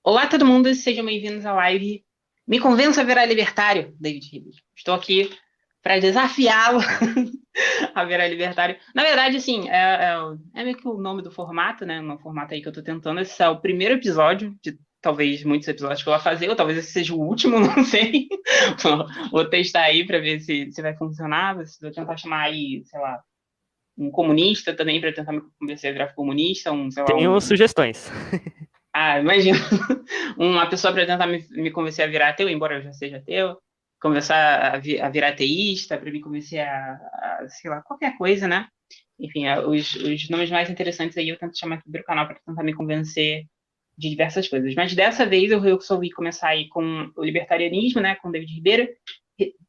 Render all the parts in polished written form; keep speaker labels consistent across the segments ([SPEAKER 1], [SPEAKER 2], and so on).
[SPEAKER 1] Olá, todo mundo, sejam bem-vindos à live. Me convença a virar libertário, David Ribeiro. Estou aqui para desafiá-lo a virar libertário. Na verdade, assim, é meio que o nome do formato, né? Um formato aí que eu estou tentando. Esse é o primeiro episódio de talvez muitos episódios que eu vou fazer, ou talvez esse seja o último, não sei. Vou testar aí para ver se vai funcionar. Vou tentar chamar aí, sei lá, um comunista também para tentar me convencer a virar comunista, sei lá,
[SPEAKER 2] Tenho sugestões.
[SPEAKER 1] imagina, uma pessoa para tentar me convencer a virar ateu, embora eu já seja ateu, conversar a virar ateísta, para me convencer sei lá, qualquer coisa, né? Enfim, os nomes mais interessantes aí eu tento chamar aqui do canal para tentar me convencer de diversas coisas. Mas dessa vez eu resolvi começar aí com o libertarianismo, né, com o David Ribeiro.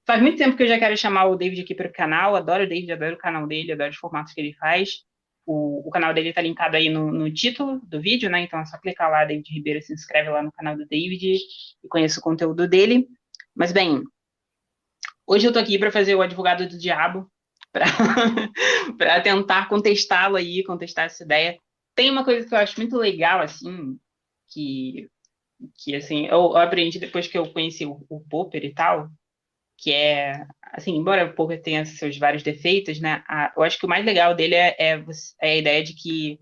[SPEAKER 1] Faz muito tempo que eu já quero chamar o David aqui para o canal, adoro o David, adoro o canal dele, adoro os formatos que ele faz. O canal dele está linkado aí no título do vídeo, né? Então é só clicar lá, David Ribeiro, se inscreve lá no canal do David e conheça o conteúdo dele. Mas bem, hoje eu tô aqui para fazer o advogado do diabo, para para tentar contestá-lo aí, contestar essa ideia. Tem uma coisa que eu acho muito legal, assim, que, que assim, eu aprendi depois que eu conheci o Popper e tal, que é, assim, embora o Popper tenha seus vários defeitos, né, eu acho que o mais legal dele é a ideia de que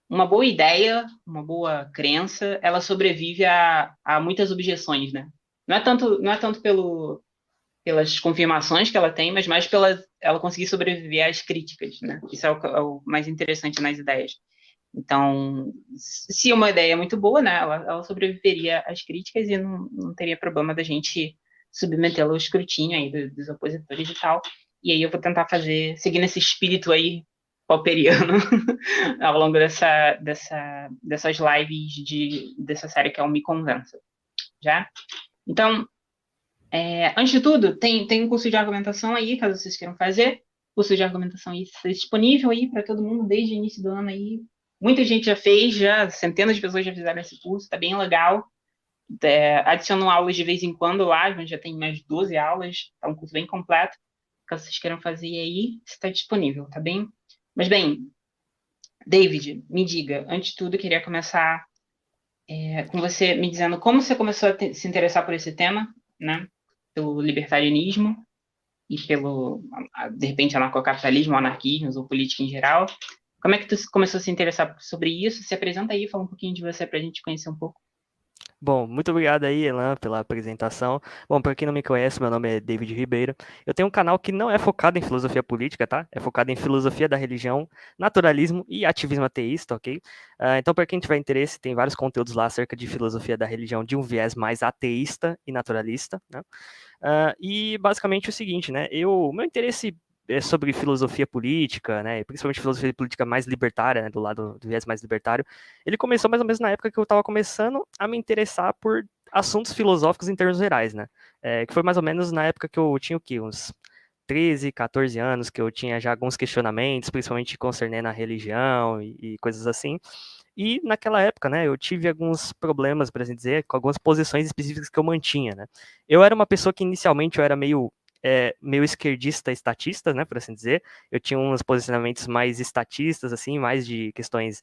[SPEAKER 1] uma boa ideia, uma boa crença, ela sobrevive a muitas objeções, né? Não é tanto pelas confirmações que ela tem, mas mais pela ela conseguir sobreviver às críticas, né? Isso é o mais interessante nas ideias. Então, se uma ideia é muito boa, né, ela sobreviveria às críticas e não teria problema da gente submetê-la ao escrutínio aí dos opositores e tal. E aí eu vou tentar seguir nesse espírito aí pauperiano ao longo dessas lives dessa série que é o Me Convença, já? Então, antes de tudo, tem um curso de argumentação aí, caso vocês queiram fazer. O curso de argumentação aí está disponível aí para todo mundo desde o início do ano aí. Muita gente já fez, já centenas de pessoas já fizeram esse curso, tá bem legal. Adicionam aulas de vez em quando lá, a gente já tem mais 12 aulas, tá um curso bem completo. Caso vocês queiram fazer aí, está disponível, tá bem? Mas bem, David, me diga, antes de tudo, eu queria começar com você me dizendo como você começou a se interessar por esse tema, né? Pelo libertarianismo e de repente, anarcocapitalismo, anarquismo ou política em geral. Como é que tu começou a se interessar sobre isso? Se apresenta aí, fala um pouquinho de você para a gente conhecer um pouco.
[SPEAKER 2] Bom, muito obrigado aí, Elan, pela apresentação. Bom, para quem não me conhece, meu nome é David Ribeiro. Eu tenho um canal que não é focado em filosofia política, tá? É focado em filosofia da religião, naturalismo e ativismo ateísta, ok? Então, para quem tiver interesse, tem vários conteúdos lá acerca de filosofia da religião de um viés mais ateísta e naturalista, né? E basicamente o seguinte, né? Meu interesse sobre filosofia política, né, principalmente filosofia política mais libertária, né, do lado do viés mais libertário, ele começou mais ou menos na época que eu estava começando a me interessar por assuntos filosóficos em termos gerais, né, que foi mais ou menos na época que eu tinha o quê? Uns 13, 14 anos, que eu tinha já alguns questionamentos, principalmente concernendo a religião e coisas assim. E naquela época, né, eu tive alguns problemas, por assim dizer, com algumas posições específicas que eu mantinha, né. Eu era uma pessoa que inicialmente eu era meio esquerdista estatista, né, por assim dizer. Eu tinha uns posicionamentos mais estatistas, assim, mais de questões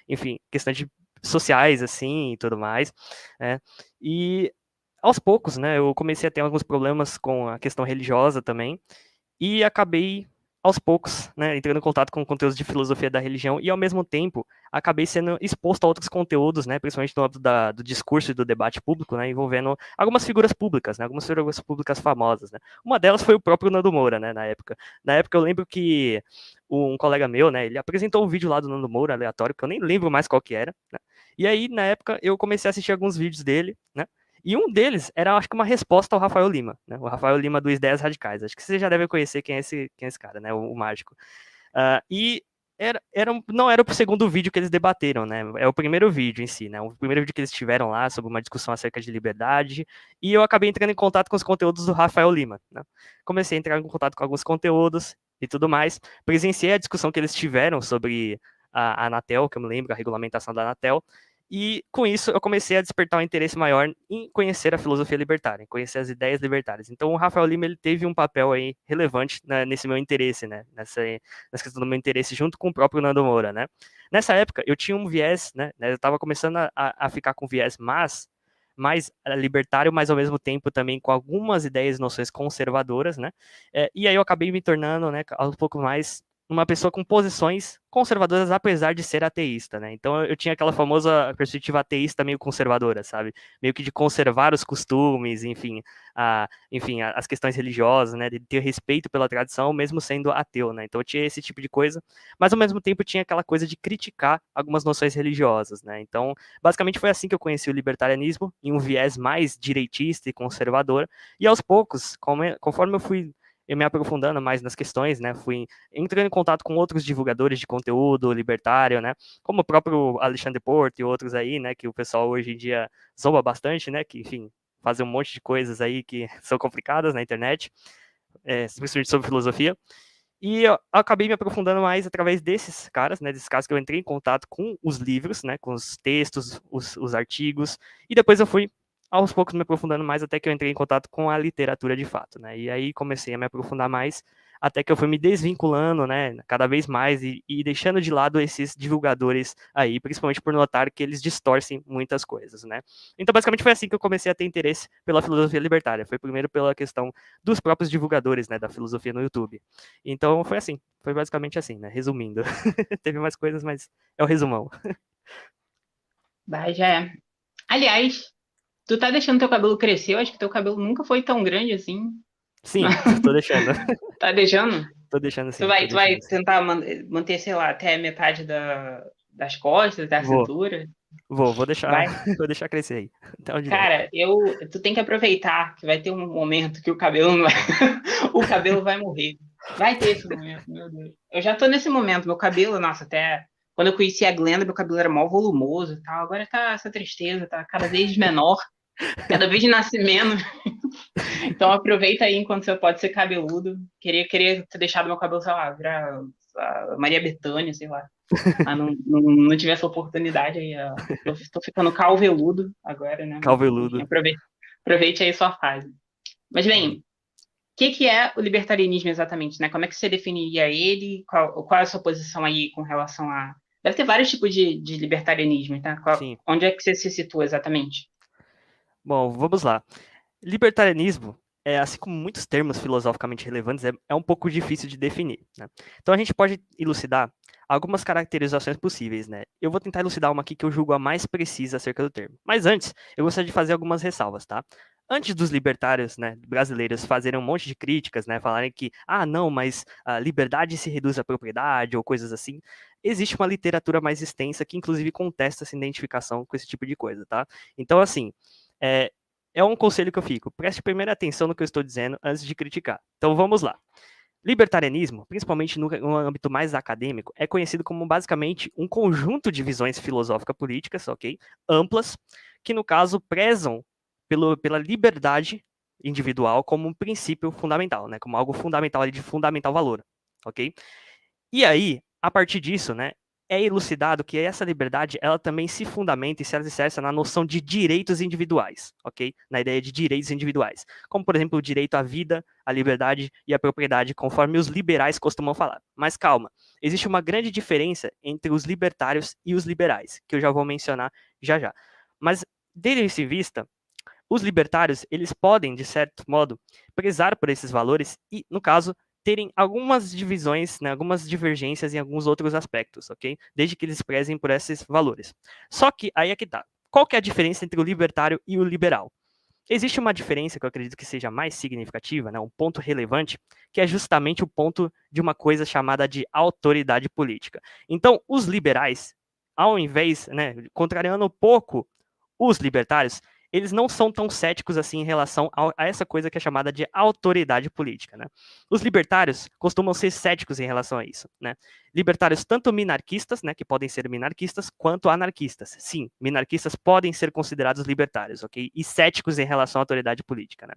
[SPEAKER 2] enfim, questões sociais, assim, e tudo mais, né. E aos poucos, né, eu comecei a ter alguns problemas com a questão religiosa também, e acabei aos poucos, né, entrando em contato com conteúdos de filosofia da religião e ao mesmo tempo acabei sendo exposto a outros conteúdos, né, principalmente no âmbito do discurso e do debate público, né, envolvendo algumas figuras públicas, né, algumas figuras públicas famosas, né. Uma delas foi o próprio Nando Moura, né, na época. Na época eu lembro que um colega meu, né, ele apresentou um vídeo lá do Nando Moura aleatório que eu nem lembro mais qual que era, né. E aí na época eu comecei a assistir alguns vídeos dele, né, e um deles era, acho que, uma resposta ao Rafael Lima, né? O Rafael Lima do Ideias Radicais. Acho que você já deve conhecer quem é esse cara, né? O mágico. E não era o segundo vídeo que eles debateram, né? É o primeiro vídeo em si, né? O primeiro vídeo que eles tiveram lá sobre uma discussão acerca de liberdade. E eu acabei entrando em contato com os conteúdos do Rafael Lima, né? Comecei a entrar em contato com alguns conteúdos e tudo mais. Presenciei a discussão que eles tiveram sobre a Anatel, que eu me lembro, a regulamentação da Anatel. E com isso eu comecei a despertar um interesse maior em conhecer a filosofia libertária, em conhecer as ideias libertárias. Então o Rafael Lima ele teve um papel aí relevante, né, nesse meu interesse, né, nessa questão do meu interesse junto com o próprio Nando Moura, né. Nessa época eu tinha um viés, né, eu estava começando a ficar com viés mais libertário, mas ao mesmo tempo também com algumas ideias e noções conservadoras, né, e aí eu acabei me tornando, né, aos poucos mais uma pessoa com posições conservadoras, apesar de ser ateísta, né? Então eu tinha aquela famosa perspectiva ateísta meio conservadora, sabe? Meio que de conservar os costumes, enfim, as questões religiosas, né? De ter respeito pela tradição, mesmo sendo ateu, né? Então eu tinha esse tipo de coisa, mas ao mesmo tempo tinha aquela coisa de criticar algumas noções religiosas, né? Então, basicamente foi assim que eu conheci o libertarianismo, em um viés mais direitista e conservador, e aos poucos, conforme eu fui me aprofundando mais nas questões, né? Fui entrando em contato com outros divulgadores de conteúdo libertário, né? Como o próprio Alexandre Porto e outros aí, né? Que o pessoal hoje em dia zomba bastante, né? Que, enfim, fazem um monte de coisas aí que são complicadas na internet, principalmente sobre filosofia. E eu acabei me aprofundando mais através desses caras, né? Desses caras que eu entrei em contato com os livros, né? Com os textos, os artigos. E depois eu fui aos poucos me aprofundando mais até que eu entrei em contato com a literatura de fato, né? E aí comecei a me aprofundar mais até que eu fui me desvinculando, né, cada vez mais e deixando de lado esses divulgadores aí, principalmente por notar que eles distorcem muitas coisas, né? Então, basicamente foi assim que eu comecei a ter interesse pela filosofia libertária. Foi primeiro pela questão dos próprios divulgadores, né, da filosofia no YouTube. Então, foi assim, foi basicamente assim, né, resumindo. Teve mais coisas, mas é o resumão.
[SPEAKER 1] Bah, já é. Aliás, tu tá deixando teu cabelo crescer? Eu acho que teu cabelo nunca foi tão grande assim.
[SPEAKER 2] Sim, tô deixando.
[SPEAKER 1] Tá deixando?
[SPEAKER 2] Tô deixando
[SPEAKER 1] Tu
[SPEAKER 2] sim,
[SPEAKER 1] vai,
[SPEAKER 2] tô
[SPEAKER 1] tu vai
[SPEAKER 2] deixando sim.
[SPEAKER 1] tentar manter, sei lá, até metade das costas, da
[SPEAKER 2] Vou,
[SPEAKER 1] cintura?
[SPEAKER 2] vou deixar,
[SPEAKER 1] Vai.
[SPEAKER 2] vou deixar crescer aí, até onde der.
[SPEAKER 1] Cara, tu tem que aproveitar que vai ter um momento que o cabelo não vai, o cabelo vai morrer. Vai ter esse momento, meu Deus. Eu já tô nesse momento, meu cabelo, nossa, até quando eu conheci a Glenda, meu cabelo era mó volumoso e tal. Agora tá essa tristeza, tá cada vez menor, cada vez nasce menos. Então aproveita aí enquanto você pode ser cabeludo. Queria ter deixado meu cabelo, sei lá, virar a Maria Bethânia, sei lá. Mas não tive essa oportunidade aí. Ó. Tô ficando calveludo agora, né? Mas, enfim,
[SPEAKER 2] Calveludo.
[SPEAKER 1] aproveite aí sua fase. Mas, bem, o que é o libertarianismo exatamente, né? Como é que você definiria ele? Qual é a sua posição aí com relação a... Deve ter vários tipos de libertarianismo, tá?
[SPEAKER 2] Sim.
[SPEAKER 1] Onde é que você se situa exatamente?
[SPEAKER 2] Bom, vamos lá. Libertarianismo, assim como muitos termos filosoficamente relevantes, é um pouco difícil de definir, né? Então a gente pode elucidar algumas caracterizações possíveis, né? Eu vou tentar elucidar uma aqui que eu julgo a mais precisa acerca do termo. Mas antes, eu gostaria de fazer algumas ressalvas, tá? Antes dos libertários, né, brasileiros fazerem um monte de críticas, né, falarem que, não, mas a liberdade se reduz à propriedade ou coisas assim, existe uma literatura mais extensa que inclusive contesta essa identificação com esse tipo de coisa, tá? Então, assim, é, é um conselho que eu fico. Preste primeira atenção no que eu estou dizendo antes de criticar. Então vamos lá. Libertarianismo, principalmente no âmbito mais acadêmico, é conhecido como basicamente um conjunto de visões filosófico-políticas, ok? Amplas, que no caso prezam pela liberdade individual como um princípio fundamental, né? Como algo fundamental ali, de fundamental valor, ok? E aí, a partir disso, né, é elucidado que essa liberdade ela também se fundamenta e se alicerça na noção de direitos individuais, ok? Na ideia de direitos individuais, como por exemplo o direito à vida, à liberdade e à propriedade, conforme os liberais costumam falar. Mas calma, existe uma grande diferença entre os libertários e os liberais, que eu já vou mencionar já já. Mas tendo-se em vista, os libertários, eles podem, de certo modo, prezar por esses valores e, no caso, terem algumas divisões, né, algumas divergências em alguns outros aspectos, ok? Desde que eles prezem por esses valores. Só que aí é que tá. Qual que é a diferença entre o libertário e o liberal? Existe uma diferença que eu acredito que seja mais significativa, né, um ponto relevante, que é justamente o ponto de uma coisa chamada de autoridade política. Então, os liberais, ao invés, né, contrariando um pouco os libertários, eles não são tão céticos assim em relação a essa coisa que é chamada de autoridade política, né? Os libertários costumam ser céticos em relação a isso, né? Libertários tanto minarquistas, né, que podem ser minarquistas, quanto anarquistas. Sim, minarquistas podem ser considerados libertários, ok? E céticos em relação à autoridade política, né?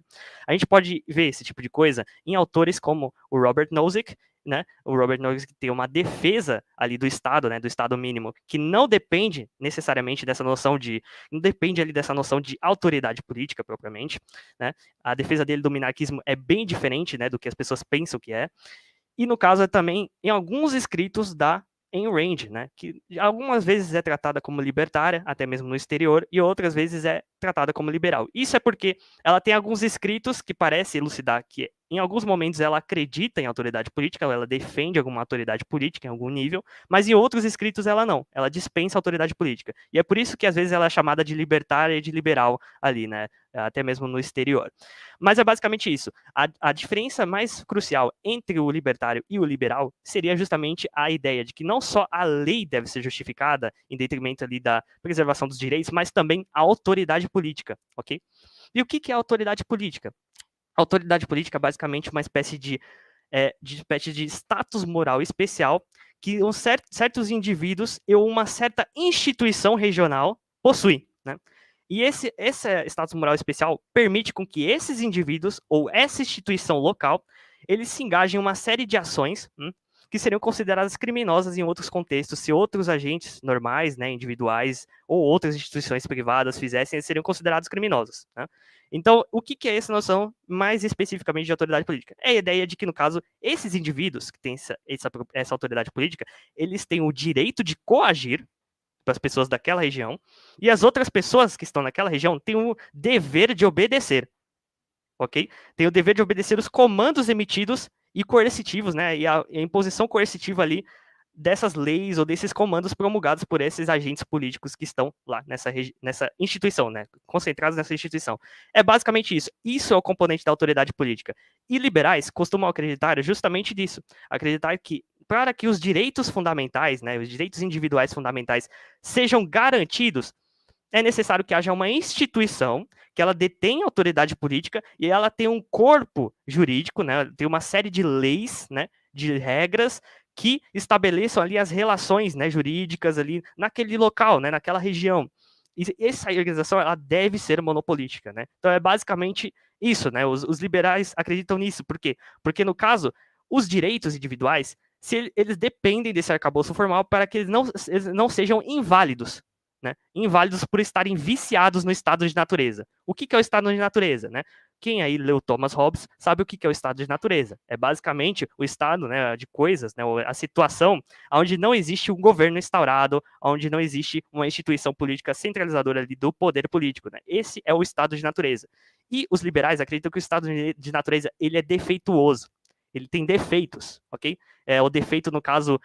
[SPEAKER 2] A gente pode ver esse tipo de coisa em autores como o Robert Nozick, né, o Robert Nozick tem uma defesa ali do Estado, né, do Estado mínimo, que não depende necessariamente dessa noção de, não depende ali dessa noção de autoridade política propriamente, né, a defesa dele do minarquismo é bem diferente, né, do que as pessoas pensam que é, e no caso é também em alguns escritos da Ayn Rand, né, que algumas vezes é tratada como libertária, até mesmo no exterior, e outras vezes é tratada como liberal. Isso é porque ela tem alguns escritos que parece elucidar que em alguns momentos ela acredita em autoridade política, ela defende alguma autoridade política em algum nível, mas em outros escritos ela não, ela dispensa autoridade política. E é por isso que às vezes ela é chamada de libertária e de liberal ali, né, até mesmo no exterior. Mas é basicamente isso. A diferença mais crucial entre o libertário e o liberal seria justamente a ideia de que não só a lei deve ser justificada em detrimento ali da preservação dos direitos, mas também a autoridade política, ok? E o que é a autoridade política? A autoridade política é basicamente uma espécie de status moral especial que certos indivíduos ou uma certa instituição regional possuem, né? E esse status moral especial permite com que esses indivíduos ou essa instituição local eles se engajem em uma série de ações que seriam consideradas criminosas em outros contextos, se outros agentes normais, né, individuais ou outras instituições privadas fizessem, eles seriam considerados criminosos, né? Então, o que é essa noção mais especificamente de autoridade política? É a ideia de que, no caso, esses indivíduos que têm essa autoridade política, eles têm o direito de coagir para as pessoas daquela região, e as outras pessoas que estão naquela região têm o dever de obedecer, ok? Tem o dever de obedecer os comandos emitidos e coercitivos, né? E a imposição coercitiva ali dessas leis ou desses comandos promulgados por esses agentes políticos que estão lá nessa instituição, né? Concentrados nessa instituição. É basicamente isso. Isso é o componente da autoridade política. E liberais costumam acreditar justamente disso. Acreditar que para que os direitos fundamentais, né, os direitos individuais fundamentais sejam garantidos, é necessário que haja uma instituição que ela detém autoridade política e ela tem um corpo jurídico, né, tem uma série de leis, né, de regras que estabeleçam ali as relações, né, jurídicas ali naquele local, né, naquela região. E essa organização ela deve ser monopolística, né? Então é basicamente isso, né? Os liberais acreditam nisso. Por quê? Porque no caso, os direitos individuais, se eles dependem desse arcabouço formal para que eles não sejam inválidos, né? Inválidos por estarem viciados no estado de natureza. O que é o estado de natureza, né? Quem aí leu Thomas Hobbes sabe o que é o estado de natureza. É basicamente o estado, né, de coisas, né, a situação onde não existe um governo instaurado, onde não existe uma instituição política centralizadora ali do poder político. Né? Esse é o estado de natureza. E os liberais acreditam que o estado de natureza ele é defeituoso. Ele tem defeitos, ok? O defeito, no caso,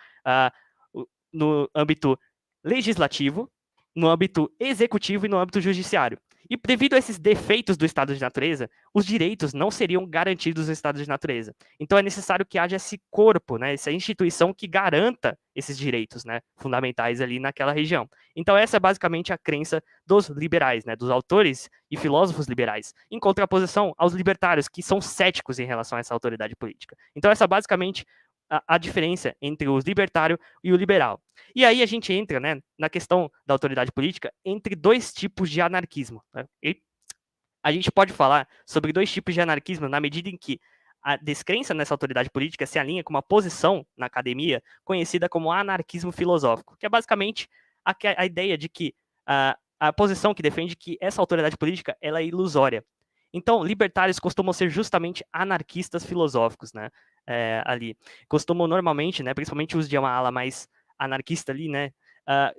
[SPEAKER 2] no âmbito legislativo, no âmbito executivo e no âmbito judiciário. E devido a esses defeitos do estado de natureza, os direitos não seriam garantidos no estado de natureza. Então é necessário que haja esse corpo, né, essa instituição que garanta esses direitos, né, fundamentais ali naquela região. Então essa é basicamente a crença dos liberais, né, dos autores e filósofos liberais, em contraposição aos libertários, que são céticos em relação a essa autoridade política. Então essa é basicamente a diferença entre o libertário e o liberal. E aí a gente entra, né, na questão da autoridade política entre dois tipos de anarquismo. Né? E a gente pode falar sobre dois tipos de anarquismo na medida em que a descrença nessa autoridade política se alinha com uma posição na academia conhecida como anarquismo filosófico, que é basicamente a ideia de que a posição que defende que essa autoridade política ela é ilusória. Então, libertários costumam ser justamente anarquistas filosóficos, né? Ali. Costumam normalmente, né, principalmente os de uma ala mais anarquista ali, né,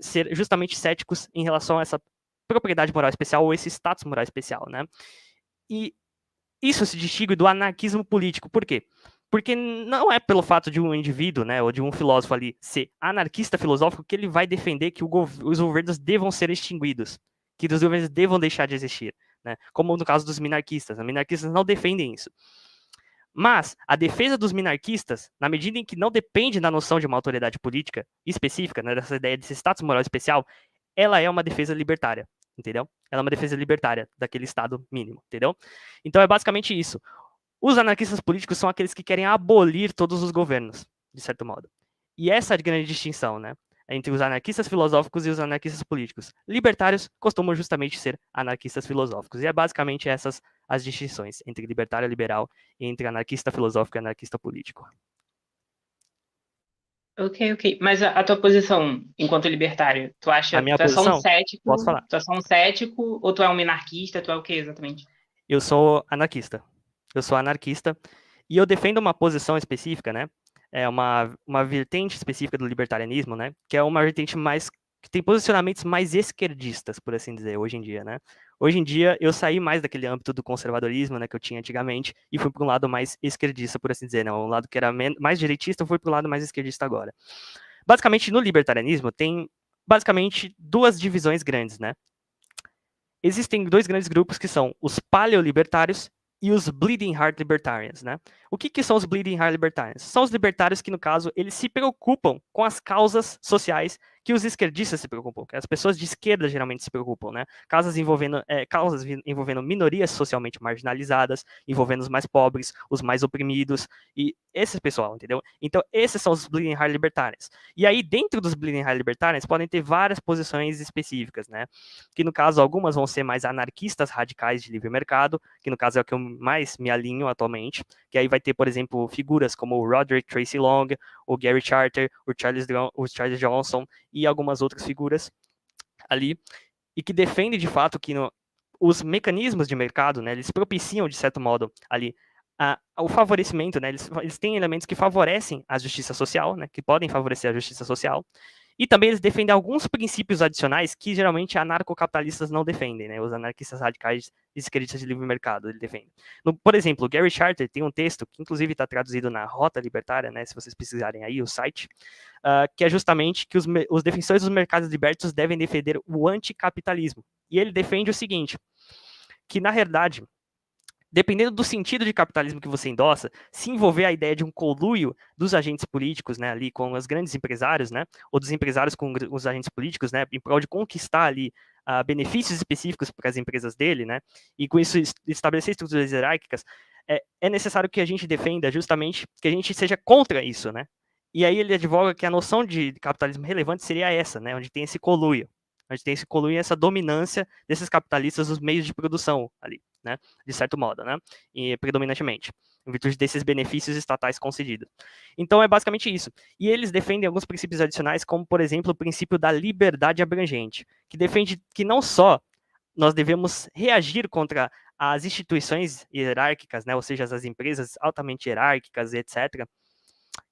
[SPEAKER 2] ser justamente céticos em relação a essa propriedade moral especial ou esse status moral especial, né? E isso se distingue do anarquismo político. Por quê? Porque não é pelo fato de um indivíduo, né, ou de um filósofo ali ser anarquista filosófico que ele vai defender que os governos devam ser extinguidos, que os governos devam deixar de existir, né? Como no caso dos minarquistas. Os minarquistas não defendem isso. Mas a defesa dos minarquistas, na medida em que não depende da noção de uma autoridade política específica, né, dessa ideia desse status moral especial, ela é uma defesa libertária, entendeu? Ela é uma defesa libertária daquele estado mínimo, entendeu? Então é basicamente isso. Os anarquistas políticos são aqueles que querem abolir todos os governos, de certo modo. E essa é a grande distinção, né? Entre os anarquistas filosóficos e os anarquistas políticos. Libertários costumam justamente ser anarquistas filosóficos. E é basicamente essas as distinções entre libertário e liberal e entre anarquista filosófico e anarquista político.
[SPEAKER 1] Ok, ok. Mas a tua posição enquanto libertário, tu
[SPEAKER 2] A
[SPEAKER 1] acha,
[SPEAKER 2] minha posição, posso falar.
[SPEAKER 1] tu é só um cético ou tu é um minarquista, tu é o que exatamente?
[SPEAKER 2] Eu sou anarquista. Eu sou anarquista e eu defendo uma posição específica, né? É uma vertente específica do libertarianismo, né? Que é uma vertente mais que tem posicionamentos mais esquerdistas, por assim dizer, hoje em dia, né? Hoje em dia eu saí mais daquele âmbito do conservadorismo, né, que eu tinha antigamente e fui para um lado mais esquerdista, por assim dizer, né? Um lado que era mais direitista, eu fui para o lado mais esquerdista agora. Basicamente no libertarianismo tem basicamente duas divisões grandes, né? Existem dois grandes grupos que são os paleolibertários e os Bleeding Heart Libertarians, né? O que são os Bleeding Heart Libertarians? São os libertários que, no caso, eles se preocupam com as causas sociais que os esquerdistas se preocupam, que as pessoas de esquerda geralmente se preocupam, né? Causas envolvendo minorias socialmente marginalizadas, envolvendo os mais pobres, os mais oprimidos, e esse pessoal, entendeu? Então, esses são os Bleeding Heart Libertarians. E aí, dentro dos Bleeding Heart Libertarians, podem ter várias posições específicas, né? Que no caso algumas vão ser mais anarquistas radicais de livre mercado, que no caso é o que eu mais me alinho atualmente, que aí vai ter, por exemplo, figuras como o Roderick Tracy Long, o Gary Charter, o Charles Johnson e algumas outras figuras ali, e que defendem de fato que os mecanismos de mercado, né, eles propiciam, de certo modo, ali, o favorecimento, né, eles têm elementos que favorecem a justiça social, né, que podem favorecer a justiça social, e também eles defendem alguns princípios adicionais que geralmente anarcocapitalistas não defendem, né? Os anarquistas radicais e esquerdistas de livre mercado ele defende. Por exemplo, o Gary Charter tem um texto que inclusive está traduzido na Rota Libertária, né? Se vocês precisarem aí o site, que é justamente que os defensores dos mercados libertos devem defender o anticapitalismo. E ele defende o seguinte, que na verdade dependendo do sentido de capitalismo que você endossa, se envolver a ideia de um conluio dos agentes políticos, né, ali com os grandes empresários, né, ou dos empresários com os agentes políticos, né, em prol de conquistar ali benefícios específicos para as empresas dele, né, e com isso estabelecer estruturas hierárquicas, é necessário que a gente defenda justamente que a gente seja contra isso, né. E aí ele advoga que a noção de capitalismo relevante seria essa, né, onde tem esse conluio, e essa dominância desses capitalistas nos meios de produção ali, né, de certo modo, né, e predominantemente, em virtude desses benefícios estatais concedidos. Então é basicamente isso. E eles defendem alguns princípios adicionais, como por exemplo o princípio da liberdade abrangente, que defende que não só nós devemos reagir contra as instituições hierárquicas, né, ou seja, as empresas altamente hierárquicas, etc.,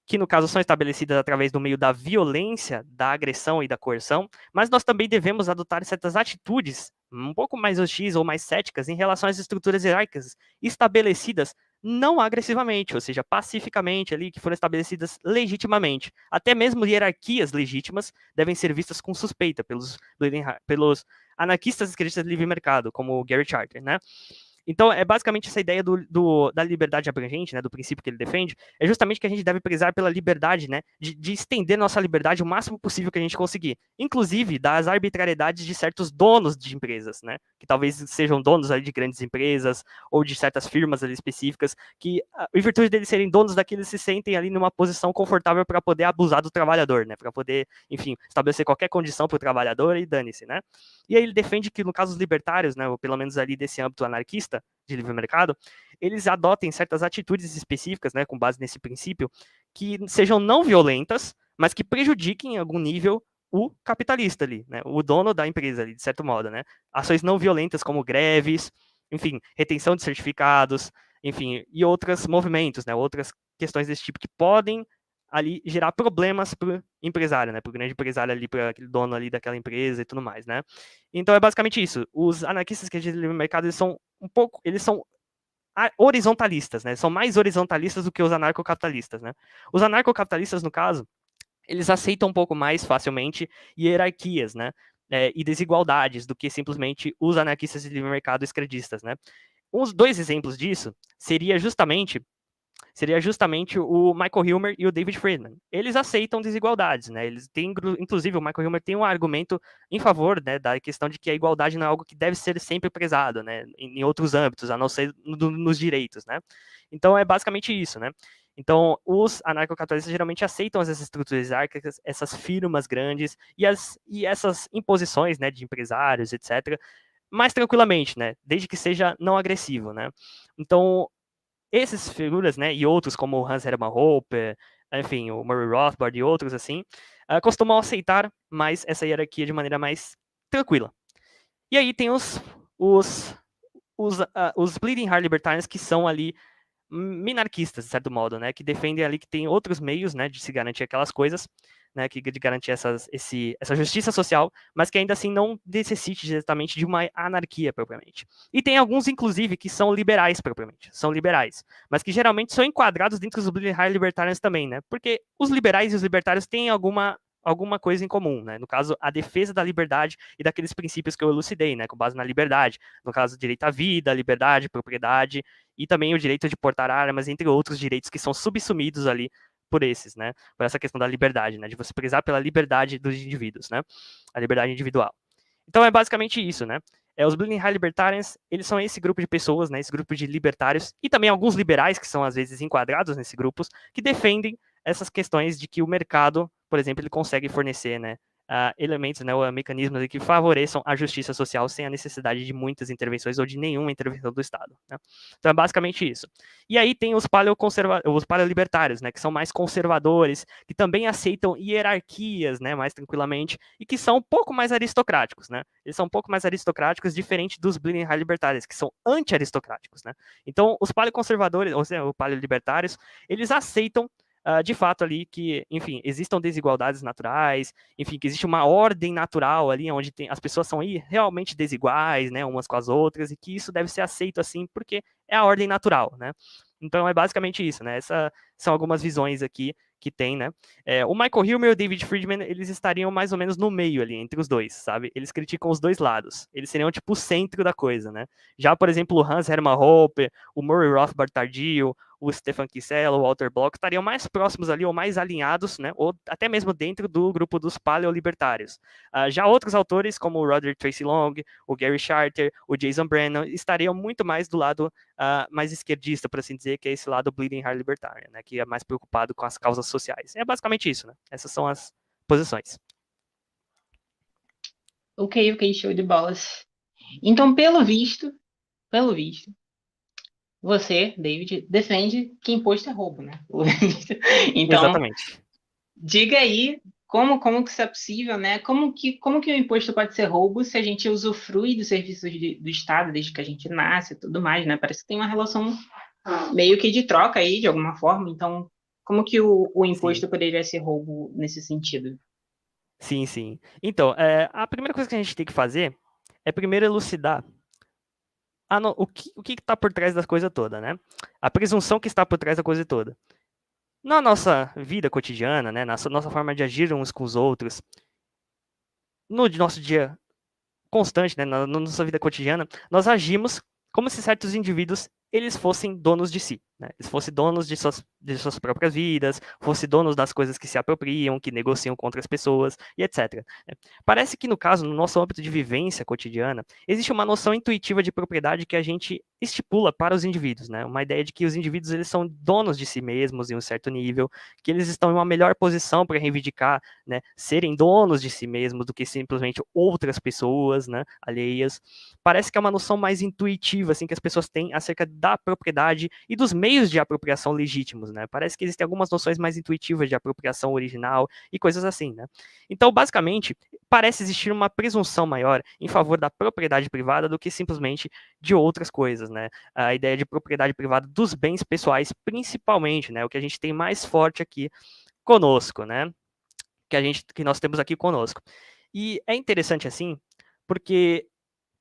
[SPEAKER 2] que no caso são estabelecidas através do meio da violência, da agressão e da coerção, mas nós também devemos adotar certas atitudes um pouco mais hostis ou mais céticas em relação às estruturas hierárquicas estabelecidas não agressivamente, ou seja, pacificamente ali, que foram estabelecidas legitimamente. Até mesmo hierarquias legítimas devem ser vistas com suspeita pelos anarquistas esquerdistas de livre mercado, como o Gary Charter, né? Então, é basicamente essa ideia da liberdade abrangente, né, do princípio que ele defende, é justamente que a gente deve prezar pela liberdade, né, de estender nossa liberdade o máximo possível que a gente conseguir, inclusive das arbitrariedades de certos donos de empresas, né, que talvez sejam donos ali de grandes empresas ou de certas firmas ali específicas, que, em virtude deles serem donos daquilo, eles se sentem ali numa posição confortável para poder abusar do trabalhador, né, para poder, enfim, estabelecer qualquer condição para o trabalhador e dane-se, né. E aí ele defende que, no caso dos libertários, né, ou pelo menos ali desse âmbito anarquista de livre mercado, eles adotem certas atitudes específicas, né, com base nesse princípio, que sejam não violentas, mas que prejudiquem em algum nível o capitalista ali, né, o dono da empresa ali, de certo modo, né. Ações não violentas como greves, enfim, retenção de certificados, enfim, e outros movimentos, né, outras questões desse tipo que podem ali gerar problemas para o empresário, né, para o grande empresário ali, para aquele dono ali daquela empresa e tudo mais, né. Então é basicamente isso. Os anarquistas que acreditam no livre mercado, eles são horizontalistas, né, são mais horizontalistas do que os anarcocapitalistas, né. Os anarcocapitalistas, no caso, eles aceitam um pouco mais facilmente hierarquias, né, e desigualdades do que simplesmente os anarquistas de livre mercado esquerdistas, né. Uns dois exemplos disso seria justamente o Michael Hilmer e o David Friedman. Eles aceitam desigualdades, né? Eles têm, inclusive, o Michael Hilmer tem um argumento em favor, né, da questão de que a igualdade não é algo que deve ser sempre prezado, né, em outros âmbitos, a não ser nos direitos, né? Então é basicamente isso, né? Então, os anarcocapitalistas geralmente aceitam essas estruturas hierárquicas, essas firmas grandes e essas imposições, né, de empresários, etc., mais tranquilamente, né, desde que seja não agressivo, né? Então, esses figuras, né, e outros como o Hans Hermann Hoppe, enfim, o Murray Rothbard e outros assim, costumam aceitar mais essa hierarquia de maneira mais tranquila. E aí tem os Bleeding Heart Libertarians, que são ali minarquistas, de certo modo, né, que defendem ali que tem outros meios, né, de se garantir aquelas coisas, né, de garantir essa justiça social, mas que ainda assim não necessite diretamente de uma anarquia propriamente. E tem alguns, inclusive, que são liberais propriamente, são liberais, mas que geralmente são enquadrados dentro dos Bleeding Heart Libertarians também, né, porque os liberais e os libertários têm alguma coisa em comum, né? No caso, a defesa da liberdade e daqueles princípios que eu elucidei, né? Com base na liberdade. No caso, direito à vida, liberdade, propriedade e também o direito de portar armas, entre outros direitos que são subsumidos ali por esses, né? Por essa questão da liberdade, né? De você prezar pela liberdade dos indivíduos, né? A liberdade individual. Então é basicamente isso, né? Os Bleeding Heart Libertarians, eles são esse grupo de pessoas, né? Esse grupo de libertários e também alguns liberais que são às vezes enquadrados nesse grupo, que defendem essas questões de que o mercado, por exemplo, ele consegue fornecer, né, elementos, né, ou mecanismos que favoreçam a justiça social sem a necessidade de muitas intervenções ou de nenhuma intervenção do Estado, né? Então é basicamente isso. E aí tem os paleolibertários, né, que são mais conservadores, que também aceitam hierarquias, né, mais tranquilamente, e que são um pouco mais aristocráticos, né? Eles são um pouco mais aristocráticos, diferente dos Bleeding Heart Libertarians, que são anti-aristocráticos, né? Então os paleoconservadores, ou seja, os paleolibertários, eles aceitam de fato ali que, enfim, existam desigualdades naturais, enfim, que existe uma ordem natural ali, onde as pessoas são realmente desiguais, né, umas com as outras, e que isso deve ser aceito assim, porque é a ordem natural, né? Então é basicamente isso, né? Essas são algumas visões aqui que tem, né? O Michael Hilmer e o David Friedman, eles estariam mais ou menos no meio ali, entre os dois, sabe? Eles criticam os dois lados. Eles seriam, tipo, o centro da coisa, né? Já, por exemplo, o Hans Hermann Hoppe, o Murray Rothbard tardio, o Stefan Kinsella, o Walter Block, estariam mais próximos ali, ou mais alinhados, né? Ou até mesmo dentro do grupo dos paleolibertários. Já outros autores, como o Roderick Tracy Long, o Gary Charter, o Jason Brennan, estariam muito mais do lado mais esquerdista, por assim dizer, que é esse lado Bleeding Heart Libertarian, né? Que é mais preocupado com as causas sociais. É basicamente isso, né? Essas são as posições.
[SPEAKER 1] Ok, show de bolas. Então, pelo visto, você, David, defende que imposto é roubo, né? Então,
[SPEAKER 2] Exatamente.
[SPEAKER 1] diga aí como que isso é possível, né? Como que o imposto pode ser roubo se a gente usufrui dos serviços do Estado desde que a gente nasce e tudo mais, né? Parece que tem uma relação meio que de troca aí, de alguma forma. Então, como que o
[SPEAKER 2] Sim.
[SPEAKER 1] imposto poderia ser roubo nesse sentido?
[SPEAKER 2] Sim, sim. Então, a primeira coisa que a gente tem que fazer é primeiro elucidar o que está por trás da coisa toda, né? A presunção que está por trás da coisa toda. Na nossa vida cotidiana, né, na nossa forma de agir uns com os outros, no nosso dia constante, né, na nossa vida cotidiana, nós agimos como se certos indivíduos eles fossem donos de si, né? Eles fossem donos de suas próprias vidas, fossem donos das coisas que se apropriam, que negociam com outras pessoas e etc. Parece que no caso, no nosso âmbito de vivência cotidiana, existe uma noção intuitiva de propriedade que a gente estipula para os indivíduos, né? Uma ideia de que os indivíduos eles são donos de si mesmos em um certo nível, que eles estão em uma melhor posição para reivindicar, né, serem donos de si mesmos do que simplesmente outras pessoas, né, alheias. Parece que é uma noção mais intuitiva assim que as pessoas têm acerca da propriedade e dos meios de apropriação legítimos, né? Parece que existem algumas noções mais intuitivas de apropriação original e coisas assim, né? Então, basicamente, parece existir uma presunção maior em favor da propriedade privada do que simplesmente de outras coisas, né? A ideia de propriedade privada dos bens pessoais, principalmente, né? O que a gente tem mais forte aqui conosco, né? Que nós temos aqui conosco. E é interessante assim, porque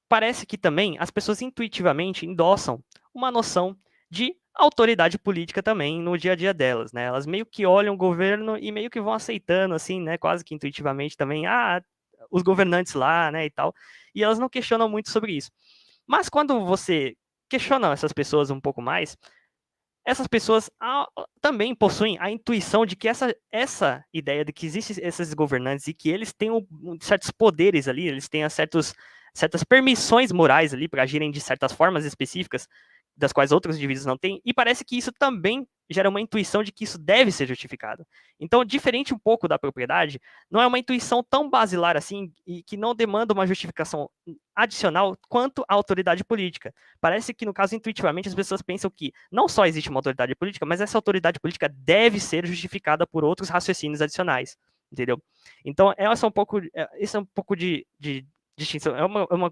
[SPEAKER 2] parece que também as pessoas intuitivamente endossam uma noção de autoridade política também no dia a dia delas, né? Elas meio que olham o governo e meio que vão aceitando, assim, né? Quase que intuitivamente também, os governantes lá, né, e tal. E elas não questionam muito sobre isso. Mas quando você questiona essas pessoas um pouco mais, essas pessoas também possuem a intuição de que essa ideia de que existem esses governantes e que eles têm certos poderes ali, eles têm certas permissões morais ali para agirem de certas formas específicas, das quais outros indivíduos não têm, e parece que isso também gera uma intuição de que isso deve ser justificado. Então, diferente um pouco da propriedade, não é uma intuição tão basilar assim e que não demanda uma justificação adicional quanto a autoridade política. Parece que, no caso, intuitivamente, as pessoas pensam que não só existe uma autoridade política, mas essa autoridade política deve ser justificada por outros raciocínios adicionais, entendeu? Então, esse é um pouco de distinção,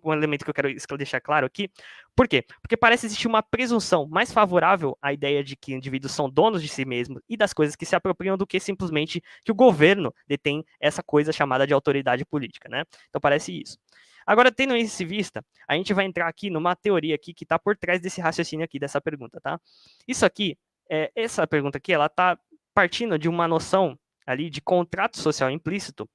[SPEAKER 2] um elemento que eu quero deixar claro aqui. Por quê? Porque parece existir uma presunção mais favorável à ideia de que indivíduos são donos de si mesmos e das coisas que se apropriam do que simplesmente que o governo detém essa coisa chamada de autoridade política, né? Então parece isso. Agora, tendo isso em vista, a gente vai entrar aqui numa teoria aqui que está por trás desse raciocínio aqui, dessa pergunta, tá? Isso aqui, essa pergunta aqui, ela está partindo de uma noção ali de contrato social implícito,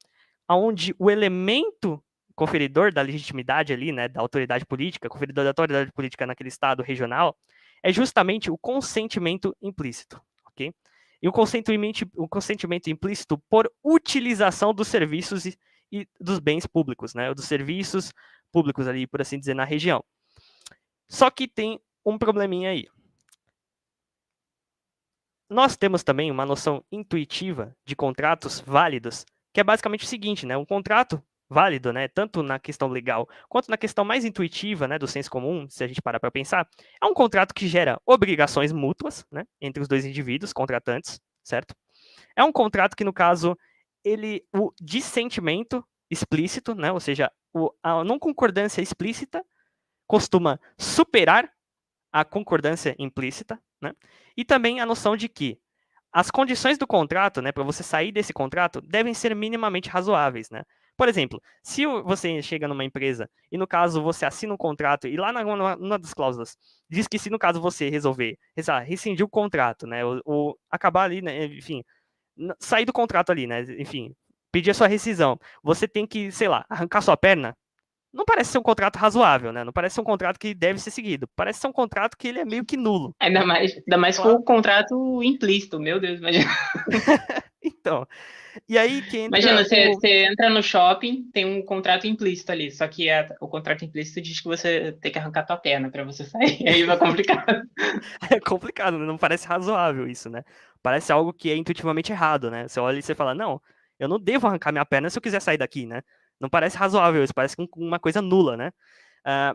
[SPEAKER 2] onde o elemento conferidor da legitimidade ali, né, da autoridade política, conferidor da autoridade política naquele estado regional, é justamente o consentimento implícito, ok? E o consentimento implícito por utilização dos serviços e dos bens públicos, né, dos serviços públicos ali, por assim dizer, na região. Só que tem um probleminha aí. Nós temos também uma noção intuitiva de contratos válidos, que é basicamente o seguinte, né, um contrato válido, né, tanto na questão legal quanto na questão mais intuitiva, né, do senso comum, se a gente parar para pensar, é um contrato que gera obrigações mútuas, né, entre os dois indivíduos contratantes, certo? É um contrato que, no caso, o dissentimento explícito, né, ou seja, a não concordância explícita costuma superar a concordância implícita, né? E também a noção de que as condições do contrato, né, para você sair desse contrato, devem ser minimamente razoáveis, né? Por exemplo, se você chega numa empresa e, no caso, você assina um contrato e lá numa das cláusulas diz que se, no caso, você resolver rescindir o contrato, né, ou acabar ali, né, enfim, sair do contrato ali, né, enfim, pedir a sua rescisão, você tem que, sei lá, arrancar sua perna, não parece ser um contrato razoável, né? Não parece ser um contrato que deve ser seguido. Parece ser um contrato que ele é meio que nulo.
[SPEAKER 1] Ainda mais com
[SPEAKER 2] Claro.
[SPEAKER 1] o contrato implícito, meu Deus, imagina.
[SPEAKER 2] Então, e aí que entra
[SPEAKER 1] Imagina, você entra no shopping, tem um contrato implícito ali, só que o contrato implícito diz que você tem que arrancar tua perna para você sair, aí vai complicar.
[SPEAKER 2] É complicado, né? Não parece razoável isso, né? Parece algo que é intuitivamente errado, né? Você olha e você fala, não, eu não devo arrancar minha perna se eu quiser sair daqui, né? Não parece razoável isso, parece uma coisa nula, né?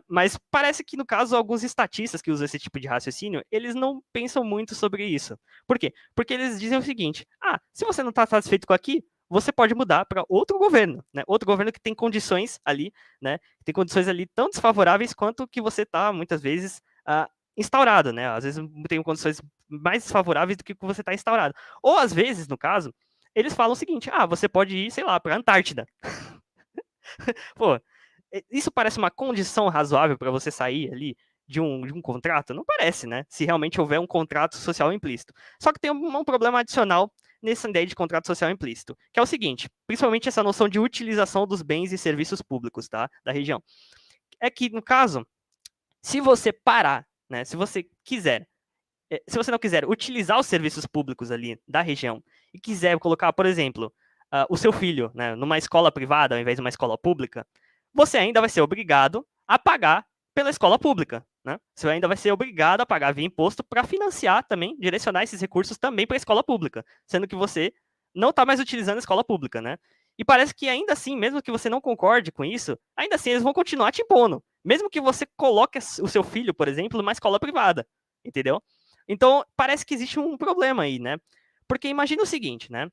[SPEAKER 2] Mas parece que, no caso, alguns estatistas que usam esse tipo de raciocínio, eles não pensam muito sobre isso. Por quê? Porque eles dizem o seguinte, se você não está satisfeito com aqui, você pode mudar para outro governo, né? Outro governo que tem condições ali, né? Tem condições ali tão desfavoráveis quanto que você está, muitas vezes, instaurado, né? Às vezes tem condições mais desfavoráveis do que você está instaurado. Ou, às vezes, no caso, eles falam o seguinte, você pode ir, sei lá, para a Antártida. Pô, isso parece uma condição razoável para você sair ali de um contrato? Não parece, né? Se realmente houver um contrato social implícito. Só que tem um problema adicional nessa ideia de contrato social implícito, que é o seguinte, principalmente essa noção de utilização dos bens e serviços públicos, tá? Da região. É que, no caso, se você parar, né? Se você quiser, se você não quiser utilizar os serviços públicos ali da região e quiser colocar, por exemplo, o seu filho, né, numa escola privada ao invés de uma escola pública, você ainda vai ser obrigado a pagar pela escola pública, né? Você ainda vai ser obrigado a pagar via imposto para financiar também, direcionar esses recursos também para a escola pública, sendo que você não está mais utilizando a escola pública, né? E parece que ainda assim, mesmo que você não concorde com isso, ainda assim eles vão continuar te impondo, mesmo que você coloque o seu filho, por exemplo, numa escola privada, entendeu? Então, parece que existe um problema aí, né? Porque imagine o seguinte, né?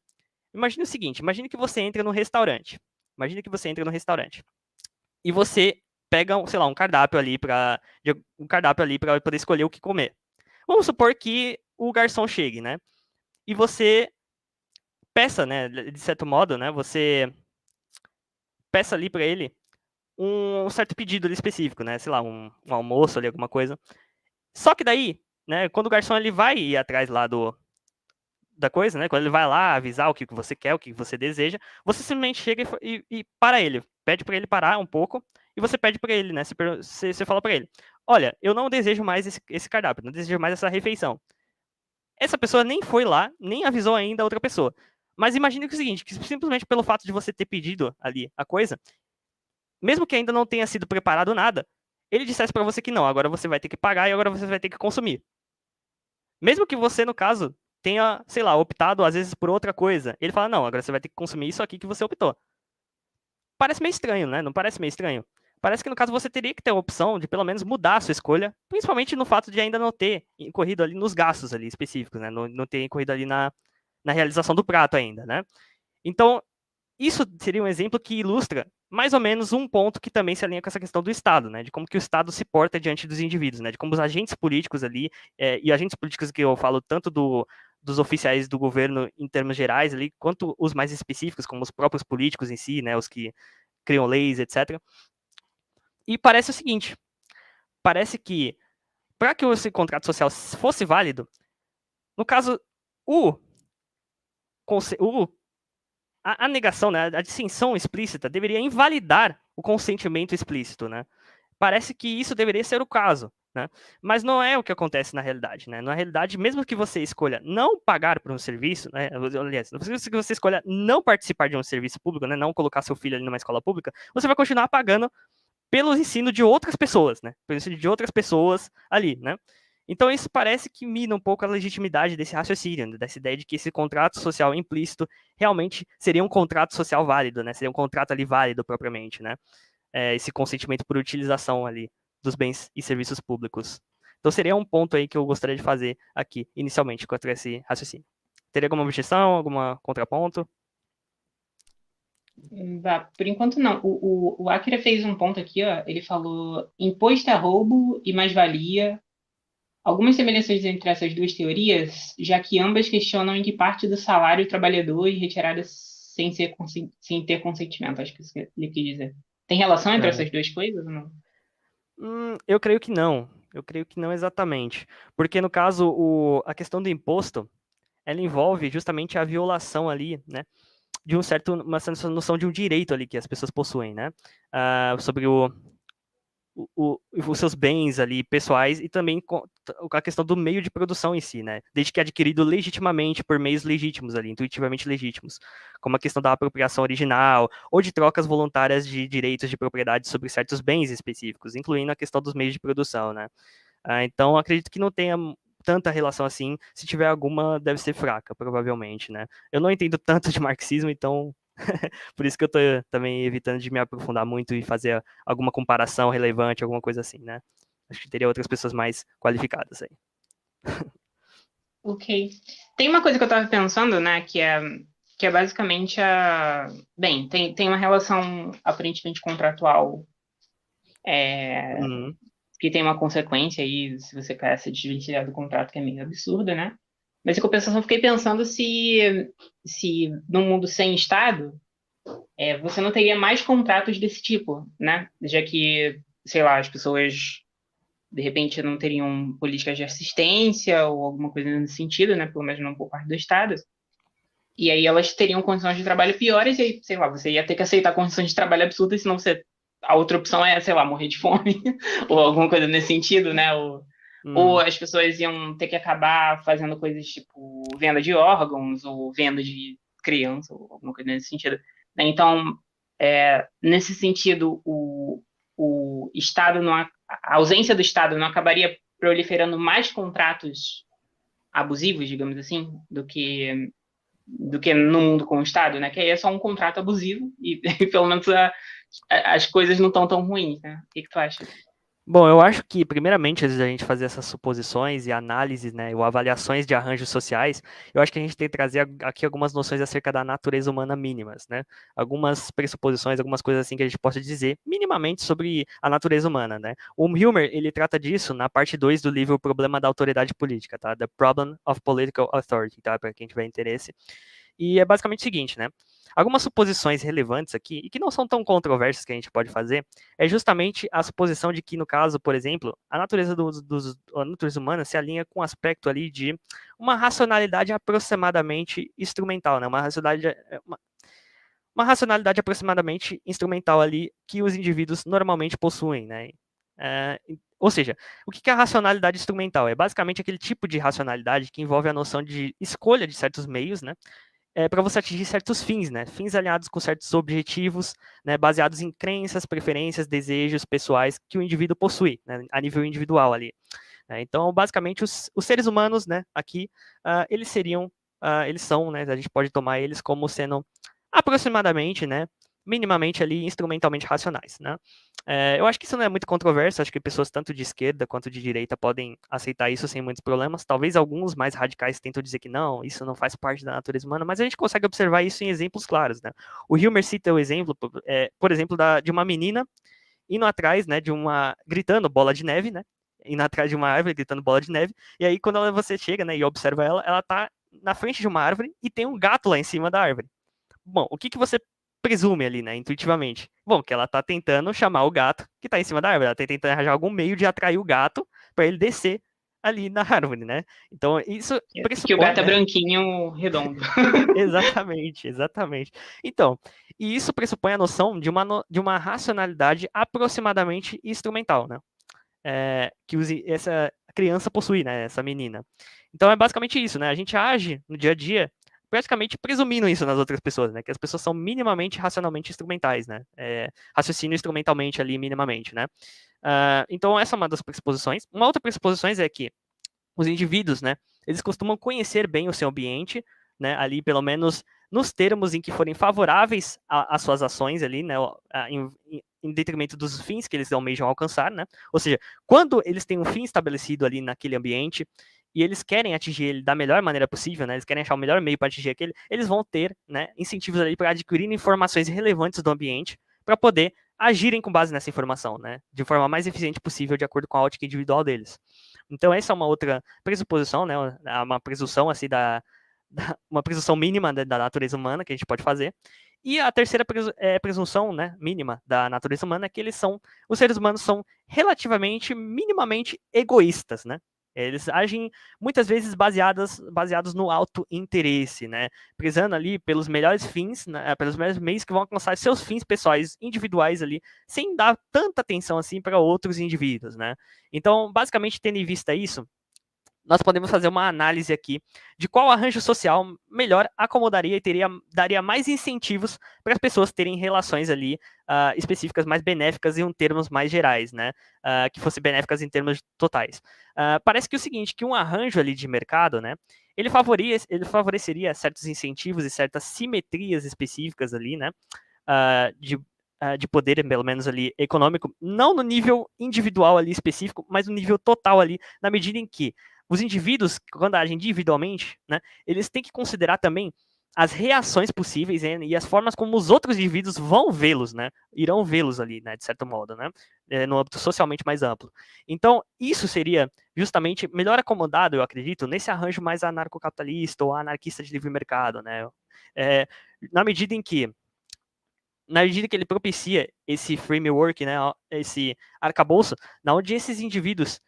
[SPEAKER 2] Imagine que você entra no restaurante. Imagine que você entra no restaurante e você pega, sei lá, um cardápio ali para poder escolher o que comer. Vamos supor que o garçom chegue, né? E você peça, né, de certo modo, né, você peça ali para ele um certo pedido ali específico, né? Sei lá, um almoço ali, alguma coisa. Só que daí, né, quando o garçom ele vai ir atrás lá da coisa, né? Quando ele vai lá avisar o que você quer, o que você deseja, você simplesmente chega e para ele, pede para ele parar um pouco e você pede para ele, né? Você fala para ele: olha, eu não desejo mais esse cardápio, não desejo mais essa refeição. Essa pessoa nem foi lá, nem avisou ainda a outra pessoa. Mas imagine que é o seguinte, que simplesmente pelo fato de você ter pedido ali a coisa, mesmo que ainda não tenha sido preparado nada, ele dissesse para você que não, agora você vai ter que pagar e agora você vai ter que consumir. Mesmo que você, no caso, tenha, sei lá, optado às vezes por outra coisa. Ele fala, não, agora você vai ter que consumir isso aqui que você optou. Parece meio estranho, né? Não parece meio estranho? Parece que no caso você teria que ter a opção de pelo menos mudar a sua escolha, principalmente no fato de ainda não ter incorrido ali nos gastos ali específicos, né? Não ter incorrido ali na realização do prato ainda, né? Então, isso seria um exemplo que ilustra mais ou menos um ponto que também se alinha com essa questão do Estado, né? De como que o Estado se porta diante dos indivíduos, né? De como os agentes políticos ali, e agentes políticos que eu falo tanto dos oficiais do governo em termos gerais ali, quanto os mais específicos, como os próprios políticos em si, né? Os que criam leis, etc. E parece o seguinte, parece que para que esse contrato social fosse válido, no caso, a negação, né, a dissensão explícita deveria invalidar o consentimento explícito, né? Parece que isso deveria ser o caso, né? Mas não é o que acontece na realidade, né? Na realidade, mesmo que você escolha não pagar por um serviço, né? Aliás, mesmo que você escolha não participar de um serviço público, né? Não colocar seu filho ali numa escola pública, você vai continuar pagando pelo ensino de outras pessoas, né? Pelo ensino de outras pessoas ali, né? Então isso parece que mina um pouco a legitimidade desse raciocínio, né? Dessa ideia de que esse contrato social implícito realmente seria um contrato social válido, né? Seria um contrato ali válido propriamente, né? Esse consentimento por utilização ali dos bens e serviços públicos. Então seria um ponto aí que eu gostaria de fazer aqui, inicialmente, contra esse raciocínio. Teria alguma objeção, alguma contraponto?
[SPEAKER 1] Por enquanto, não. O Akira fez um ponto aqui, ó. Ele falou imposto a roubo e mais-valia. Algumas semelhanças entre essas duas teorias, já que ambas questionam em que parte do salário o trabalhador é retirada sem ter consentimento. Acho que isso que ele quis dizer. Tem relação entre essas duas coisas ou não?
[SPEAKER 2] Eu creio que não. Eu creio que não exatamente. Porque, no caso, a questão do imposto, ela envolve justamente a violação ali, né? De uma certa noção de um direito ali que as pessoas possuem, né? Sobre os seus bens ali pessoais e também com a questão do meio de produção em si, né? Desde que adquirido legitimamente por meios legítimos ali, intuitivamente legítimos, como a questão da apropriação original ou de trocas voluntárias de direitos de propriedade sobre certos bens específicos, incluindo a questão dos meios de produção, né? Então acredito que não tenha tanta relação assim. Se tiver alguma, deve ser fraca, provavelmente, né? Eu não entendo tanto de marxismo, então por isso que eu tô também evitando de me aprofundar muito e fazer alguma comparação relevante, alguma coisa assim, né? Acho que teria outras pessoas mais qualificadas aí.
[SPEAKER 1] Ok. Tem uma coisa que eu estava pensando, né, que é basicamente a... Bem, tem uma relação aparentemente contratual
[SPEAKER 2] Uhum.
[SPEAKER 1] que tem uma consequência aí, se você quer se desvencilhar do contrato, que é meio absurda, né? Mas em compensação, eu fiquei pensando se num mundo sem Estado, você não teria mais contratos desse tipo, né? Já que, sei lá, as pessoas de repente não teriam políticas de assistência ou alguma coisa nesse sentido, né? Pelo menos não por parte do Estado. E aí elas teriam condições de trabalho piores e aí, sei lá, você ia ter que aceitar condições de trabalho absurdas, senão a outra opção é, sei lá, morrer de fome ou alguma coisa nesse sentido, né? Ou
[SPEAKER 2] Uhum.
[SPEAKER 1] as pessoas iam ter que acabar fazendo coisas tipo venda de órgãos ou venda de criança ou alguma coisa nesse sentido, né? Então, nesse sentido, o Estado não, a ausência do Estado não acabaria proliferando mais contratos abusivos, digamos assim, do que no mundo com o Estado, né? Que aí é só um contrato abusivo e pelo menos as coisas não estão tão ruins, né? O que tu acha?
[SPEAKER 2] Bom, eu acho que, primeiramente, antes da gente fazer essas suposições e análises, né, ou avaliações de arranjos sociais, eu acho que a gente tem que trazer aqui algumas noções acerca da natureza humana mínimas, né? Algumas pressuposições, algumas coisas assim que a gente possa dizer minimamente sobre a natureza humana, né? O Hilmer, ele trata disso na parte 2 do livro O Problema da Autoridade Política, tá? The Problem of Political Authority, tá? Para quem tiver interesse. E é basicamente o seguinte, né? Algumas suposições relevantes aqui, e que não são tão controversas que a gente pode fazer, é justamente a suposição de que, no caso, por exemplo, a natureza, a natureza humana se alinha com o aspecto ali de uma racionalidade aproximadamente instrumental, né? Uma racionalidade aproximadamente instrumental ali que os indivíduos normalmente possuem, né? Ou seja, o que é a racionalidade instrumental? É basicamente aquele tipo de racionalidade que envolve a noção de escolha de certos meios, né? Para você atingir certos fins, né? Fins alinhados com certos objetivos, né? Baseados em crenças, preferências, desejos pessoais que o indivíduo possui, né? A nível individual ali. Então, basicamente, os seres humanos, né, aqui, eles seriam, eles são, né, a gente pode tomar eles como sendo aproximadamente, né, minimamente ali instrumentalmente racionais, né? Eu acho que isso não é muito controverso, acho que pessoas tanto de esquerda quanto de direita podem aceitar isso sem muitos problemas. Talvez alguns mais radicais tentam dizer que não, isso não faz parte da natureza humana, mas a gente consegue observar isso em exemplos claros, né? O Hilmer cita o exemplo, por exemplo, de uma menina indo atrás, né, gritando bola de neve, né? Indo atrás de uma árvore, gritando bola de neve, e aí quando você chega, né, e observa ela tá na frente de uma árvore e tem um gato lá em cima da árvore. Bom, o que você presume ali, né, intuitivamente? Bom, que ela tá tentando chamar o gato que tá em cima da árvore, ela tá tentando arranjar algum meio de atrair o gato para ele descer ali na árvore, né? Então, isso
[SPEAKER 1] Que o
[SPEAKER 2] pressupõe,
[SPEAKER 1] gato é
[SPEAKER 2] né?
[SPEAKER 1] branquinho, redondo.
[SPEAKER 2] Exatamente, exatamente. Então, e isso pressupõe a noção de uma racionalidade aproximadamente instrumental, né? Que essa criança possui, né? Essa menina. Então é basicamente isso, né? A gente age no dia a dia praticamente presumindo isso nas outras pessoas, né? Que as pessoas são minimamente racionalmente instrumentais, né? Raciocínio instrumentalmente ali minimamente, né? Então essa é uma das pressuposições. Uma outra pressuposição é que os indivíduos, né, eles costumam conhecer bem o seu ambiente, né, ali pelo menos nos termos em que forem favoráveis às suas ações ali, né, em detrimento dos fins que eles almejam alcançar, né? Ou seja, quando eles têm um fim estabelecido ali naquele ambiente e eles querem atingir ele da melhor maneira possível, né? Eles querem achar o melhor meio para atingir aquele, eles vão ter, né, incentivos ali para adquirir informações relevantes do ambiente para poder agirem com base nessa informação, né, de forma mais eficiente possível, de acordo com a ótica individual deles. Então, essa é uma outra pressuposição, né, uma presunção assim uma presunção mínima da natureza humana que a gente pode fazer. E a terceira presunção, né, mínima da natureza humana é que os seres humanos são relativamente, minimamente egoístas, né? Eles agem muitas vezes baseados no auto-interesse, né? Prezando ali pelos melhores fins, né, pelos melhores meios que vão alcançar seus fins pessoais, individuais ali, sem dar tanta atenção assim para outros indivíduos, né? Então, basicamente, tendo em vista isso, nós podemos fazer uma análise aqui de qual arranjo social melhor acomodaria e daria mais incentivos para as pessoas terem relações ali específicas mais benéficas em termos mais gerais, né? Que fossem benéficas em termos totais. Parece que é o seguinte, que um arranjo ali de mercado, né? Ele favoreceria certos incentivos e certas simetrias específicas ali, né? De poder, pelo menos ali, econômico, não no nível individual ali específico, mas no nível total ali, na medida em que os indivíduos, quando agem individualmente, né, eles têm que considerar também as reações possíveis e as formas como os outros indivíduos vão vê-los, né, irão vê-los ali, né, de certo modo, né, no âmbito socialmente mais amplo. Então, isso seria justamente melhor acomodado, eu acredito, nesse arranjo mais anarcocapitalista ou anarquista de livre mercado, né, na medida em que ele propicia esse framework, né, esse arcabouço, na onde esses indivíduos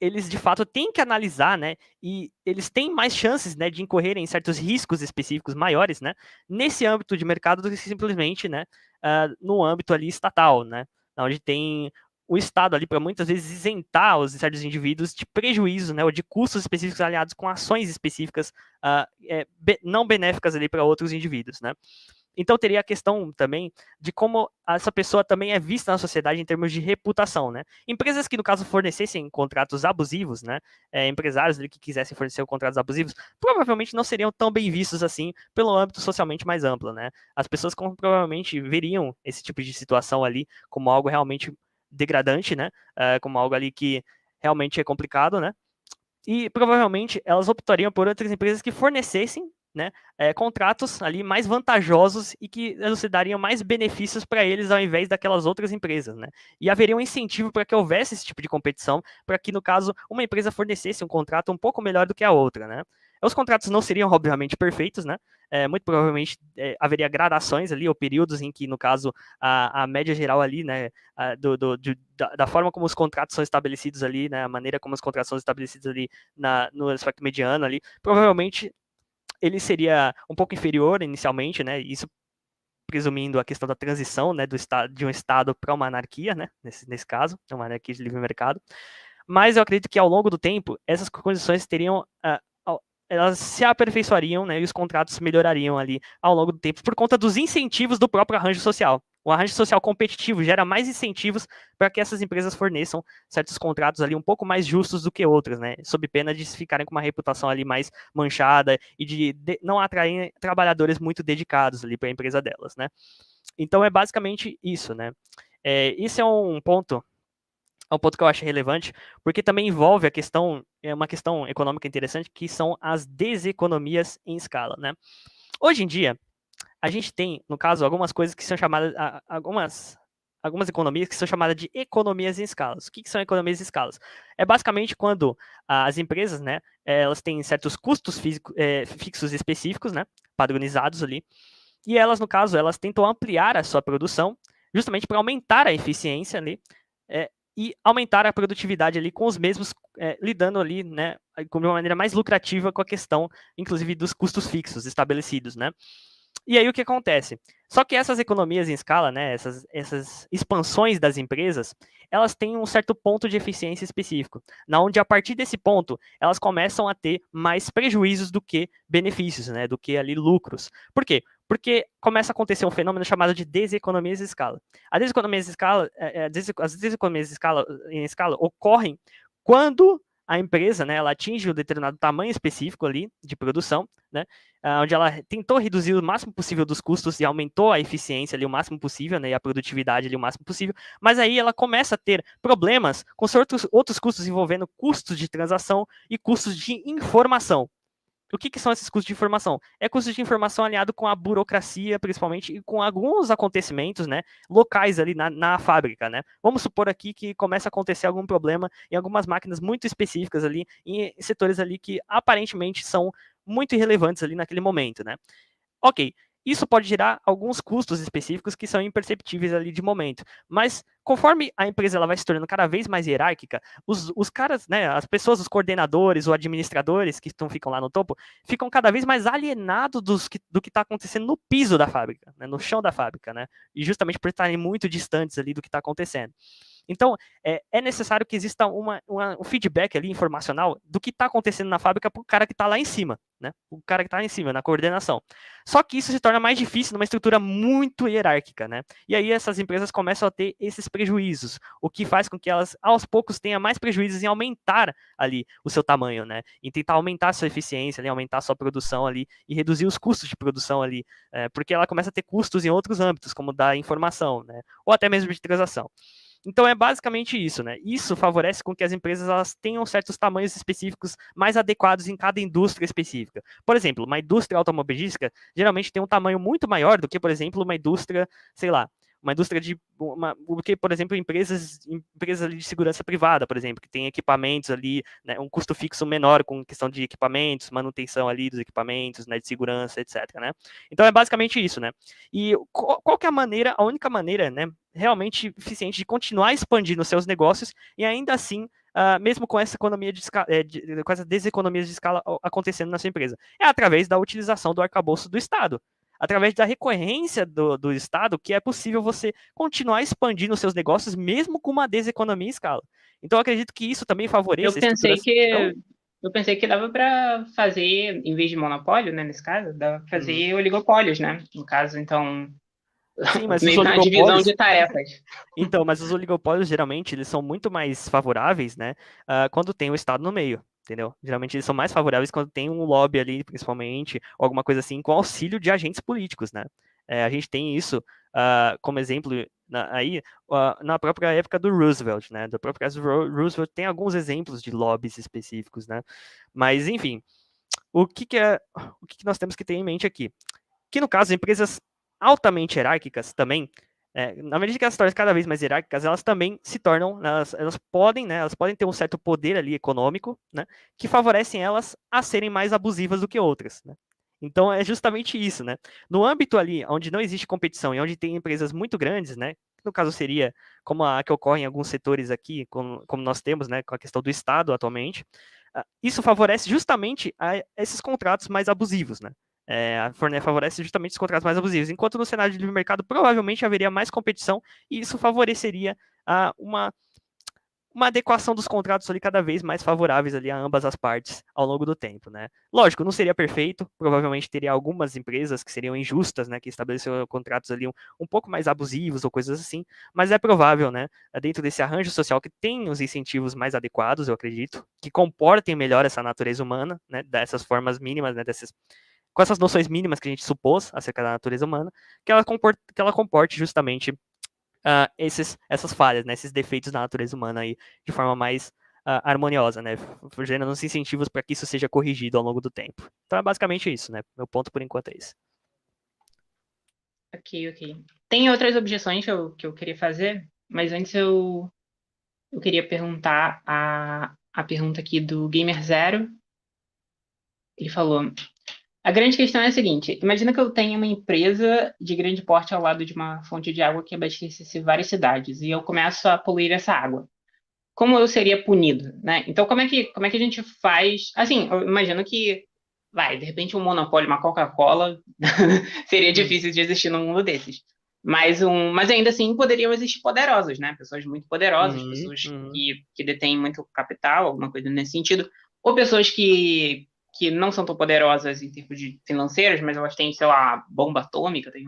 [SPEAKER 2] eles de fato têm que analisar, né, e eles têm mais chances, né, de incorrerem em certos riscos específicos maiores, né, nesse âmbito de mercado do que simplesmente, né, no âmbito ali estatal, né, onde tem o Estado ali para muitas vezes isentar os certos indivíduos de prejuízo, né, ou de custos específicos aliados com ações específicas não benéficas ali para outros indivíduos, né. Então teria a questão também de como essa pessoa também é vista na sociedade em termos de reputação, né? Empresas que, no caso, fornecessem contratos abusivos, né? Empresários que quisessem fornecer contratos abusivos, provavelmente não seriam tão bem vistos assim pelo âmbito socialmente mais amplo, né? As pessoas provavelmente veriam esse tipo de situação ali como algo realmente degradante, né? Como algo ali que realmente é complicado, né? E provavelmente elas optariam por outras empresas que fornecessem, né, contratos ali mais vantajosos e que eles dariam mais benefícios para eles ao invés daquelas outras empresas, né? E haveria um incentivo para que houvesse esse tipo de competição, para que no caso uma empresa fornecesse um contrato um pouco melhor do que a outra, né? Os contratos não seriam obviamente perfeitos, né? Muito provavelmente haveria gradações ali ou períodos em que no caso a média geral ali, né, da forma como os contratos são estabelecidos ali, né, a maneira como os contratos são estabelecidos ali no aspecto mediano ali, provavelmente ele seria um pouco inferior inicialmente, né, isso presumindo a questão da transição, né, de um Estado para uma anarquia, né, nesse caso, uma anarquia de livre mercado, mas eu acredito que ao longo do tempo, essas condições teriam, elas se aperfeiçoariam, né, e os contratos melhorariam ali ao longo do tempo, por conta dos incentivos do próprio arranjo social, O arranjo social competitivo gera mais incentivos para que essas empresas forneçam certos contratos ali um pouco mais justos do que outras, né? Sob pena de ficarem com uma reputação ali mais manchada e de não atrair trabalhadores muito dedicados ali para a empresa delas, né? Então é basicamente isso, né? Isso é um ponto que eu acho relevante, porque também envolve a questão, uma questão econômica interessante, que são as deseconomias em escala, né? Hoje em dia, a gente tem, no caso, algumas coisas que são chamadas, algumas economias que são chamadas de economias em escalas. O que são economias em escalas? É basicamente quando as empresas, né, elas têm certos custos fixos específicos, né, padronizados ali, e elas, no caso, elas tentam ampliar a sua produção, justamente para aumentar a eficiência ali, e aumentar a produtividade ali com os mesmos, lidando ali, né, de uma maneira mais lucrativa com a questão, inclusive, dos custos fixos estabelecidos, né. E aí o que acontece? Só que essas economias em escala, né, essas expansões das empresas, elas têm um certo ponto de eficiência específico, na onde a partir desse ponto elas começam a ter mais prejuízos do que benefícios, né, do que ali lucros. Por quê? Porque começa a acontecer um fenômeno chamado de deseconomias de escala. As deseconomias em escala ocorrem quando a empresa, né, ela atinge um determinado tamanho específico ali de produção, né, onde ela tentou reduzir o máximo possível dos custos e aumentou a eficiência ali o máximo possível, né, e a produtividade ali o máximo possível, mas aí ela começa a ter problemas com outros custos envolvendo custos de transação e custos de informação. O que são esses custos de informação? É custos de informação aliado com a burocracia, principalmente, e com alguns acontecimentos, né, locais ali na fábrica, né? Vamos supor aqui que começa a acontecer algum problema em algumas máquinas muito específicas ali, em setores ali que aparentemente são muito irrelevantes ali naquele momento, né? Ok, isso pode gerar alguns custos específicos que são imperceptíveis ali de momento, mas conforme a empresa ela vai se tornando cada vez mais hierárquica, os caras, né, as pessoas, os coordenadores ou administradores que ficam lá no topo, ficam cada vez mais alienados do que está acontecendo no piso da fábrica, né, no chão da fábrica, né, e justamente por estarem muito distantes ali do que está acontecendo. Então, é necessário que exista um feedback ali informacional do que está acontecendo na fábrica para o cara que está lá em cima, né? O cara que está lá em cima, na coordenação. Só que isso se torna mais difícil numa estrutura muito hierárquica, né? E aí essas empresas começam a ter esses prejuízos, o que faz com que elas, aos poucos, tenham mais prejuízos em aumentar ali o seu tamanho, né? Em tentar aumentar a sua eficiência, ali, aumentar a sua produção ali e reduzir os custos de produção ali, porque ela começa a ter custos em outros âmbitos, como da informação, né? Ou até mesmo de transação. Então é basicamente isso, né? Isso favorece com que as empresas elas tenham certos tamanhos específicos mais adequados em cada indústria específica. Por exemplo, uma indústria automobilística geralmente tem um tamanho muito maior do que, por exemplo, uma indústria, sei lá, uma indústria do que, por exemplo, empresas ali de segurança privada, por exemplo, que tem equipamentos ali, né, um custo fixo menor com questão de equipamentos, manutenção ali dos equipamentos, né, de segurança, etc, né? Então é basicamente isso, né? E qual que é a única maneira, né, realmente eficiente de continuar expandindo os seus negócios e ainda assim, mesmo com essa economia com essas deseconomias de escala acontecendo na sua empresa, é através da utilização do arcabouço do Estado, através da recorrência do Estado, que é possível você continuar expandindo os seus negócios mesmo com uma deseconomia em escala. Então, eu acredito que isso também
[SPEAKER 1] Eu
[SPEAKER 2] favoreça a
[SPEAKER 1] pensei
[SPEAKER 2] estruturação.
[SPEAKER 1] que eu pensei que dava para fazer, em vez de monopólio, né, nesse caso, dava para
[SPEAKER 2] Uhum.
[SPEAKER 1] fazer oligopólios, né? No caso, então,
[SPEAKER 2] Sim, mas os
[SPEAKER 1] meio que uma divisão
[SPEAKER 2] oligopólios.
[SPEAKER 1] de tarefas.
[SPEAKER 2] Então, mas os oligopólios geralmente eles são muito mais favoráveis, né, quando tem o Estado no meio, entendeu? Geralmente eles são mais favoráveis quando tem um lobby ali, principalmente, ou alguma coisa assim, com auxílio de agentes políticos, né? A gente tem isso como exemplo na própria época do Roosevelt, né? Do próprio caso do Roosevelt tem alguns exemplos de lobbies específicos, né? Mas, enfim, o que nós temos que ter em mente aqui? Que no caso, empresas altamente hierárquicas também, na medida que elas se tornam cada vez mais hierárquicas, elas também se tornam, elas podem, né, elas podem ter um certo poder ali econômico, né, que favorecem elas a serem mais abusivas do que outras, né. Então é justamente isso, né. No âmbito ali onde não existe competição e onde tem empresas muito grandes, né, que no caso seria como a que ocorre em alguns setores aqui, como nós temos, né, com a questão do Estado atualmente, isso favorece justamente a esses contratos mais abusivos, né. Favorece justamente os contratos mais abusivos, enquanto no cenário de livre mercado provavelmente haveria mais competição e isso favoreceria uma uma adequação dos contratos ali cada vez mais favoráveis ali a ambas as partes ao longo do tempo, né? Lógico, não seria perfeito, provavelmente teria algumas empresas que seriam injustas, né, que estabeleceram contratos ali um pouco mais abusivos ou coisas assim, mas é provável, né, dentro desse arranjo social que tem os incentivos mais adequados, eu acredito, que comportem melhor essa natureza humana, né, dessas formas mínimas, né, com essas noções mínimas que a gente supôs acerca da natureza humana, que ela comporte justamente essas falhas, né, esses defeitos da natureza humana aí, de forma mais harmoniosa, né, gerando uns incentivos para que isso seja corrigido ao longo do tempo. Então é basicamente isso, né, meu ponto por enquanto é isso.
[SPEAKER 1] Ok, ok. Tem outras objeções que eu queria fazer, mas antes eu queria perguntar a pergunta aqui do Gamer Zero. Ele falou: a grande questão é a seguinte: imagina que eu tenho uma empresa de grande porte ao lado de uma fonte de água que abastecesse várias cidades e eu começo a poluir essa água. Como eu seria punido, né? Então, como é que a gente faz? Assim, eu imagino que, vai, de repente um monopólio, uma Coca-Cola, seria
[SPEAKER 2] Hum.
[SPEAKER 1] difícil de existir num mundo desses. Mas ainda assim poderiam existir poderosos, né? Pessoas muito poderosas,
[SPEAKER 2] Uhum,
[SPEAKER 1] pessoas
[SPEAKER 2] uhum.
[SPEAKER 1] que detêm muito capital, alguma coisa nesse sentido, ou pessoas que não são tão poderosas em termos de financeiros, mas elas têm, sei lá, bomba atômica, têm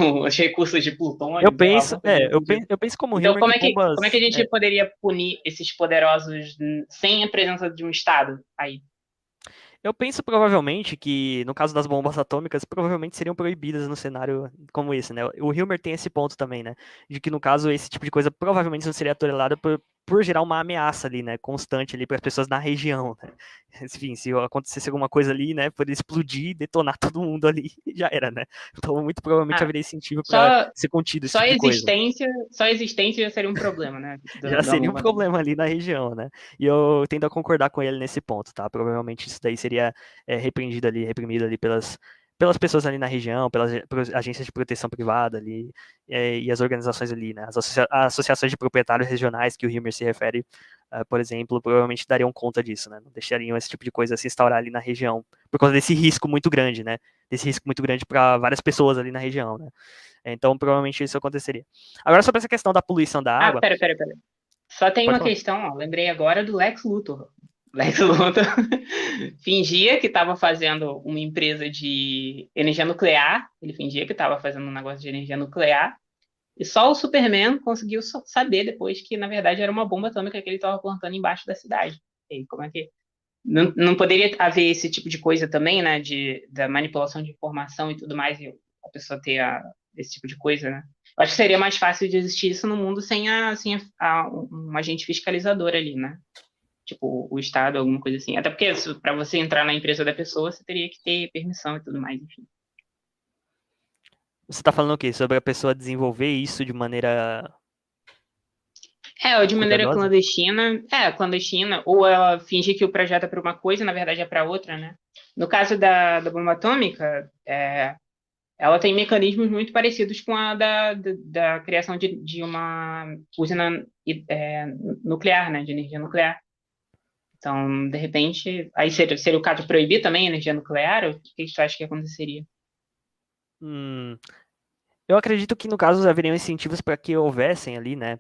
[SPEAKER 1] os recursos de
[SPEAKER 2] Eu
[SPEAKER 1] plutônio, sei lá,
[SPEAKER 2] penso,
[SPEAKER 1] alguma coisa nesse sentido.
[SPEAKER 2] eu penso como
[SPEAKER 1] Então,
[SPEAKER 2] Hilmer que
[SPEAKER 1] como é que a
[SPEAKER 2] bombas,
[SPEAKER 1] gente poderia punir esses poderosos sem a presença de um Estado aí?
[SPEAKER 2] eu penso provavelmente que, no caso das bombas atômicas, provavelmente seriam proibidas no cenário como esse, né? O Hilmer tem esse ponto também, né? De que, no caso, esse tipo de coisa provavelmente não seria tolerado por gerar uma ameaça ali, né? Constante ali para as pessoas na região, né? Enfim, se acontecesse alguma coisa ali, né? Poderia explodir, detonar todo mundo ali, já era, né? Então, muito provavelmente
[SPEAKER 1] Ah,
[SPEAKER 2] haveria incentivo para
[SPEAKER 1] só,
[SPEAKER 2] ser contido esse
[SPEAKER 1] só
[SPEAKER 2] tipo
[SPEAKER 1] a
[SPEAKER 2] de coisa.
[SPEAKER 1] existência já seria um problema, né?
[SPEAKER 2] Já
[SPEAKER 1] Da
[SPEAKER 2] seria um
[SPEAKER 1] bomba atômica.
[SPEAKER 2] problema ali na região, né? E eu tendo a concordar com ele nesse ponto, tá? Provavelmente isso daí seria reprimido ali pelas pessoas ali na região, pelas agências de proteção privada ali, e as organizações ali, né? As associações de proprietários regionais que o Hilmer se refere, por exemplo, provavelmente dariam conta disso, né? Não deixariam esse tipo de coisa se instaurar ali na região, por causa desse risco muito grande, né? Desse risco muito grande para várias pessoas ali na região, né? Então, provavelmente isso aconteceria. Agora, sobre essa questão da poluição da
[SPEAKER 1] Ah,
[SPEAKER 2] água,
[SPEAKER 1] pera. Só tem
[SPEAKER 2] pode
[SPEAKER 1] uma
[SPEAKER 2] falar.
[SPEAKER 1] questão, ó, lembrei agora do Lex Luthor. Lex Luthor fingia que estava fazendo uma empresa de energia nuclear, ele fingia que estava fazendo um negócio de energia nuclear, e só o Superman conseguiu saber depois que, na verdade, era uma bomba atômica que ele estava plantando embaixo da cidade. E aí, como é que não poderia haver esse tipo de coisa também, né? Da manipulação de informação e tudo mais, e a pessoa ter esse tipo de coisa, né? Eu acho que seria mais fácil de existir isso no mundo sem um agente fiscalizador ali, né? Tipo, o Estado, alguma coisa assim. Até porque para você entrar na empresa da pessoa, você teria que ter permissão e tudo mais, enfim.
[SPEAKER 2] Você está falando o quê? Sobre a pessoa desenvolver isso de maneira
[SPEAKER 1] Ou de maneira
[SPEAKER 2] cuidadosa?
[SPEAKER 1] clandestina, ou ela fingir que o projeto é para uma coisa, na verdade é para outra, né? No caso da bomba atômica, ela tem mecanismos muito parecidos com a da criação de uma usina nuclear, né, de energia nuclear. Então, de repente, aí seria o caso de proibir também a energia nuclear? Ou o que você acha que aconteceria?
[SPEAKER 2] Hum, eu acredito que no caso haveriam incentivos para que houvessem ali, né,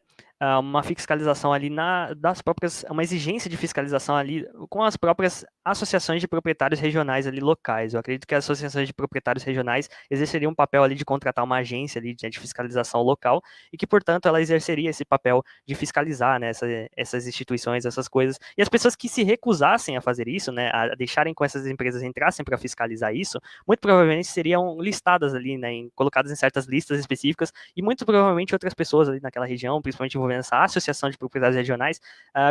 [SPEAKER 2] uma fiscalização ali das próprias, uma exigência de fiscalização ali com as próprias associações de proprietários regionais ali locais. Eu acredito que as associações de proprietários regionais exerceriam um papel ali de contratar uma agência ali de fiscalização local e que, portanto, ela exerceria esse papel de fiscalizar, né, essas instituições, essas coisas. E as pessoas que se recusassem a fazer isso, né, a deixarem com essas empresas entrassem para fiscalizar isso, muito provavelmente seriam listadas ali, né, colocadas em certas listas específicas, e muito provavelmente outras pessoas ali naquela região, principalmente envolvendo essa associação de propriedades regionais,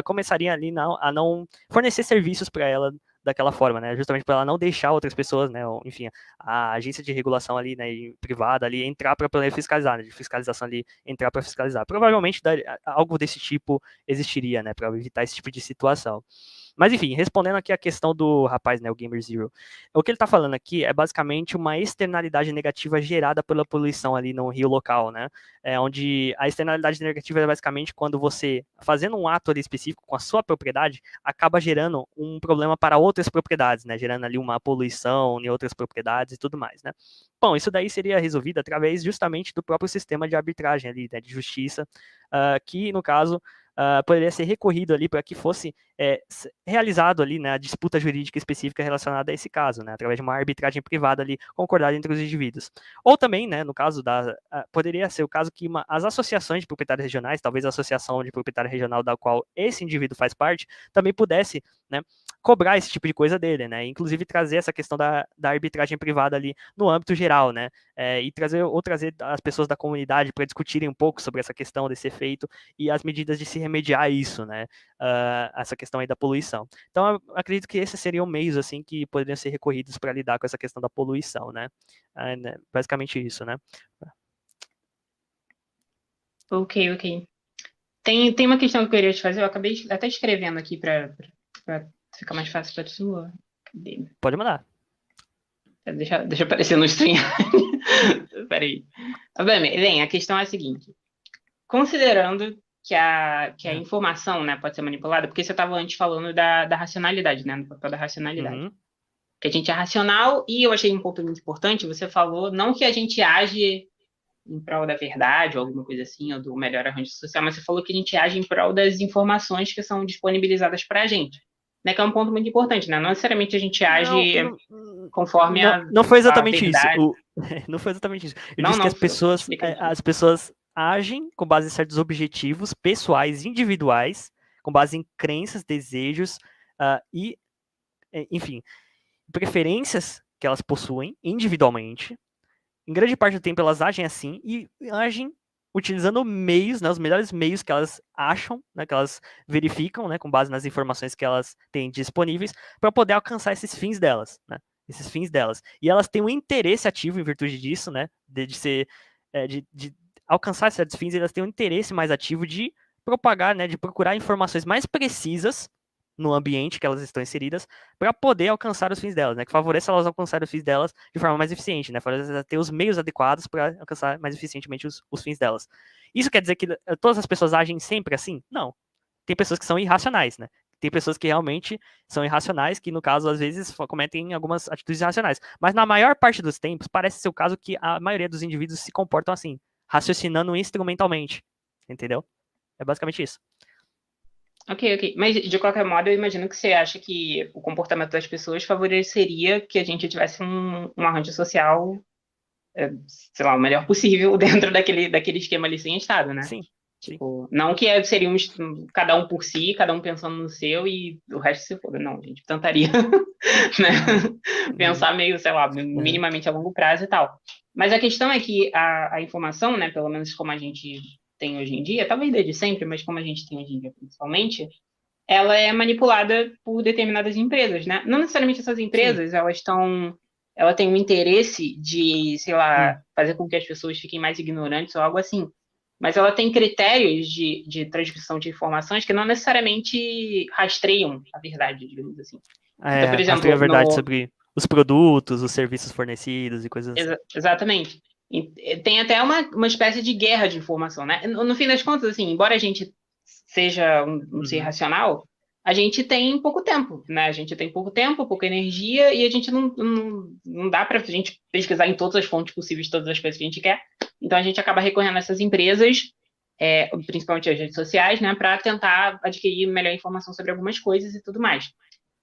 [SPEAKER 2] começariam ali a não fornecer serviços para ela daquela forma, né, justamente para ela não deixar outras pessoas, né, ou, enfim, a agência de regulação ali, né, privada ali, entrar para poder fiscalizar, né, de fiscalização ali, entrar para fiscalizar. Provavelmente algo desse tipo existiria, né, para evitar esse tipo de situação. Mas enfim, respondendo aqui a questão do rapaz, né, o Gamer Zero. O que ele está falando aqui é basicamente uma externalidade negativa gerada pela poluição ali no rio local, né? Onde a externalidade negativa é basicamente quando você, fazendo um ato ali específico com a sua propriedade, acaba gerando um problema para outras propriedades, né? Gerando ali uma poluição em outras propriedades e tudo mais, né? Bom, isso daí seria resolvido através justamente do próprio sistema de arbitragem ali, né, de justiça, que no caso poderia ser recorrido ali para que fosse realizado ali, né, a disputa jurídica específica relacionada a esse caso, né, através de uma arbitragem privada ali concordada entre os indivíduos. Ou também, né, no caso poderia ser o caso que as associações de proprietários regionais, talvez a associação de proprietário regional da qual esse indivíduo faz parte, também pudesse, né, cobrar esse tipo de coisa dele, né, inclusive trazer essa questão da arbitragem privada ali no âmbito geral, né, e trazer as pessoas da comunidade para discutirem um pouco sobre essa questão desse efeito e as medidas de se remediar isso, né, essa questão aí da poluição. Então, eu acredito que esses seriam meios, assim, que poderiam ser recorridos para lidar com essa questão da poluição, né, basicamente isso, né.
[SPEAKER 1] Ok. Tem uma questão que eu queria te fazer, eu acabei até escrevendo aqui para ficar mais fácil para tu. Cadê?
[SPEAKER 2] Pode mandar.
[SPEAKER 1] Deixa aparecer no stream. Peraí. Bem, a questão é a seguinte. Considerando que a informação, né, pode ser manipulada, porque você estava antes falando da racionalidade, né, do papel da racionalidade.
[SPEAKER 2] Uhum.
[SPEAKER 1] Que a gente é racional, e eu achei um ponto muito importante, você falou, não que a gente age em prol da verdade, ou alguma coisa assim, ou do melhor arranjo social, mas você falou que a gente age em prol das informações que são disponibilizadas para a gente. Né, que é um ponto muito importante, né? Não necessariamente a gente age conforme
[SPEAKER 2] não foi
[SPEAKER 1] a
[SPEAKER 2] exatamente isso.
[SPEAKER 1] verdade.
[SPEAKER 2] Não foi exatamente isso. Eu
[SPEAKER 1] Não,
[SPEAKER 2] disse que
[SPEAKER 1] explica aí.
[SPEAKER 2] as pessoas agem com base em certos objetivos pessoais, individuais, com base em crenças, desejos e, enfim, preferências que elas possuem individualmente. Em grande parte do tempo elas agem assim e agem utilizando meios, né, os melhores meios que elas acham, né, que elas verificam, né, com base nas informações que elas têm disponíveis, para poder alcançar esses fins delas, né, esses fins delas. E elas têm um interesse ativo em virtude disso, né, de alcançar esses fins, elas têm um interesse mais ativo de propagar, né, de procurar informações mais precisas no ambiente que elas estão inseridas para poder alcançar os fins delas, né? Que favoreça elas alcançarem os fins delas de forma mais eficiente, né? Favorece elas ter os meios adequados para alcançar mais eficientemente os fins delas. Isso quer dizer que todas as pessoas agem sempre assim? Não. Tem pessoas que são irracionais, né? Tem pessoas que realmente são irracionais, que no caso, às vezes, cometem algumas atitudes irracionais. Mas na maior parte dos tempos, parece ser o caso que a maioria dos indivíduos se comportam assim, raciocinando instrumentalmente. Entendeu? É basicamente isso.
[SPEAKER 1] Ok. Mas, de qualquer modo, eu imagino que você acha que o comportamento das pessoas favoreceria que a gente tivesse um arranjo social, sei lá, o melhor possível dentro daquele esquema ali sem Estado, né?
[SPEAKER 2] Sim.
[SPEAKER 1] Tipo, não que seríamos cada um por si, cada um pensando no seu e o resto se foda. Não, a gente tentaria, né? Pensar meio, sei lá, minimamente a longo prazo e tal. Mas a questão é que a informação, né, pelo menos como a gente tem hoje em dia, talvez desde sempre, mas como a gente tem hoje em dia principalmente, ela é manipulada por determinadas empresas, né? Não necessariamente essas
[SPEAKER 2] Sim.
[SPEAKER 1] empresas, ela tem um interesse de, sei lá, fazer com que as pessoas fiquem mais ignorantes ou algo assim. Mas ela tem critérios de transmissão de informações que não necessariamente rastreiam a verdade, digamos assim. Então, por
[SPEAKER 2] Rastreia a
[SPEAKER 1] exemplo,
[SPEAKER 2] verdade sobre os produtos, os serviços fornecidos e coisas assim.
[SPEAKER 1] Exatamente. Tem até uma espécie de guerra de informação, né? No fim das contas, assim, embora a gente seja um ser racional, a gente tem pouco tempo, né? A gente tem pouco tempo, pouca energia, e a gente não dá para a gente pesquisar em todas as fontes possíveis todas as coisas que a gente quer. Então a gente acaba recorrendo a essas empresas, principalmente as redes sociais, né, para tentar adquirir melhor informação sobre algumas coisas e tudo mais.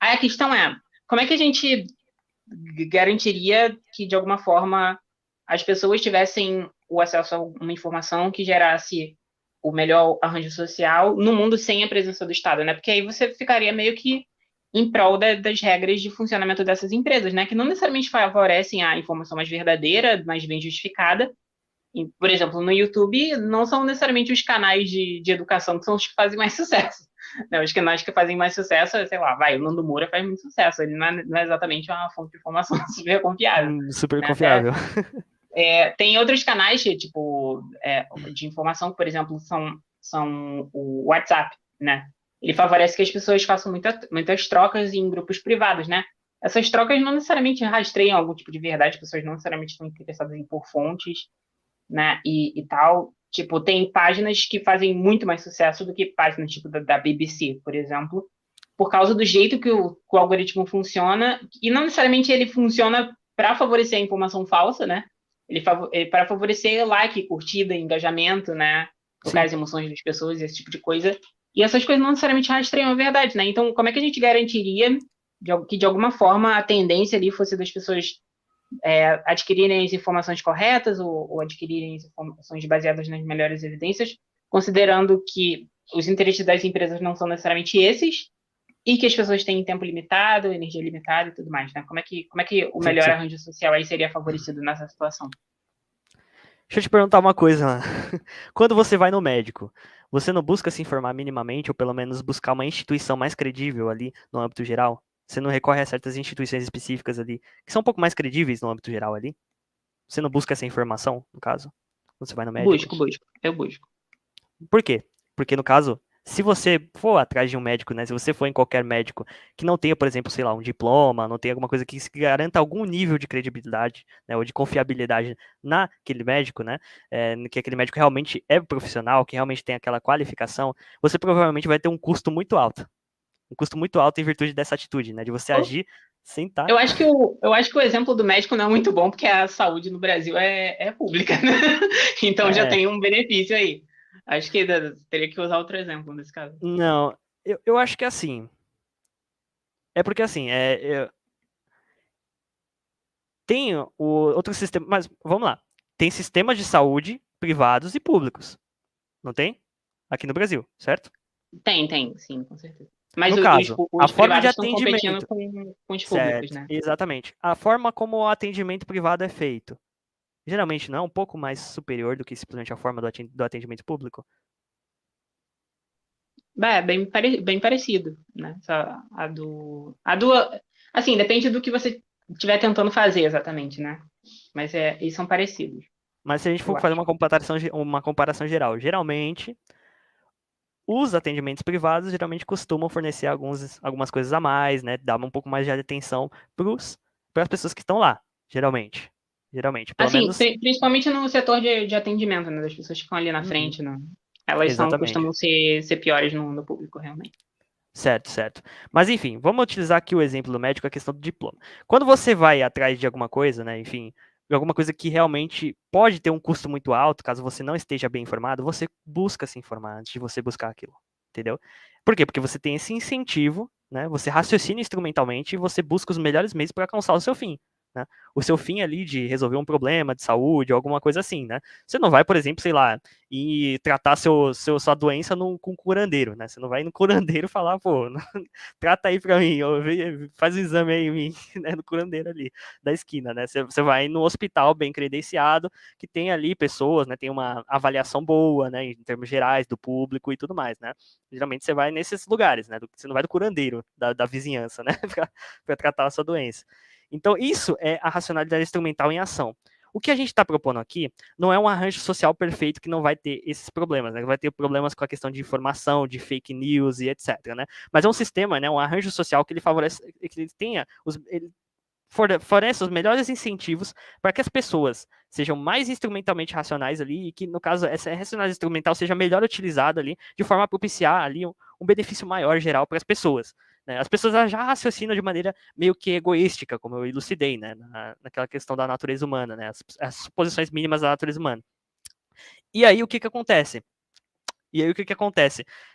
[SPEAKER 1] Aí a questão é, como é que a gente garantiria que, de alguma forma, as pessoas tivessem o acesso a uma informação que gerasse o melhor arranjo social no mundo sem a presença do Estado, né? Porque aí você ficaria meio que em prol das regras de funcionamento dessas empresas, né? Que não necessariamente favorecem a informação mais verdadeira, mais bem justificada. E, por exemplo, no YouTube, não são necessariamente os canais de educação que são os que fazem mais sucesso. Né? Os canais que fazem mais sucesso, sei lá, o Nando Moura faz muito sucesso. Ele não é exatamente uma fonte de informação super confiável.
[SPEAKER 2] Super
[SPEAKER 1] Né?
[SPEAKER 2] confiável.
[SPEAKER 1] Tem outros canais tipo, de informação que, por exemplo, são o WhatsApp, né? ele favorece que as pessoas façam muitas trocas em grupos privados, né? Essas trocas não necessariamente rastreiam algum tipo de verdade, as pessoas não necessariamente estão interessadas em pôr fontes, né, e tal. Tipo, tem páginas que fazem muito mais sucesso do que páginas tipo da BBC, por exemplo, por causa do jeito que o algoritmo funciona, e não necessariamente ele funciona para favorecer a informação falsa, né? Para favorecer like, curtida, engajamento, né? Tocar
[SPEAKER 2] Sim.
[SPEAKER 1] as emoções das pessoas, esse tipo de coisa. E essas coisas não necessariamente rastreiam a verdade, né? Então, como é que a gente garantiria que, de alguma forma, a tendência ali fosse das pessoas adquirirem as informações corretas ou adquirirem as informações baseadas nas melhores evidências, considerando que os interesses das empresas não são necessariamente esses e que as pessoas têm tempo limitado, energia limitada e tudo mais, né? Como é que o
[SPEAKER 2] Sim,
[SPEAKER 1] melhor
[SPEAKER 2] sim.
[SPEAKER 1] arranjo social aí seria favorecido nessa situação?
[SPEAKER 2] Deixa eu te perguntar uma coisa. Quando você vai no médico, você não busca se informar minimamente, ou pelo menos buscar uma instituição mais credível ali no âmbito geral? Você não recorre a certas instituições específicas ali, que são um pouco mais credíveis no âmbito geral ali? Você não busca essa informação, no caso, quando você vai no médico?
[SPEAKER 1] Eu busco.
[SPEAKER 2] Por quê? Porque, no caso, se você for atrás de um médico, né? Se você for em qualquer médico que não tenha, por exemplo, sei lá, um diploma, não tenha alguma coisa que garanta algum nível de credibilidade, né, ou de confiabilidade naquele médico, né? Que aquele médico realmente é profissional, que realmente tem aquela qualificação, você provavelmente vai ter um custo muito alto. Um custo muito alto em virtude dessa atitude, né? De você agir sem estar.
[SPEAKER 1] Eu acho que o exemplo do médico não é muito bom, porque a saúde no Brasil é pública, né? Então já
[SPEAKER 2] É,
[SPEAKER 1] tem um benefício aí. Acho que teria que usar outro exemplo nesse caso.
[SPEAKER 2] não, eu acho que é assim. É porque assim, tem o outro sistema, mas vamos lá. Tem sistemas de saúde privados e públicos, não tem? Aqui no Brasil, certo?
[SPEAKER 1] Tem, sim, com certeza. Mas
[SPEAKER 2] No
[SPEAKER 1] os,
[SPEAKER 2] caso, a
[SPEAKER 1] os
[SPEAKER 2] forma de
[SPEAKER 1] privados estão competindo
[SPEAKER 2] atendimento,
[SPEAKER 1] com os públicos,
[SPEAKER 2] certo?
[SPEAKER 1] né?
[SPEAKER 2] Exatamente. A forma como o atendimento privado é feito, geralmente não é um pouco mais superior do que simplesmente a forma do atendimento público?
[SPEAKER 1] É bem parecido, né? Assim, depende do que você estiver tentando fazer exatamente, né? Mas eles são parecidos,
[SPEAKER 2] Mas se a gente
[SPEAKER 1] eu
[SPEAKER 2] for fazer
[SPEAKER 1] acho.
[SPEAKER 2] uma comparação geral, geralmente os atendimentos privados geralmente costumam fornecer algumas coisas a mais, né? Dar um pouco mais de atenção para as pessoas que estão lá, geralmente. Geralmente, pelo
[SPEAKER 1] Assim,
[SPEAKER 2] menos.
[SPEAKER 1] principalmente no setor de atendimento, né? Das pessoas que estão ali na
[SPEAKER 2] Uhum,
[SPEAKER 1] frente, né? Elas
[SPEAKER 2] exatamente.
[SPEAKER 1] costumam ser piores no público, realmente.
[SPEAKER 2] Certo, certo. Mas enfim, vamos utilizar aqui o exemplo do médico, a questão do diploma. Quando você vai atrás de alguma coisa, né, enfim, de alguma coisa que realmente pode ter um custo muito alto, caso você não esteja bem informado, você busca se informar antes de você buscar aquilo, entendeu? Por quê? Porque você tem esse incentivo, né, você raciocina instrumentalmente e você busca os melhores meios para alcançar o seu fim, né? O seu fim ali de resolver um problema de saúde, alguma coisa assim, né? Você não vai, por exemplo, sei lá, e tratar sua doença com um curandeiro, né? Você não vai no curandeiro falar, pô, trata aí pra mim, faz um exame aí em mim, né, no curandeiro ali da esquina, né? Você vai no hospital bem credenciado, que tem ali pessoas, né? Tem uma avaliação boa, né? Em termos gerais do público e tudo mais, né? Geralmente você vai nesses lugares, né? Você não vai do curandeiro da vizinhança, né? Pra tratar a sua doença. Então, isso é a racionalidade instrumental em ação. O que a gente está propondo aqui não é um arranjo social perfeito que não vai ter esses problemas, né? Vai ter problemas com a questão de informação, de fake news e etc, né? Mas é um sistema, né? Um arranjo social que ele favorece, que ele tenha ele fornece os melhores incentivos para que as pessoas sejam mais instrumentalmente racionais ali e que, no caso, essa racionalidade instrumental seja melhor utilizada ali de forma a propiciar ali um benefício maior geral para as pessoas. Né? As pessoas já raciocinam de maneira meio que egoística, como eu elucidei, né? Naquela questão da natureza humana, né? As suposições mínimas da natureza humana. E aí o que acontece?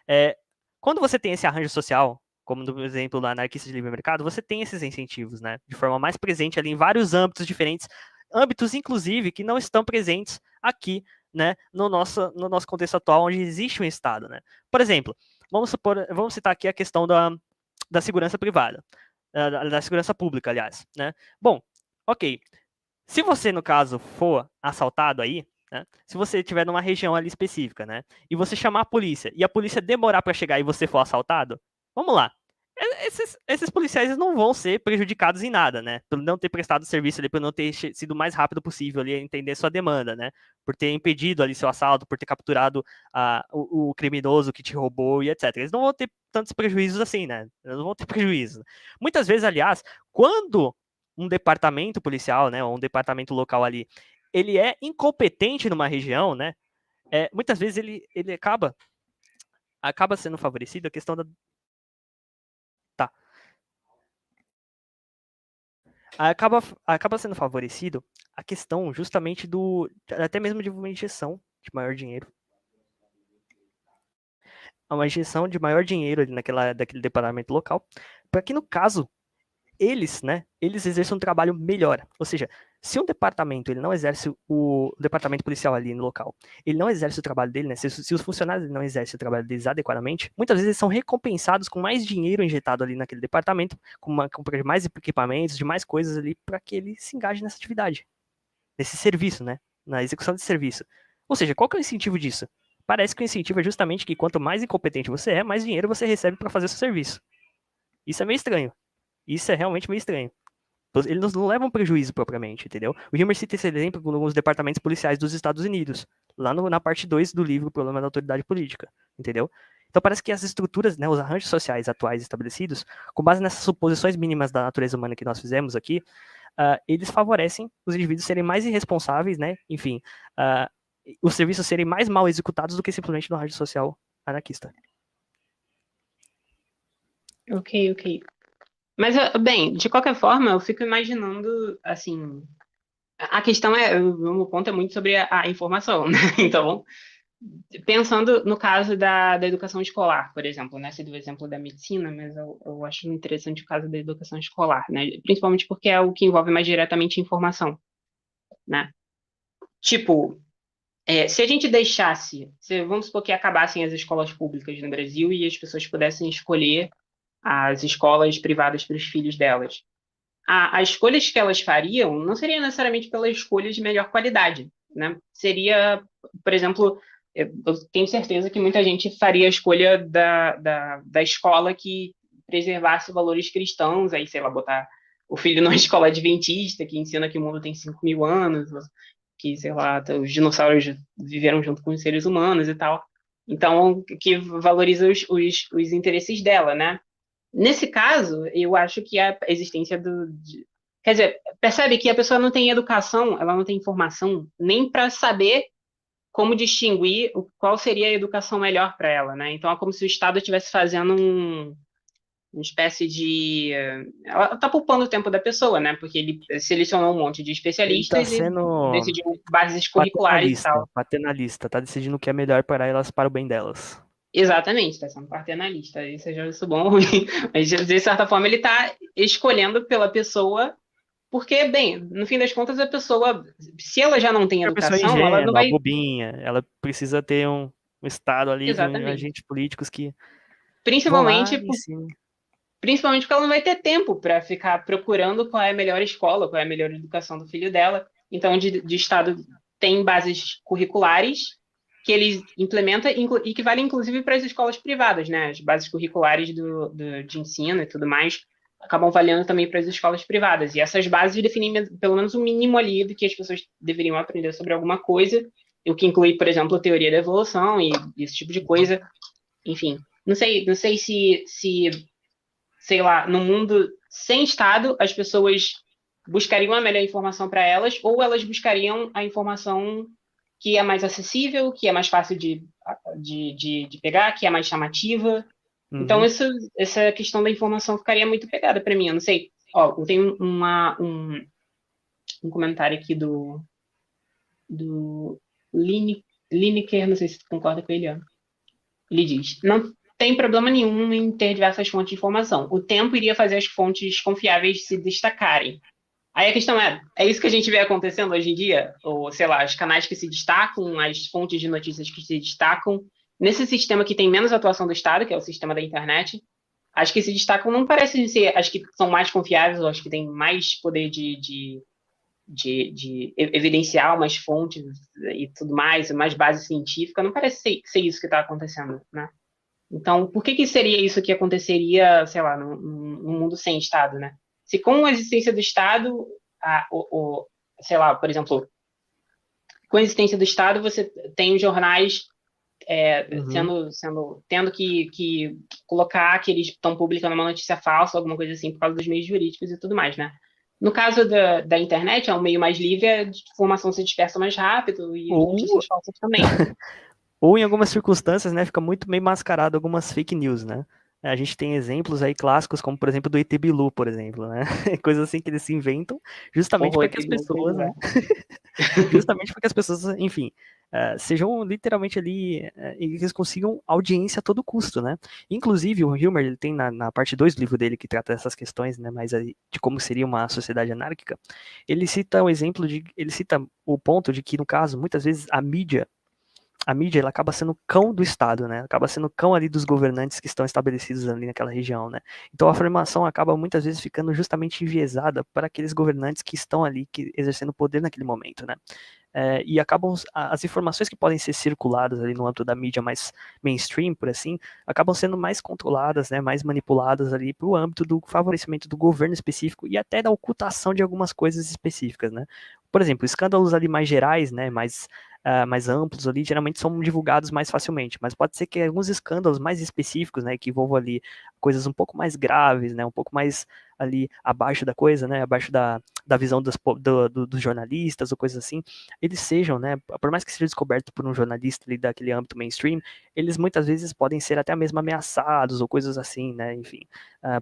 [SPEAKER 2] É, quando você tem esse arranjo social, como no exemplo da anarquista de livre mercado, você tem esses incentivos, né? De forma mais presente ali em vários âmbitos diferentes, âmbitos inclusive que não estão presentes aqui, né? No nosso contexto atual, onde existe um Estado, né? Por exemplo, vamos citar aqui a questão da segurança privada, da segurança pública, aliás, né? Bom, ok. Se você, no caso, for assaltado aí, né, se você estiver numa região ali específica, né, e você chamar a polícia e a polícia demorar para chegar e você for assaltado, vamos lá. esses policiais não vão ser prejudicados em nada, né? Por não ter prestado serviço ali, por não ter sido o mais rápido possível ali a entender sua demanda, né? Por ter impedido ali seu assalto, por ter capturado o criminoso que te roubou e etc. Eles não vão ter tantos prejuízos assim, né? Eles não vão ter prejuízo. Muitas vezes, aliás, quando um departamento policial, né, ou um departamento local ali, ele é incompetente numa região, né? Muitas vezes ele acaba sendo favorecido a questão da. Tá. Acaba sendo favorecido a questão justamente até mesmo de uma injeção de maior dinheiro. Uma injeção de maior dinheiro ali daquele departamento local, para que no caso eles exerçam um trabalho melhor. Ou seja, se um departamento ele não exerce o departamento policial ali no local, ele não exerce o trabalho dele, né? Se os funcionários não exercem o trabalho deles adequadamente, muitas vezes eles são recompensados com mais dinheiro injetado ali naquele departamento, com mais equipamentos, de mais coisas ali, para que ele se engaje nessa atividade, nesse serviço, né? Na execução desse serviço. Ou seja, qual que é o incentivo disso? Parece que o incentivo é justamente que quanto mais incompetente você é, mais dinheiro você recebe para fazer o seu serviço. Isso é meio estranho. Isso é realmente meio estranho. Eles não levam prejuízo propriamente, entendeu? O Hilmer cita esse exemplo com alguns departamentos policiais dos Estados Unidos, lá na parte 2 do livro O Problema da Autoridade Política, entendeu? Então parece que as estruturas, né, os arranjos sociais atuais estabelecidos, com base nessas suposições mínimas da natureza humana que nós fizemos aqui, eles favorecem os indivíduos serem mais irresponsáveis, né? Enfim, os serviços serem mais mal executados do que simplesmente no arranjo social anarquista.
[SPEAKER 1] Ok. Mas, bem, de qualquer forma, eu fico imaginando, assim, a questão o meu ponto é muito sobre a informação, né? Então, pensando no caso da educação escolar, por exemplo, né? Você deu o exemplo da medicina, mas eu acho interessante o caso da educação escolar, né? Principalmente porque é o que envolve mais diretamente informação, né? Tipo, se a gente deixasse, vamos supor que acabassem as escolas públicas no Brasil e as pessoas pudessem escolher as escolas privadas para os filhos delas. As escolhas que elas fariam não seriam necessariamente pela escolha de melhor qualidade, né? Seria, por exemplo, eu tenho certeza que muita gente faria a escolha da escola que preservasse valores cristãos, aí, sei lá, botar o filho numa escola adventista que ensina que o mundo tem 5.000 anos, que, sei lá, os dinossauros viveram junto com os seres humanos e tal. Então, que valoriza os interesses dela, né? Nesse caso, eu acho que a existência quer dizer, percebe que a pessoa não tem educação, ela não tem informação nem para saber como distinguir qual seria a educação melhor para ela, né? Então é como se o Estado estivesse fazendo uma espécie de. Ela está poupando o tempo da pessoa, né? Porque ele selecionou um monte de
[SPEAKER 2] Ele está
[SPEAKER 1] especialistas e
[SPEAKER 2] sendo
[SPEAKER 1] decidiu bases curriculares e tal.
[SPEAKER 2] paternalista, tá decidindo o que é melhor para elas, para o bem delas.
[SPEAKER 1] Exatamente, está sendo paternalista. Isso seja isso bom ou ruim. Mas, de certa forma, ele está escolhendo pela pessoa, porque, bem, no fim das contas, a pessoa, se ela já não tem
[SPEAKER 2] A pessoa é
[SPEAKER 1] educação, ela não
[SPEAKER 2] ingênua,
[SPEAKER 1] vai.
[SPEAKER 2] bobinha, ela precisa ter um Estado ali de
[SPEAKER 1] Exatamente.
[SPEAKER 2] agentes políticos que vão lá
[SPEAKER 1] Principalmente,
[SPEAKER 2] e ensinam.
[SPEAKER 1] principalmente porque ela não vai ter tempo para ficar procurando qual é a melhor escola, qual é a melhor educação do filho dela. Então, de Estado tem bases curriculares que ele implementa e que valem inclusive para as escolas privadas, né? As bases curriculares de ensino e tudo mais acabam valendo também para as escolas privadas. E essas bases definem pelo menos o mínimo ali do que as pessoas deveriam aprender sobre alguma coisa, o que inclui, por exemplo, a teoria da evolução e esse tipo de coisa. Enfim, não sei se sei lá, no mundo sem Estado, as pessoas buscariam a melhor informação para elas, ou elas buscariam a informação que é mais acessível, que é mais fácil de pegar, que é mais chamativa. Então,
[SPEAKER 2] Uhum.
[SPEAKER 1] essa questão da informação ficaria muito pegada para mim. Eu não sei. Ó, eu tenho um comentário aqui do Lineker, não sei se tu concorda com ele, ó. Ele diz: não tem problema nenhum em ter diversas fontes de informação. O tempo iria fazer as fontes confiáveis se destacarem. Aí a questão é isso que a gente vê acontecendo hoje em dia? Ou, sei lá, os canais que se destacam, as fontes de notícias que se destacam, nesse sistema que tem menos atuação do Estado, que é o sistema da internet, as que se destacam não parecem ser as que são mais confiáveis ou as que têm mais poder de evidenciar umas fontes e tudo mais, mais base científica, não parece ser isso que está acontecendo, né? Então, por que seria isso que aconteceria, sei lá, num mundo sem Estado, né? Se com a existência do Estado, sei lá, por exemplo, com a existência do Estado, você tem os jornais
[SPEAKER 2] Uhum.
[SPEAKER 1] tendo que colocar que eles estão publicando uma notícia falsa, alguma coisa assim, por causa dos meios jurídicos e tudo mais, né? No caso da internet, é um meio mais livre, a informação se dispersa mais rápido e as
[SPEAKER 2] Ou,
[SPEAKER 1] notícias falsas também.
[SPEAKER 2] ou em algumas circunstâncias, né, fica muito meio mascarado algumas fake news, né? A gente tem exemplos aí clássicos, como por exemplo do ET Bilu, por exemplo, né? Coisas assim que eles se inventam justamente
[SPEAKER 1] Horror,
[SPEAKER 2] para
[SPEAKER 1] e
[SPEAKER 2] que as
[SPEAKER 1] pois
[SPEAKER 2] pessoas, né?
[SPEAKER 1] é.
[SPEAKER 2] Justamente para que as pessoas, enfim, sejam literalmente ali, e eles consigam audiência a todo custo, né? Inclusive, o Hilmer, ele tem na parte 2 do livro dele, que trata dessas questões, né, mais aí, de como seria uma sociedade anárquica, ele cita o exemplo ele cita o ponto de que, no caso, muitas vezes a mídia ela acaba sendo cão do Estado, né? Acaba sendo cão ali dos governantes que estão estabelecidos ali naquela região, né? Então a formação acaba muitas vezes ficando justamente enviesada para aqueles governantes que estão ali que, exercendo poder naquele momento, né? E acabam as informações que podem ser circuladas ali no âmbito da mídia mais mainstream, por assim, acabam sendo mais controladas, né, mais manipuladas ali para o âmbito do favorecimento do governo específico e até da ocultação de algumas coisas específicas, né? Por exemplo, escândalos ali mais gerais, né, mais amplos ali, geralmente são divulgados mais facilmente, mas pode ser que alguns escândalos mais específicos, né, que envolvam ali coisas um pouco mais graves, né, um pouco mais ali abaixo da coisa, né, abaixo da visão dos jornalistas ou coisas assim, eles sejam, né, por mais que seja descoberto por um jornalista ali daquele âmbito mainstream, eles muitas vezes podem ser até mesmo ameaçados ou coisas assim, né, enfim.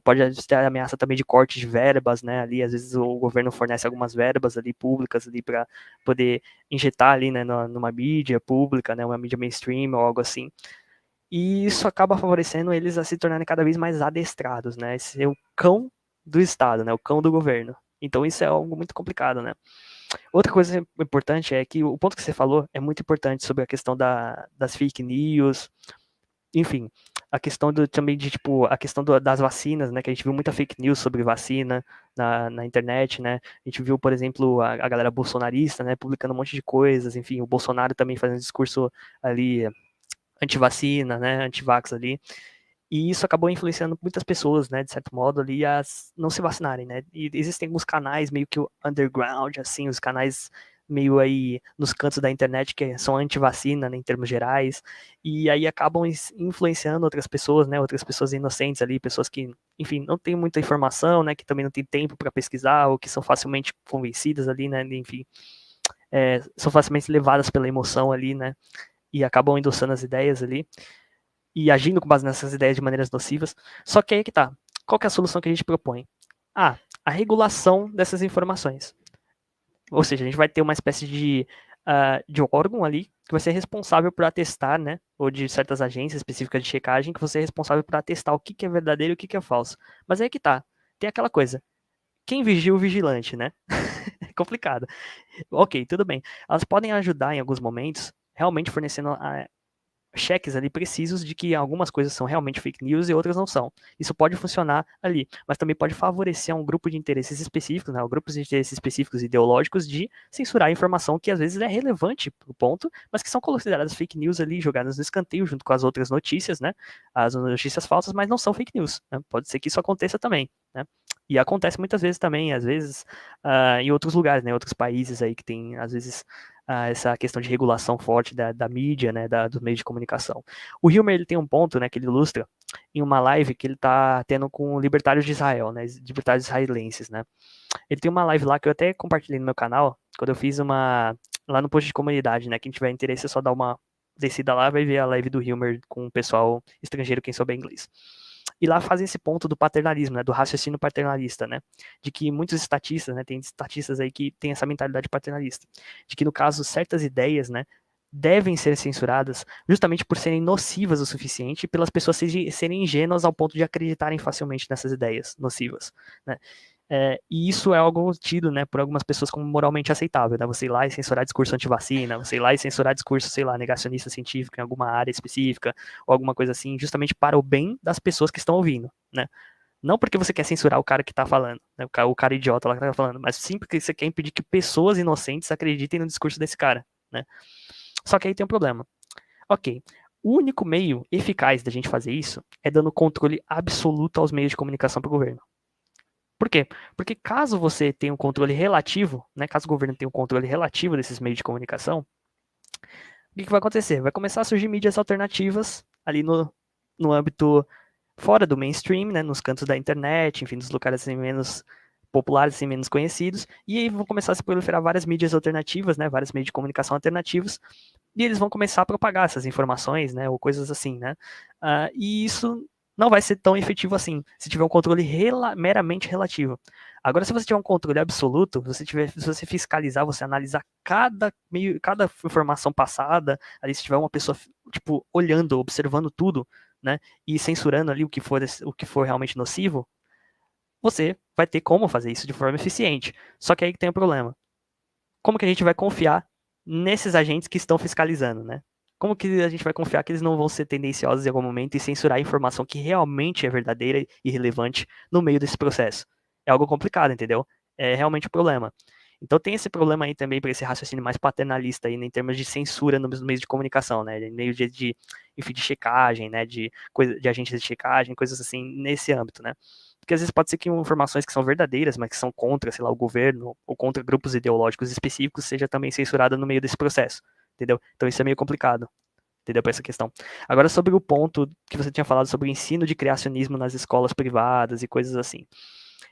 [SPEAKER 2] Pode ter ameaça também de corte de verbas, né, ali às vezes o governo fornece algumas verbas ali públicas ali para poder injetar ali, né, numa mídia pública, né, uma mídia mainstream ou algo assim. E isso acaba favorecendo eles a se tornarem cada vez mais adestrados, né, ser o cão do Estado, né, o cão do governo. Então isso é algo muito complicado, né? Outra coisa importante é que o ponto que você falou é muito importante sobre a questão das fake news, enfim, a questão também de, tipo, a questão das vacinas, né, que a gente viu muita fake news sobre vacina na internet, né, a gente viu, por exemplo, a galera bolsonarista, né, publicando um monte de coisas, enfim, o Bolsonaro também fazendo discurso ali anti-vacina, né, anti-vax ali, e isso acabou influenciando muitas pessoas, né, de certo modo, ali, a não se vacinarem, né? E existem alguns canais meio que underground, assim, os canais meio aí nos cantos da internet que são anti-vacina, né, em termos gerais, e aí acabam influenciando outras pessoas, né, outras pessoas inocentes ali, pessoas que, enfim, não têm muita informação, né, que também não têm tempo para pesquisar, ou que são facilmente convencidas ali, né, enfim, são facilmente levadas pela emoção ali, né, e acabam endossando as ideias ali e agindo com base nessas ideias de maneiras nocivas. Só que aí que tá. Qual que é a solução que a gente propõe? A regulação dessas informações. Ou seja, a gente vai ter uma espécie de órgão ali que vai ser responsável por atestar, né? Ou de certas agências específicas de checagem que vai ser responsável por atestar o que é verdadeiro e o que é falso. Mas aí que tá. Tem aquela coisa. Quem vigia o vigilante, né? É complicado. Ok, tudo bem. Elas podem ajudar em alguns momentos, realmente fornecendo cheques ali precisos de que algumas coisas são realmente fake news e outras não são. Isso pode funcionar ali, mas também pode favorecer um grupo de interesses específicos, né, grupos de interesses específicos ideológicos de censurar a informação que às vezes é relevante para o ponto, mas que são consideradas fake news ali, jogadas no escanteio junto com as outras notícias, né, as notícias falsas, mas não são fake news. Né? Pode ser que isso aconteça também, né? E acontece muitas vezes também, às vezes, em outros lugares, né, outros países aí que tem, às vezes, essa questão de regulação forte da mídia, né, dos meios de comunicação. O Hilmer ele tem um ponto, né, que ele ilustra em uma live que ele está tendo com libertários de Israel, né, libertários israelenses, né. Ele tem uma live lá que eu até compartilhei no meu canal, quando eu fiz lá no post de comunidade, né, quem tiver interesse é só dar uma descida lá, vai ver a live do Hilmer com o pessoal estrangeiro, quem souber inglês. E lá fazem esse ponto do paternalismo, né, do raciocínio paternalista, né, de que muitos estatistas, né, tem estatistas aí que têm essa mentalidade paternalista, de que no caso certas ideias, né, devem ser censuradas justamente por serem nocivas o suficiente e pelas pessoas serem ingênuas ao ponto de acreditarem facilmente nessas ideias nocivas, né. E isso é algo tido, né, por algumas pessoas como moralmente aceitável, né? Você ir lá e censurar discurso anti-vacina, você ir lá e censurar discurso, sei lá, negacionista científico em alguma área específica, ou alguma coisa assim, justamente para o bem das pessoas que estão ouvindo, né? Não porque você quer censurar o cara que tá falando, né, o cara idiota lá que tá falando, mas sim porque você quer impedir que pessoas inocentes acreditem no discurso desse cara, né? Só que aí tem um problema. Ok, O único meio eficaz da gente fazer isso é dando controle absoluto aos meios de comunicação para o governo. Por quê? Porque caso você tenha um controle relativo, né, caso o governo tenha um controle relativo desses meios de comunicação, o que vai acontecer? Vai começar a surgir mídias alternativas ali no âmbito fora do mainstream, né, nos cantos da internet, enfim, nos lugares assim, menos populares, assim, menos conhecidos, e aí vão começar a se proliferar várias mídias alternativas, né, vários meios de comunicação alternativos, e eles vão começar a propagar essas informações, né, ou coisas assim, né, e isso não vai ser tão efetivo assim, se tiver um controle meramente relativo. Agora, se você tiver um controle absoluto, se você fiscalizar, você analisar cada informação passada, ali se tiver uma pessoa, tipo, olhando, observando tudo, né, e censurando ali o que for realmente nocivo, você vai ter como fazer isso de forma eficiente. Só que aí que tem o problema. Como que a gente vai confiar nesses agentes que estão fiscalizando, né? Como que a gente vai confiar que eles não vão ser tendenciosos em algum momento e censurar a informação que realmente é verdadeira e relevante no meio desse processo? É algo complicado, entendeu? É realmente um problema. Então tem esse problema aí também para esse raciocínio mais paternalista aí, em termos de censura nos meios de comunicação, né? Em meio enfim, de checagem, né? De agentes de checagem, coisas assim nesse âmbito, né? Porque às vezes pode ser que informações que são verdadeiras, mas que são contra, sei lá, o governo ou contra grupos ideológicos específicos, seja também censurada no meio desse processo, entendeu? Então isso é meio complicado, entendeu? Para essa questão. Agora, sobre o ponto que você tinha falado sobre o ensino de criacionismo nas escolas privadas e coisas assim.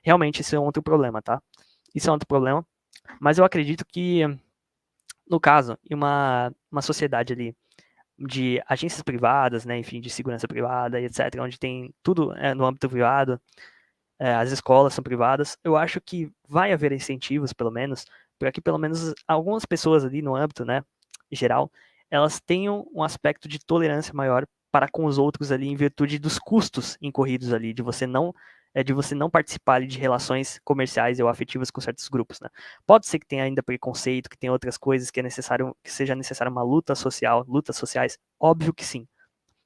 [SPEAKER 2] Realmente, isso é um outro problema, tá? Isso é um outro problema, mas eu acredito que, no caso, em uma sociedade ali de agências privadas, né, enfim, de segurança privada e etc., onde tem tudo no âmbito privado, as escolas são privadas, eu acho que vai haver incentivos, pelo menos, para que pelo menos algumas pessoas ali no âmbito, né, geral, elas tenham um aspecto de tolerância maior para com os outros ali, em virtude dos custos incorridos ali, de você não participar ali de relações comerciais ou afetivas com certos grupos, né? Pode ser que tenha ainda preconceito, que tenha outras coisas que seja necessário uma luta social, lutas sociais, óbvio que sim.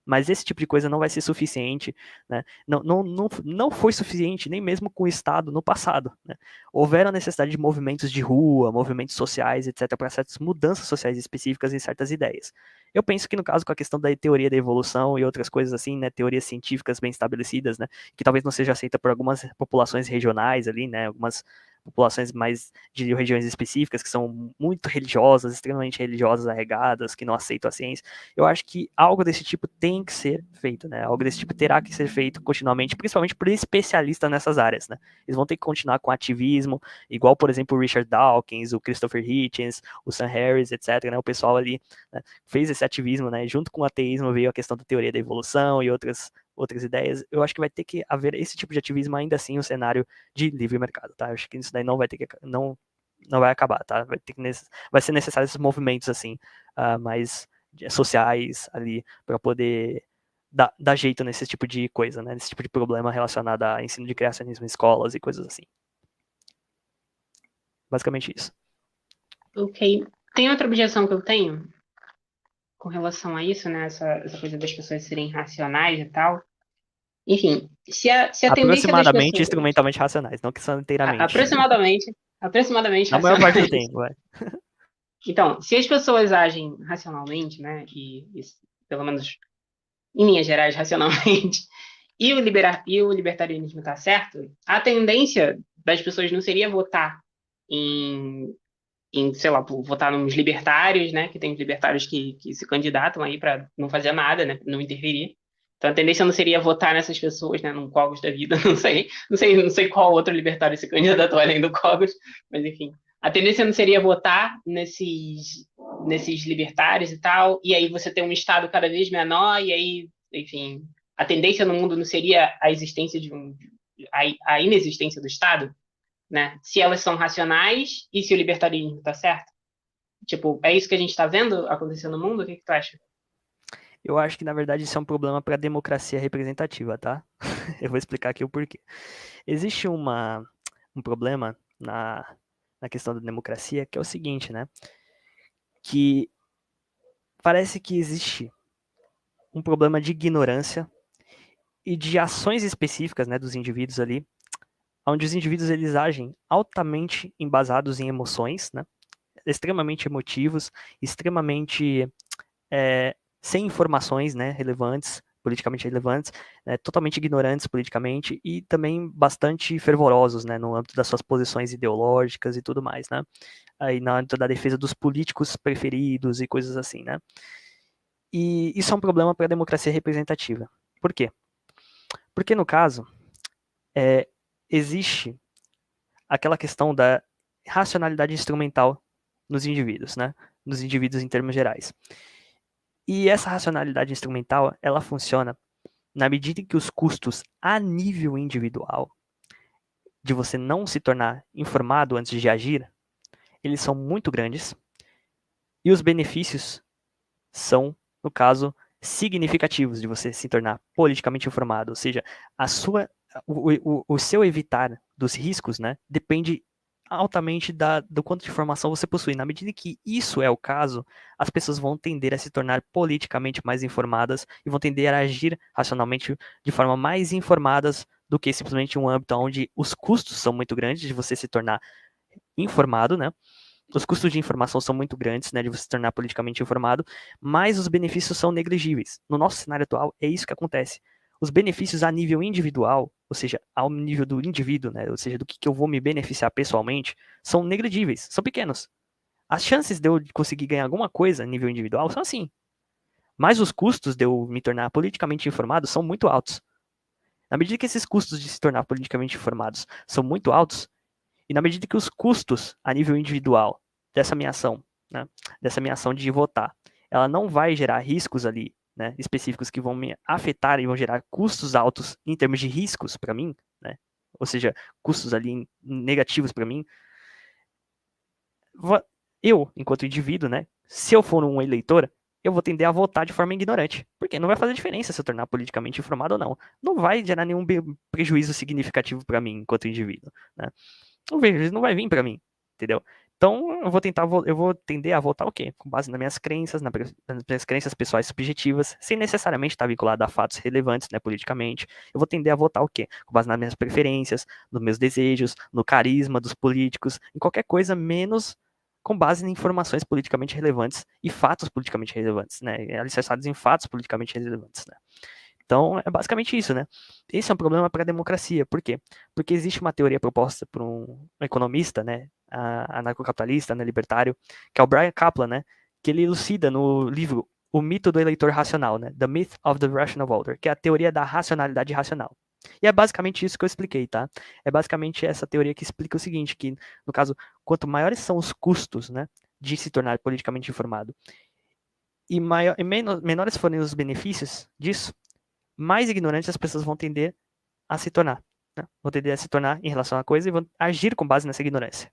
[SPEAKER 2] Mas esse tipo de coisa não vai ser suficiente, né? Não foi suficiente nem mesmo com o Estado no passado, né? Houveram a necessidade de movimentos de rua, movimentos sociais, etc., para certas mudanças sociais específicas em certas ideias. Eu penso que no caso com a questão da teoria da evolução e outras coisas assim, né, teorias científicas bem estabelecidas, né, que talvez não seja aceita por algumas populações regionais ali, né, algumas populações mais de regiões específicas que são muito religiosas, extremamente religiosas, arregadas, que não aceitam a ciência. Eu acho que algo desse tipo tem que ser feito, né? Algo desse tipo terá que ser feito continuamente, principalmente por especialistas nessas áreas, né? Eles vão ter que continuar com ativismo, igual, por exemplo, o Richard Dawkins, o Christopher Hitchens, o Sam Harris, etc., né? O pessoal ali, né, fez esse ativismo, né? Junto com o ateísmo veio a questão da teoria da evolução e outras ideias. Eu acho que vai ter que haver esse tipo de ativismo ainda assim no cenário de livre mercado, tá? Eu acho que isso daí não vai ter que não vai acabar, tá? Vai ser necessário esses movimentos assim, mais sociais ali para poder dar jeito nesse tipo de coisa, né? Nesse tipo de problema relacionado a ensino de criacionismo em escolas e coisas assim. Basicamente isso.
[SPEAKER 1] Ok. Tem outra objeção que eu tenho com relação a isso, né? Essa coisa das pessoas serem racionais e tal. Enfim, se a tendência das
[SPEAKER 2] Aproximadamente
[SPEAKER 1] pessoas.
[SPEAKER 2] instrumentalmente racionais, não que são inteiramente.
[SPEAKER 1] Aproximadamente
[SPEAKER 2] Na maior parte do
[SPEAKER 1] racionais.
[SPEAKER 2] tempo, vai.
[SPEAKER 1] Então, se as pessoas agem racionalmente, né? E pelo menos em linhas gerais, racionalmente, e o libertarianismo está certo, a tendência das pessoas não seria votar em, sei lá, votar nos libertários, né? Que tem os libertários que se candidatam aí para não fazer nada, né? Não interferir. Então a tendência não seria votar nessas pessoas, né? Num Cogos da vida, não sei qual outro libertário se candidatou além do Cogos, mas enfim. A tendência não seria votar nesses libertários e tal, e aí você tem um Estado cada vez menor, e aí, enfim, a tendência no mundo não seria a existência a inexistência do Estado, né? Se elas são racionais e se o libertarianismo está certo. Tipo, é isso que a gente está vendo acontecer no mundo? O que tu acha?
[SPEAKER 2] Eu acho que, na verdade, isso é um problema para a democracia representativa, tá? Eu vou explicar aqui o porquê. Existe um problema na questão da democracia, que é o seguinte, né? Que parece que existe um problema de ignorância e de ações específicas, né, dos indivíduos ali, onde os indivíduos eles agem altamente embasados em emoções, né? Extremamente emotivos, extremamente sem informações, né, relevantes, politicamente relevantes, totalmente ignorantes politicamente e também bastante fervorosos, né, no âmbito das suas posições ideológicas e tudo mais, né, aí na âmbito da defesa dos políticos preferidos e coisas assim, né. E isso é um problema para a democracia representativa. Por quê? Porque no caso, existe aquela questão da racionalidade instrumental nos indivíduos, né, nos indivíduos em termos gerais. E essa racionalidade instrumental, ela funciona na medida em que os custos a nível individual de você não se tornar informado antes de agir, eles são muito grandes e os benefícios são, no caso, significativos de você se tornar politicamente informado, ou seja, a sua, o seu evitar dos riscos, né, depende altamente do quanto de informação você possui. Na medida que isso é o caso, as pessoas vão tender a se tornar politicamente mais informadas e vão tender a agir racionalmente de forma mais informadas do que simplesmente um âmbito onde os custos são muito grandes de você se tornar informado, né? Os custos de informação são muito grandes, né, de você se tornar politicamente informado, mas os benefícios são negligíveis. No nosso cenário atual, é isso que acontece. Os benefícios a nível individual, ou seja, ao nível do indivíduo, né, ou seja, do que eu vou me beneficiar pessoalmente, são negligíveis, são pequenos. As chances de eu conseguir ganhar alguma coisa a nível individual são assim. Mas os custos de eu me tornar politicamente informado são muito altos. Na medida que esses custos de se tornar politicamente informados são muito altos, e na medida que os custos a nível individual dessa minha ação, né, dessa minha ação de votar, ela não vai gerar riscos ali, né, específicos que vão me afetar e vão gerar custos altos em termos de riscos para mim, né, ou seja, custos ali negativos para mim, eu, enquanto indivíduo, né, se eu for um eleitor, eu vou tender a votar de forma ignorante, porque não vai fazer diferença se eu tornar politicamente informado ou não. Não vai gerar nenhum prejuízo significativo para mim enquanto indivíduo, né? Não vejo, não vai vir para mim, entendeu? Então eu vou tender a votar o quê? Com base nas minhas crenças, nas minhas crenças pessoais subjetivas, sem necessariamente estar vinculado a fatos relevantes, né, politicamente. Eu vou tender a votar o quê? Com base nas minhas preferências, nos meus desejos, no carisma dos políticos, em qualquer coisa menos com base em informações politicamente relevantes e fatos politicamente relevantes, né, alicerçados em fatos politicamente relevantes, né. Então, é basicamente isso, né? Esse é um problema para a democracia. Por quê? Porque existe uma teoria proposta por um economista, né, anarcocapitalista, né, libertário, que é o Brian Kaplan, né, que ele elucida no livro O Mito do Eleitor Racional, né, The Myth of the Rational Voter, que é a teoria da racionalidade racional. E é basicamente isso que eu expliquei, tá? É basicamente essa teoria que explica o seguinte, que, no caso, quanto maiores são os custos, né, de se tornar politicamente informado, e menores forem os benefícios disso, mais ignorantes as pessoas vão tender a se tornar. Né? Vão tender a se tornar em relação à coisa e vão agir com base nessa ignorância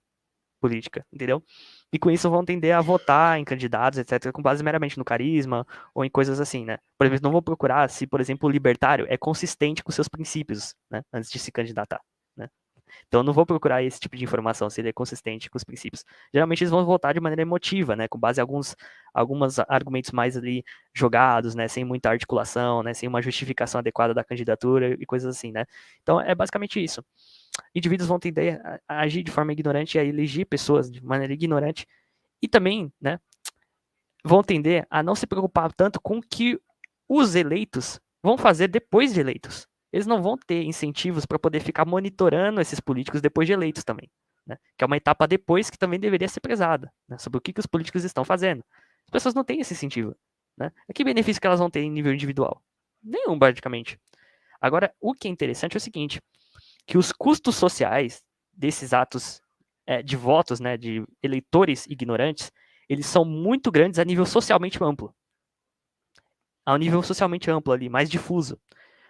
[SPEAKER 2] política, entendeu? E com isso vão tender a votar em candidatos, etc., com base meramente no carisma ou em coisas assim, né? Por exemplo, não vou procurar se, por exemplo, o libertário é consistente com seus princípios, né? Antes de se candidatar, né? Então eu não vou procurar esse tipo de informação, se ele é consistente com os princípios. Geralmente eles vão votar de maneira emotiva, né, com base em alguns argumentos mais ali jogados, né, sem muita articulação, né, sem uma justificação adequada da candidatura e coisas assim, né. Então é basicamente isso. Indivíduos vão tender a agir de forma ignorante e a eleger pessoas de maneira ignorante e também, né, vão tender a não se preocupar tanto com o que os eleitos vão fazer depois de eleitos. Eles não vão ter incentivos para poder ficar monitorando esses políticos depois de eleitos também, né? Que é uma etapa depois que também deveria ser prezada, né? Sobre o que os políticos estão fazendo. As pessoas não têm esse incentivo, né? Que benefício que elas vão ter em nível individual? Nenhum, basicamente. Agora, o que é interessante é o seguinte, que os custos sociais desses atos de votos, né, de eleitores ignorantes, eles são muito grandes a nível socialmente amplo. A nível socialmente amplo ali, mais difuso.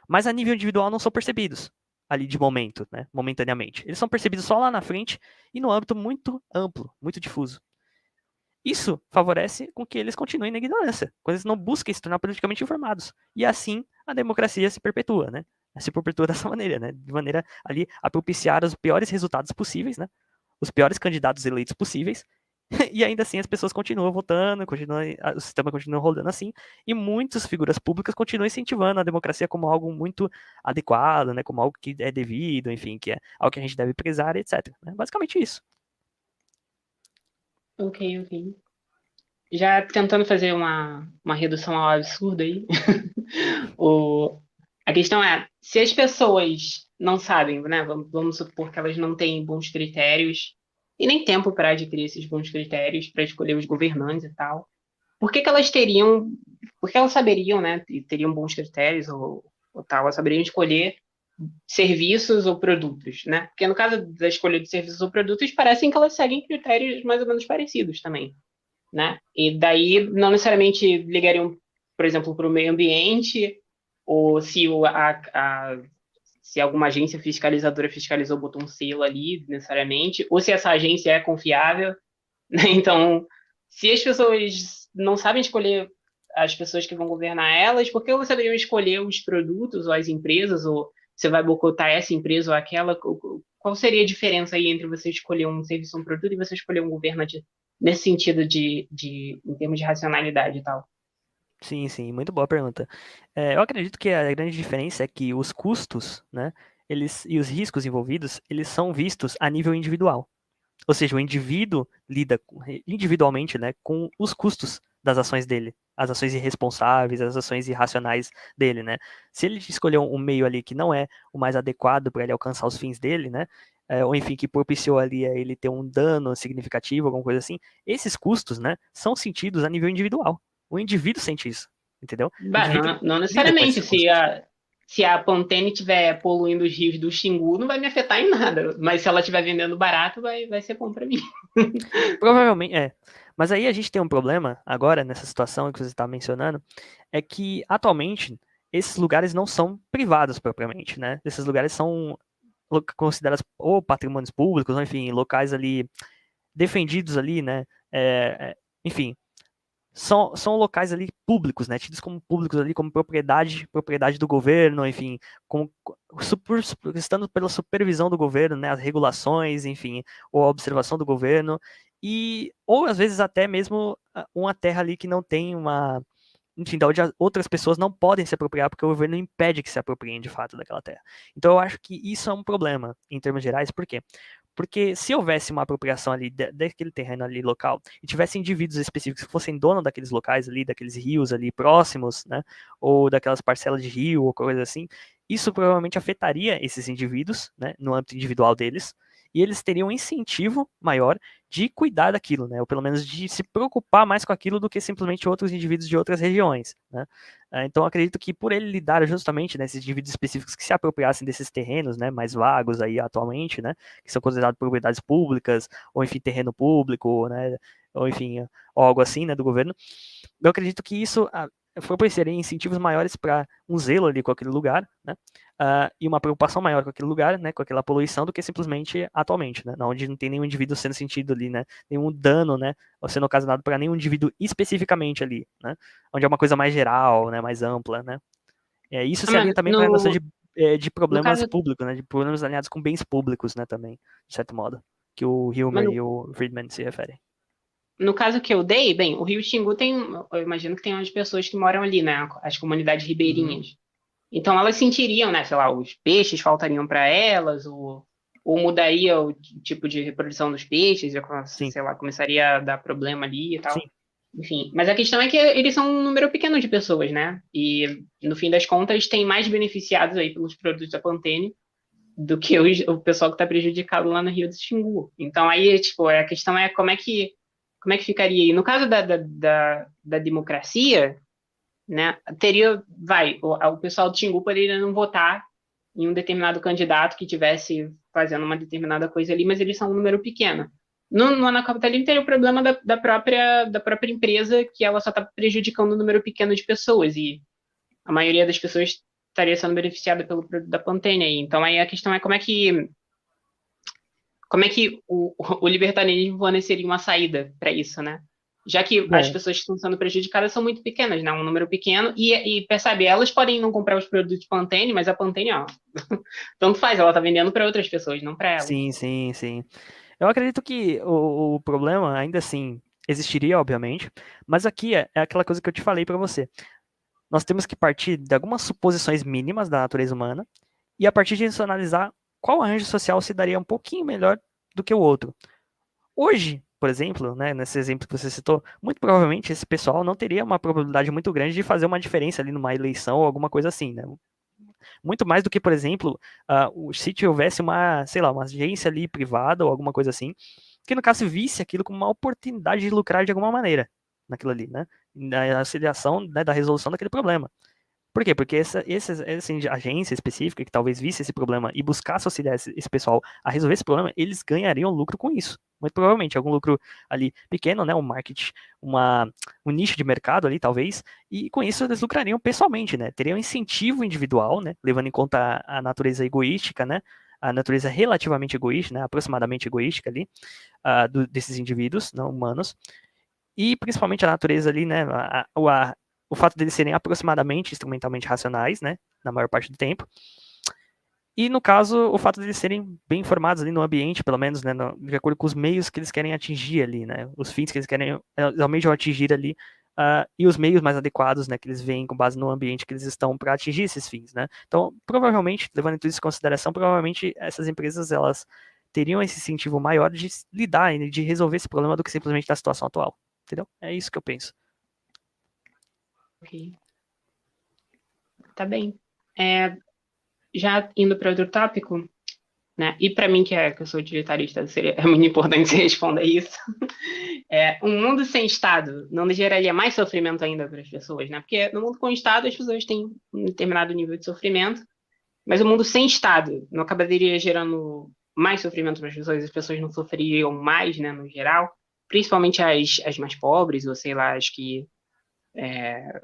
[SPEAKER 2] Mas a nível individual não são percebidos ali de momento, né, momentaneamente. Eles são percebidos só lá na frente e no âmbito muito amplo, muito difuso. Isso favorece com que eles continuem na ignorância, quando eles não busquem se tornar politicamente informados. E assim a democracia se perpetua, né? Se perpetua dessa maneira, né? De maneira ali a propiciar os piores resultados possíveis, né? Os piores candidatos eleitos possíveis, e ainda assim as pessoas continuam votando, o sistema continua rodando assim, e muitas figuras públicas continuam incentivando a democracia como algo muito adequado, né, como algo que é devido, enfim, que é algo que a gente deve prezar, etc. Né? Basicamente isso.
[SPEAKER 1] Ok, ok. já tentando fazer uma redução ao absurdo aí, o, a questão é, se as pessoas não sabem, né, vamos supor que elas não têm bons critérios e nem tempo para adquirir esses bons critérios para escolher os governantes e tal, por que que elas teriam, por que elas saberiam, né, e teriam bons critérios ou tal, elas saberiam escolher serviços ou produtos, né? Porque no caso da escolha de serviços ou produtos, parecem que elas seguem critérios mais ou menos parecidos também, né? E daí não necessariamente ligariam, por exemplo, para o meio ambiente, ou se se alguma agência fiscalizadora fiscalizou, botou um selo ali, necessariamente, ou se essa agência é confiável, né? Então, se as pessoas não sabem escolher as pessoas que vão governar elas, por que elas saberiam escolher os produtos ou as empresas, ou você vai boicotar essa empresa ou aquela? Qual seria a diferença aí entre você escolher um serviço ou um produto e você escolher um governante nesse sentido em termos de racionalidade e tal?
[SPEAKER 2] Sim, sim, muito boa pergunta. Eu acredito que a grande diferença é que os custos, né, e os riscos envolvidos, eles são vistos a nível individual. Ou seja, o indivíduo lida individualmente, né, com os custos das ações dele, as ações irresponsáveis, as ações irracionais dele, né? Se ele escolher um meio ali que não é o mais adequado para ele alcançar os fins dele, né? Ou enfim, que propiciou ali a ele ter um dano significativo, alguma coisa assim, esses custos, né, são sentidos a nível individual. O indivíduo sente isso, entendeu? O
[SPEAKER 1] Bah,
[SPEAKER 2] indivíduo
[SPEAKER 1] não
[SPEAKER 2] lida com esses
[SPEAKER 1] necessariamente.
[SPEAKER 2] custos.
[SPEAKER 1] Se a Pantene estiver poluindo os rios do Xingu, não vai me afetar em nada. Mas se ela estiver vendendo barato, vai ser bom para mim.
[SPEAKER 2] Provavelmente é. Mas aí a gente tem um problema agora nessa situação que você está mencionando, é que atualmente esses lugares não são privados propriamente, né? Esses lugares são considerados ou patrimônios públicos, ou enfim, locais ali defendidos ali, né? Enfim, são locais ali públicos, né? Tidos como públicos ali, como propriedade do governo, enfim, com, estando pela supervisão do governo, né? As regulações, enfim, ou a observação do governo, ou às vezes até mesmo uma terra ali que não tem uma, enfim, da onde outras pessoas não podem se apropriar porque o governo impede que se apropriem de fato daquela terra. Então eu acho que isso é um problema em termos gerais, por quê? Porque se houvesse uma apropriação ali daquele terreno ali local e tivesse indivíduos específicos que fossem dono daqueles locais ali, daqueles rios ali próximos, né, ou daquelas parcelas de rio ou coisa assim, isso provavelmente afetaria esses indivíduos, né, no âmbito individual deles, e eles teriam um incentivo maior de cuidar daquilo, né, ou pelo menos de se preocupar mais com aquilo do que simplesmente outros indivíduos de outras regiões, né. Então acredito que por ele lidar justamente nesses indivíduos específicos que se apropriassem desses terrenos, né, mais vagos aí atualmente, né, que são considerados propriedades públicas, ou enfim, terreno público, né, ou enfim, ou algo assim, né, do governo. Eu acredito que isso proporcionaria incentivos maiores para um zelo ali com aquele lugar, né, e uma preocupação maior com aquele lugar, né, com aquela poluição, do que simplesmente atualmente, né, onde não tem nenhum indivíduo sendo sentido ali, né, nenhum dano, né, ou sendo ocasionado para nenhum indivíduo especificamente ali, né, onde é uma coisa mais geral, né, mais ampla, né. Isso
[SPEAKER 1] Ah,
[SPEAKER 2] se alinha
[SPEAKER 1] mas
[SPEAKER 2] também com a relação de
[SPEAKER 1] no
[SPEAKER 2] problemas
[SPEAKER 1] caso,
[SPEAKER 2] públicos, né, de problemas alinhados com bens públicos, né, também, de certo modo, que o
[SPEAKER 1] mas
[SPEAKER 2] Hilmer
[SPEAKER 1] no,
[SPEAKER 2] e o Friedman se referem.
[SPEAKER 1] no caso que eu dei, bem, o Rio Xingu tem, eu imagino que tem umas pessoas que moram ali, né? As comunidades
[SPEAKER 2] Uhum.
[SPEAKER 1] ribeirinhas. Então elas sentiriam, né? Sei lá, os peixes faltariam para elas, ou mudaria o tipo de reprodução dos peixes,
[SPEAKER 2] Sim,
[SPEAKER 1] sei lá, começaria a dar problema ali e tal.
[SPEAKER 2] sim.
[SPEAKER 1] Enfim, mas a questão é que eles são um número pequeno de pessoas, né? E no fim das contas tem mais beneficiados aí pelos produtos da Pantene do que o pessoal que está prejudicado lá no Rio do Xingu. Então aí, tipo, a questão é como é que ficaria aí? No caso da democracia, né, teria, o pessoal do Xingu poderia não votar em um determinado candidato que tivesse fazendo uma determinada coisa ali, mas eles são um número pequeno. No anarcapitalismo teria o problema da própria empresa, que ela só está prejudicando um número pequeno de pessoas, e a maioria das pessoas estaria sendo beneficiada pelo produto da Pantene aí. Então aí a questão é como é que o libertarianismo forneceria uma saída para isso, né? Já que as
[SPEAKER 2] Bom,
[SPEAKER 1] pessoas que estão sendo prejudicadas são muito pequenas, né? Um número pequeno, e percebe, elas podem não comprar os produtos Pantene, mas a Pantene, ó, tanto faz, ela tá vendendo para outras pessoas, não para elas.
[SPEAKER 2] sim, sim, sim. Eu acredito que o problema ainda assim existiria, obviamente, mas aqui é aquela coisa que eu te falei para você. Nós temos que partir de algumas suposições mínimas da natureza humana e a partir disso analisar qual arranjo social se daria um pouquinho melhor do que o outro. Hoje, por exemplo, né, nesse exemplo que você citou, muito provavelmente esse pessoal não teria uma probabilidade muito grande de fazer uma diferença ali numa eleição ou alguma coisa assim, né? Muito mais do que, por exemplo, se houvesse uma, sei lá, uma agência ali privada ou alguma coisa assim, que no caso visse aquilo como uma oportunidade de lucrar de alguma maneira naquilo ali, né? Na auxiliação, né, da resolução daquele problema. Por quê? Porque essa agência específica que talvez visse esse problema e buscasse auxiliar esse pessoal a resolver esse problema, eles ganhariam lucro com isso. Muito provavelmente, algum lucro ali pequeno, né? Um marketing, um nicho de mercado ali, talvez, e com isso eles lucrariam pessoalmente, né? Teriam incentivo individual, né? Levando em conta a natureza egoística, né? A natureza relativamente egoísta, né? Aproximadamente egoística ali, desses indivíduos não humanos, e principalmente a natureza ali, né? O fato deles serem aproximadamente instrumentalmente racionais, né? Na maior parte do tempo. E no caso, o fato deles serem bem informados ali no ambiente, pelo menos, né? De acordo com os meios que eles querem atingir ali, né? Os fins que eles querem, almejam atingir ali. E os meios mais adequados, né, que eles veem com base no ambiente que eles estão para atingir esses fins, né? Então, provavelmente, levando tudo isso em consideração, provavelmente essas empresas elas teriam esse incentivo maior de lidar, de resolver esse problema do que simplesmente da situação atual, entendeu? É isso que eu penso.
[SPEAKER 1] Ok. Tá bem. Já indo para outro tópico, né? E para mim, que eu sou utilitarista, é muito importante você responder isso. Um mundo sem Estado não geraria mais sofrimento ainda para as pessoas, né? Porque no mundo com Estado as pessoas têm um determinado nível de sofrimento, mas o mundo sem Estado não acabaria gerando mais sofrimento para as pessoas não sofreriam mais, né, no geral, principalmente as mais pobres, ou sei lá, as que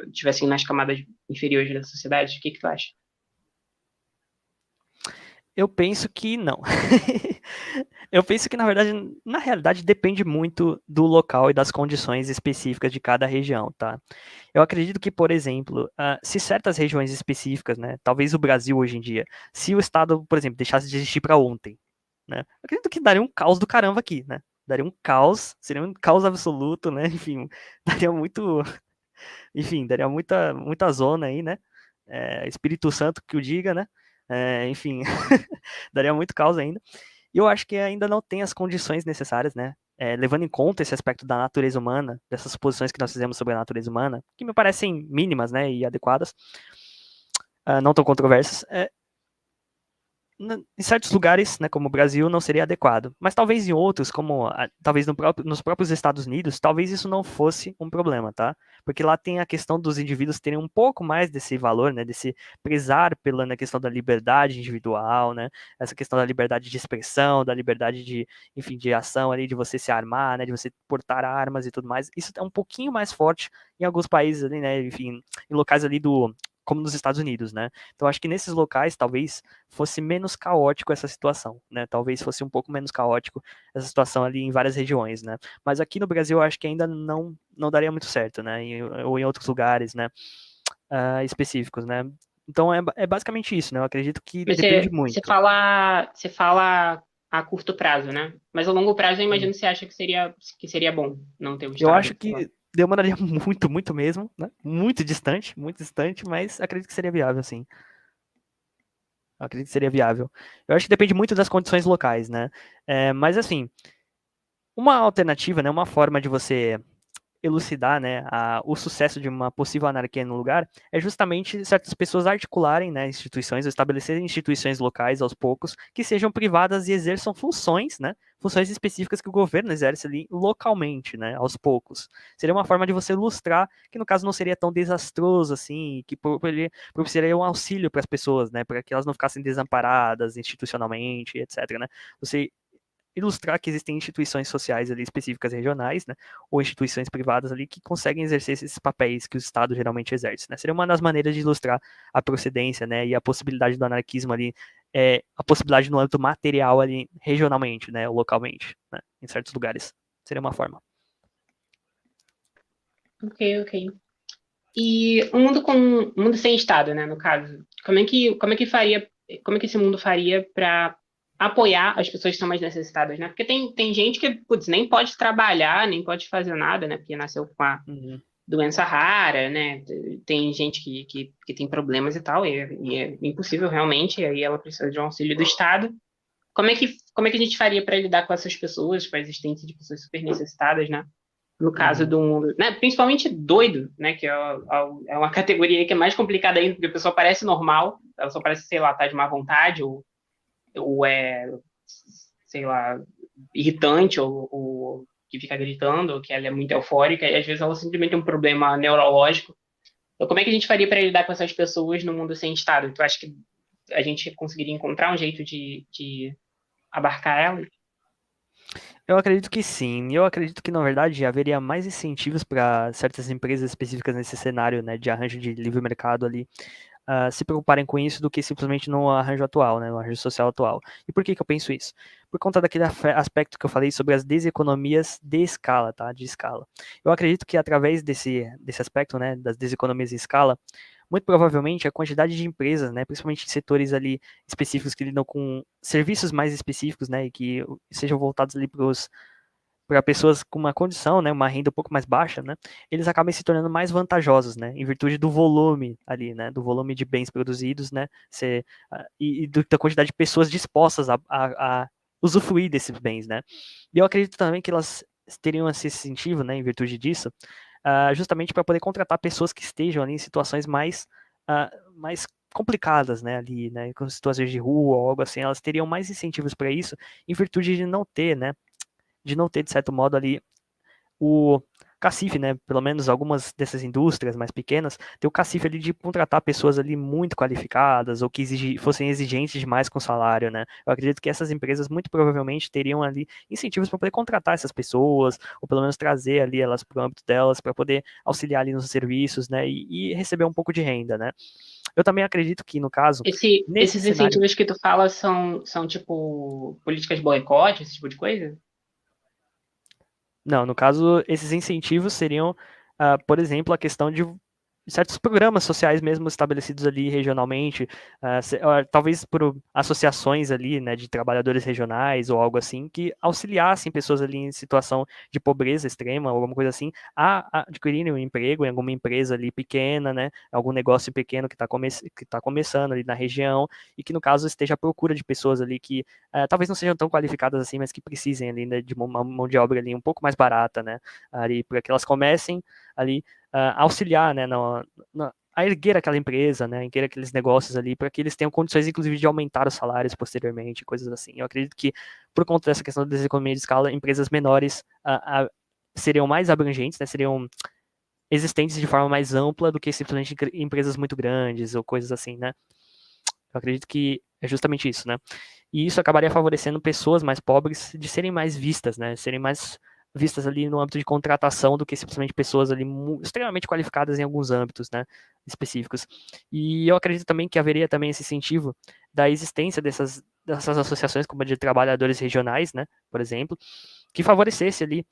[SPEAKER 1] estivessem nas camadas inferiores da sociedade. O que tu acha?
[SPEAKER 2] Eu penso que não. Eu penso que, na verdade, na realidade, depende muito do local e das condições específicas de cada região, tá? Eu acredito que, por exemplo, se certas regiões específicas, né, talvez o Brasil hoje em dia, se o Estado, por exemplo, deixasse de existir para ontem, né, eu acredito que daria um caos do caramba aqui, né? Daria um caos, seria um caos absoluto, né? Enfim, daria muito, enfim, daria muita zona aí, né? Espírito Santo que o diga, né? Enfim, daria muito caos ainda. E eu acho que ainda não tem as condições necessárias, né? Levando em conta esse aspecto da natureza humana, dessas suposições que nós fizemos sobre a natureza humana, que me parecem mínimas, né, e adequadas, não tão controversas, em certos lugares, né, como o Brasil, não seria adequado. Mas talvez em outros, como talvez nos próprios Estados Unidos, talvez isso não fosse um problema, tá? Porque lá tem a questão dos indivíduos terem um pouco mais desse valor, né, desse prezar pela na questão da liberdade individual, né? Essa questão da liberdade de expressão, da liberdade de, enfim, de ação ali, de você se armar, né, de você portar armas e tudo mais. Isso é um pouquinho mais forte em alguns países ali, né, enfim, em locais ali como nos Estados Unidos, né? Então acho que nesses locais talvez fosse menos caótico essa situação, né? Talvez fosse um pouco menos caótico essa situação ali em várias regiões, né? Mas aqui no Brasil eu acho que ainda não daria muito certo, né? Ou em outros lugares, né? Específicos, né? Então é basicamente isso, né? Eu acredito que
[SPEAKER 1] Mas
[SPEAKER 2] depende muito.
[SPEAKER 1] você fala a curto prazo, né? Mas a longo prazo eu imagino que você acha que seria bom não ter o
[SPEAKER 2] Eu acho
[SPEAKER 1] Estado, sei lá.
[SPEAKER 2] que demoraria muito, muito mesmo, né? Muito distante, mas acredito que seria viável, sim. Eu acredito que seria viável. Eu acho que depende muito das condições locais, né? Mas assim, uma alternativa, né, uma forma de você elucidar, né, o sucesso de uma possível anarquia no lugar é justamente certas pessoas articularem, né, instituições, ou estabelecerem instituições locais aos poucos que sejam privadas e exerçam funções, né, funções específicas que o governo exerce ali localmente, né, aos poucos. Seria uma forma de você ilustrar que no caso não seria tão desastroso assim, que propiciaria um auxílio para as pessoas, né, para que elas não ficassem desamparadas institucionalmente, etc, né. Você ilustrar que existem instituições sociais ali específicas regionais, né, ou instituições privadas ali que conseguem exercer esses papéis que o Estado geralmente exerce, né. Seria uma das maneiras de ilustrar a procedência, né, e a possibilidade do anarquismo ali, a possibilidade no âmbito material ali regionalmente, né, ou localmente, né, em certos lugares. Seria uma forma.
[SPEAKER 1] Ok, ok. E um mundo sem Estado, né, no caso. Como é que esse mundo faria para apoiar as pessoas que são mais necessitadas, né? Porque tem gente que, putz, nem pode trabalhar, nem pode fazer nada, né? Porque nasceu com a
[SPEAKER 2] Uhum.
[SPEAKER 1] doença rara, né? Tem gente que tem problemas e tal, e é impossível realmente, e aí ela precisa de um auxílio do Estado. como é que a gente faria para lidar com essas pessoas, com a existência de pessoas super necessitadas, né? No caso
[SPEAKER 2] Uhum.
[SPEAKER 1] do mundo, né? Principalmente doido, né? Que é uma categoria que é mais complicada ainda, porque a pessoa parece normal, ela só parece, sei lá, tá de má vontade, ou é, sei lá, irritante, ou que fica gritando, ou que ela é muito eufórica, e às vezes ela simplesmente tem um problema neurológico. Então, como é que a gente faria para lidar com essas pessoas no mundo sem Estado? Tu acha que a gente conseguiria encontrar um jeito de abarcar elas?
[SPEAKER 2] Eu acredito que sim. Eu acredito que, na verdade, haveria mais incentivos para certas empresas específicas nesse cenário, né, de arranjo de livre mercado ali, se preocuparem com isso do que simplesmente no arranjo atual, né, no arranjo social atual. E por que que eu penso isso? Por conta daquele aspecto que eu falei sobre as deseconomias de escala, tá? De escala. Eu acredito que através desse aspecto, né, das deseconomias de escala, muito provavelmente a quantidade de empresas, né, principalmente em setores ali específicos que lidam com serviços mais específicos, né, e que sejam voltados ali para pessoas com uma condição, né, uma renda um pouco mais baixa, né, eles acabam se tornando mais vantajosos, né, em virtude do volume ali, né, do volume de bens produzidos, né, da quantidade de pessoas dispostas a usufruir desses bens, né. E eu acredito também que elas teriam esse incentivo, né, em virtude disso, justamente para poder contratar pessoas que estejam ali em situações mais complicadas, né, ali, né, com situações de rua ou algo assim, elas teriam mais incentivos para isso, em virtude de não ter, né, de certo modo, ali o cacife, né? Pelo menos algumas dessas indústrias mais pequenas, tem o cacife ali de contratar pessoas ali muito qualificadas ou que fossem exigentes demais com o salário, né? Eu acredito que essas empresas muito provavelmente teriam ali incentivos para poder contratar essas pessoas, ou pelo menos trazer ali elas para o âmbito delas, para poder auxiliar ali nos serviços, né? E receber um pouco de renda, né? Eu também acredito que, no caso, nesse
[SPEAKER 1] Esses
[SPEAKER 2] cenário.
[SPEAKER 1] incentivos que tu fala são tipo políticas de boicote, esse tipo de coisa?
[SPEAKER 2] Não, no caso, esses incentivos seriam, por exemplo, a questão de certos programas sociais mesmo estabelecidos ali regionalmente, talvez por associações ali, né, de trabalhadores regionais ou algo assim, que auxiliassem pessoas ali em situação de pobreza extrema ou alguma coisa assim, a adquirirem um emprego em alguma empresa ali pequena, né, algum negócio pequeno que tá começando ali na região e que, no caso, esteja à procura de pessoas ali que talvez não sejam tão qualificadas assim, mas que precisem ali, né, de uma mão de obra ali um pouco mais barata, né, ali, para que elas comecem ali auxiliar, né, a erguer aquela empresa, né, erguer aqueles negócios ali, para que eles tenham condições, inclusive, de aumentar os salários posteriormente, coisas assim. Eu acredito que, por conta dessa questão da deseconomia de escala, empresas menores seriam mais abrangentes, né, seriam existentes de forma mais ampla do que simplesmente empresas muito grandes ou coisas assim, né. Eu acredito que é justamente isso, né. E isso acabaria favorecendo pessoas mais pobres de serem mais vistas, né? Serem mais vistas ali no âmbito de contratação do que simplesmente pessoas ali extremamente qualificadas em alguns âmbitos, né, específicos. E eu acredito também que haveria também esse incentivo da existência dessas associações como a de trabalhadores regionais, né, por exemplo, que favorecesse ali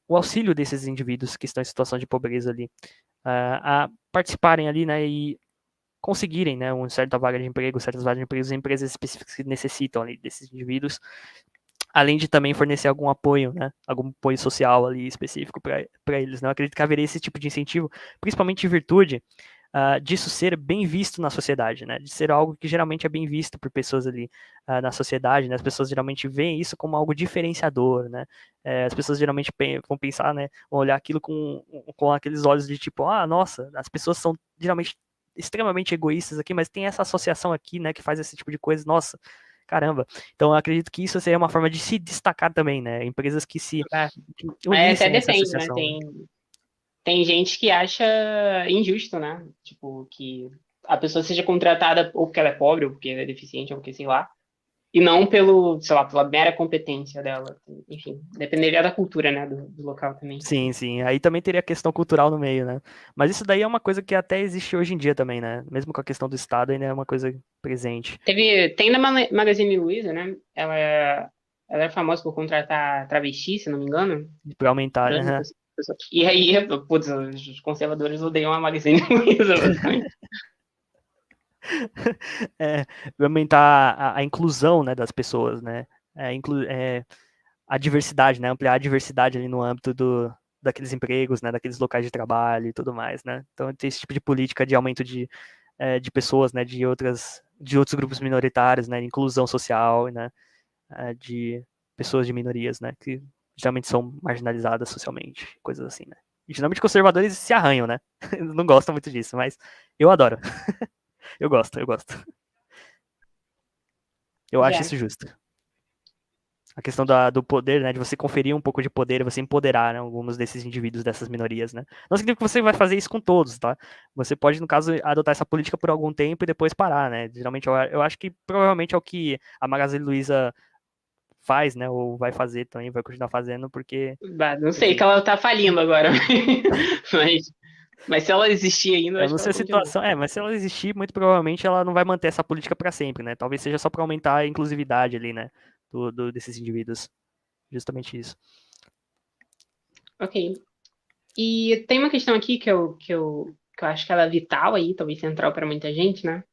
[SPEAKER 2] o auxílio desses indivíduos que estão em situação de pobreza ali, a participarem ali, né, e conseguirem, né, uma certa vaga de emprego, certas vagas de emprego em empresas específicas que necessitam ali desses indivíduos, além de também fornecer algum apoio, né, algum apoio social ali específico para eles, né. Eu acredito que haveria esse tipo de incentivo, principalmente em virtude disso ser bem visto na sociedade, né, de ser algo que geralmente é bem visto por pessoas ali na sociedade, né, as pessoas geralmente veem isso como algo diferenciador, né, as pessoas geralmente vão pensar, né, vão olhar aquilo com aqueles olhos de tipo, nossa, as pessoas são geralmente extremamente egoístas aqui, mas tem essa associação aqui, né, que faz esse tipo de coisa, nossa, caramba. Então eu acredito que isso seria uma forma de se destacar também, né, empresas
[SPEAKER 1] É.
[SPEAKER 2] que
[SPEAKER 1] Mas até
[SPEAKER 2] unissem essa
[SPEAKER 1] depende, né?
[SPEAKER 2] associação, né.
[SPEAKER 1] Tem gente que acha injusto, né? Tipo, que a pessoa seja contratada ou porque ela é pobre, ou porque ela é deficiente, ou porque sei lá, e não pelo, sei lá, pela mera competência dela. Enfim, dependeria da cultura, né? Do local também.
[SPEAKER 2] Sim, sim. Aí também teria a questão cultural no meio, né? Mas isso daí é uma coisa que até existe hoje em dia também, né? Mesmo com a questão do Estado, ainda é uma coisa presente.
[SPEAKER 1] Tem na Magazine Luiza, né? Ela é famosa por contratar travesti, se não me engano.
[SPEAKER 2] Pra aumentar.
[SPEAKER 1] Trans,
[SPEAKER 2] Aham.
[SPEAKER 1] e aí, putz, os conservadores odeiam a Magazine Luiza, basicamente.
[SPEAKER 2] É, pra aumentar a inclusão, né, das pessoas, né? A diversidade, né? Ampliar a diversidade ali no âmbito daqueles empregos, né? Daqueles locais de trabalho e tudo mais, né? Então tem esse tipo de política de aumento de pessoas, né, de outros grupos minoritários, né, inclusão social, né, de pessoas de minorias, né, que geralmente são marginalizadas socialmente, coisas assim, né. E geralmente conservadores se arranham, né, não gostam muito disso, mas eu adoro. Eu gosto, eu gosto. Eu acho
[SPEAKER 1] Já.
[SPEAKER 2] isso justo. A questão do poder, né, de você conferir um pouco de poder, você empoderar, né, alguns desses indivíduos, dessas minorias, né. Não significa que você vai fazer isso com todos, tá? Você pode, no caso, adotar essa política por algum tempo e depois parar, né. Geralmente, eu acho que provavelmente é o que a Magazine Luiza faz, né, ou vai fazer também, vai continuar fazendo, porque,
[SPEAKER 1] Bah, não sei que
[SPEAKER 2] enfim,
[SPEAKER 1] ela tá falindo agora. Mas, mas se ela existir ainda, eu
[SPEAKER 2] eu
[SPEAKER 1] acho
[SPEAKER 2] não
[SPEAKER 1] que ela
[SPEAKER 2] sei a
[SPEAKER 1] continua.
[SPEAKER 2] situação, mas se ela existir, muito provavelmente ela não vai manter essa política para sempre, né. Talvez seja só para aumentar a inclusividade ali, né, desses indivíduos. Justamente isso.
[SPEAKER 1] Ok. E tem uma questão aqui que eu acho que ela é vital aí, talvez central para muita gente, né?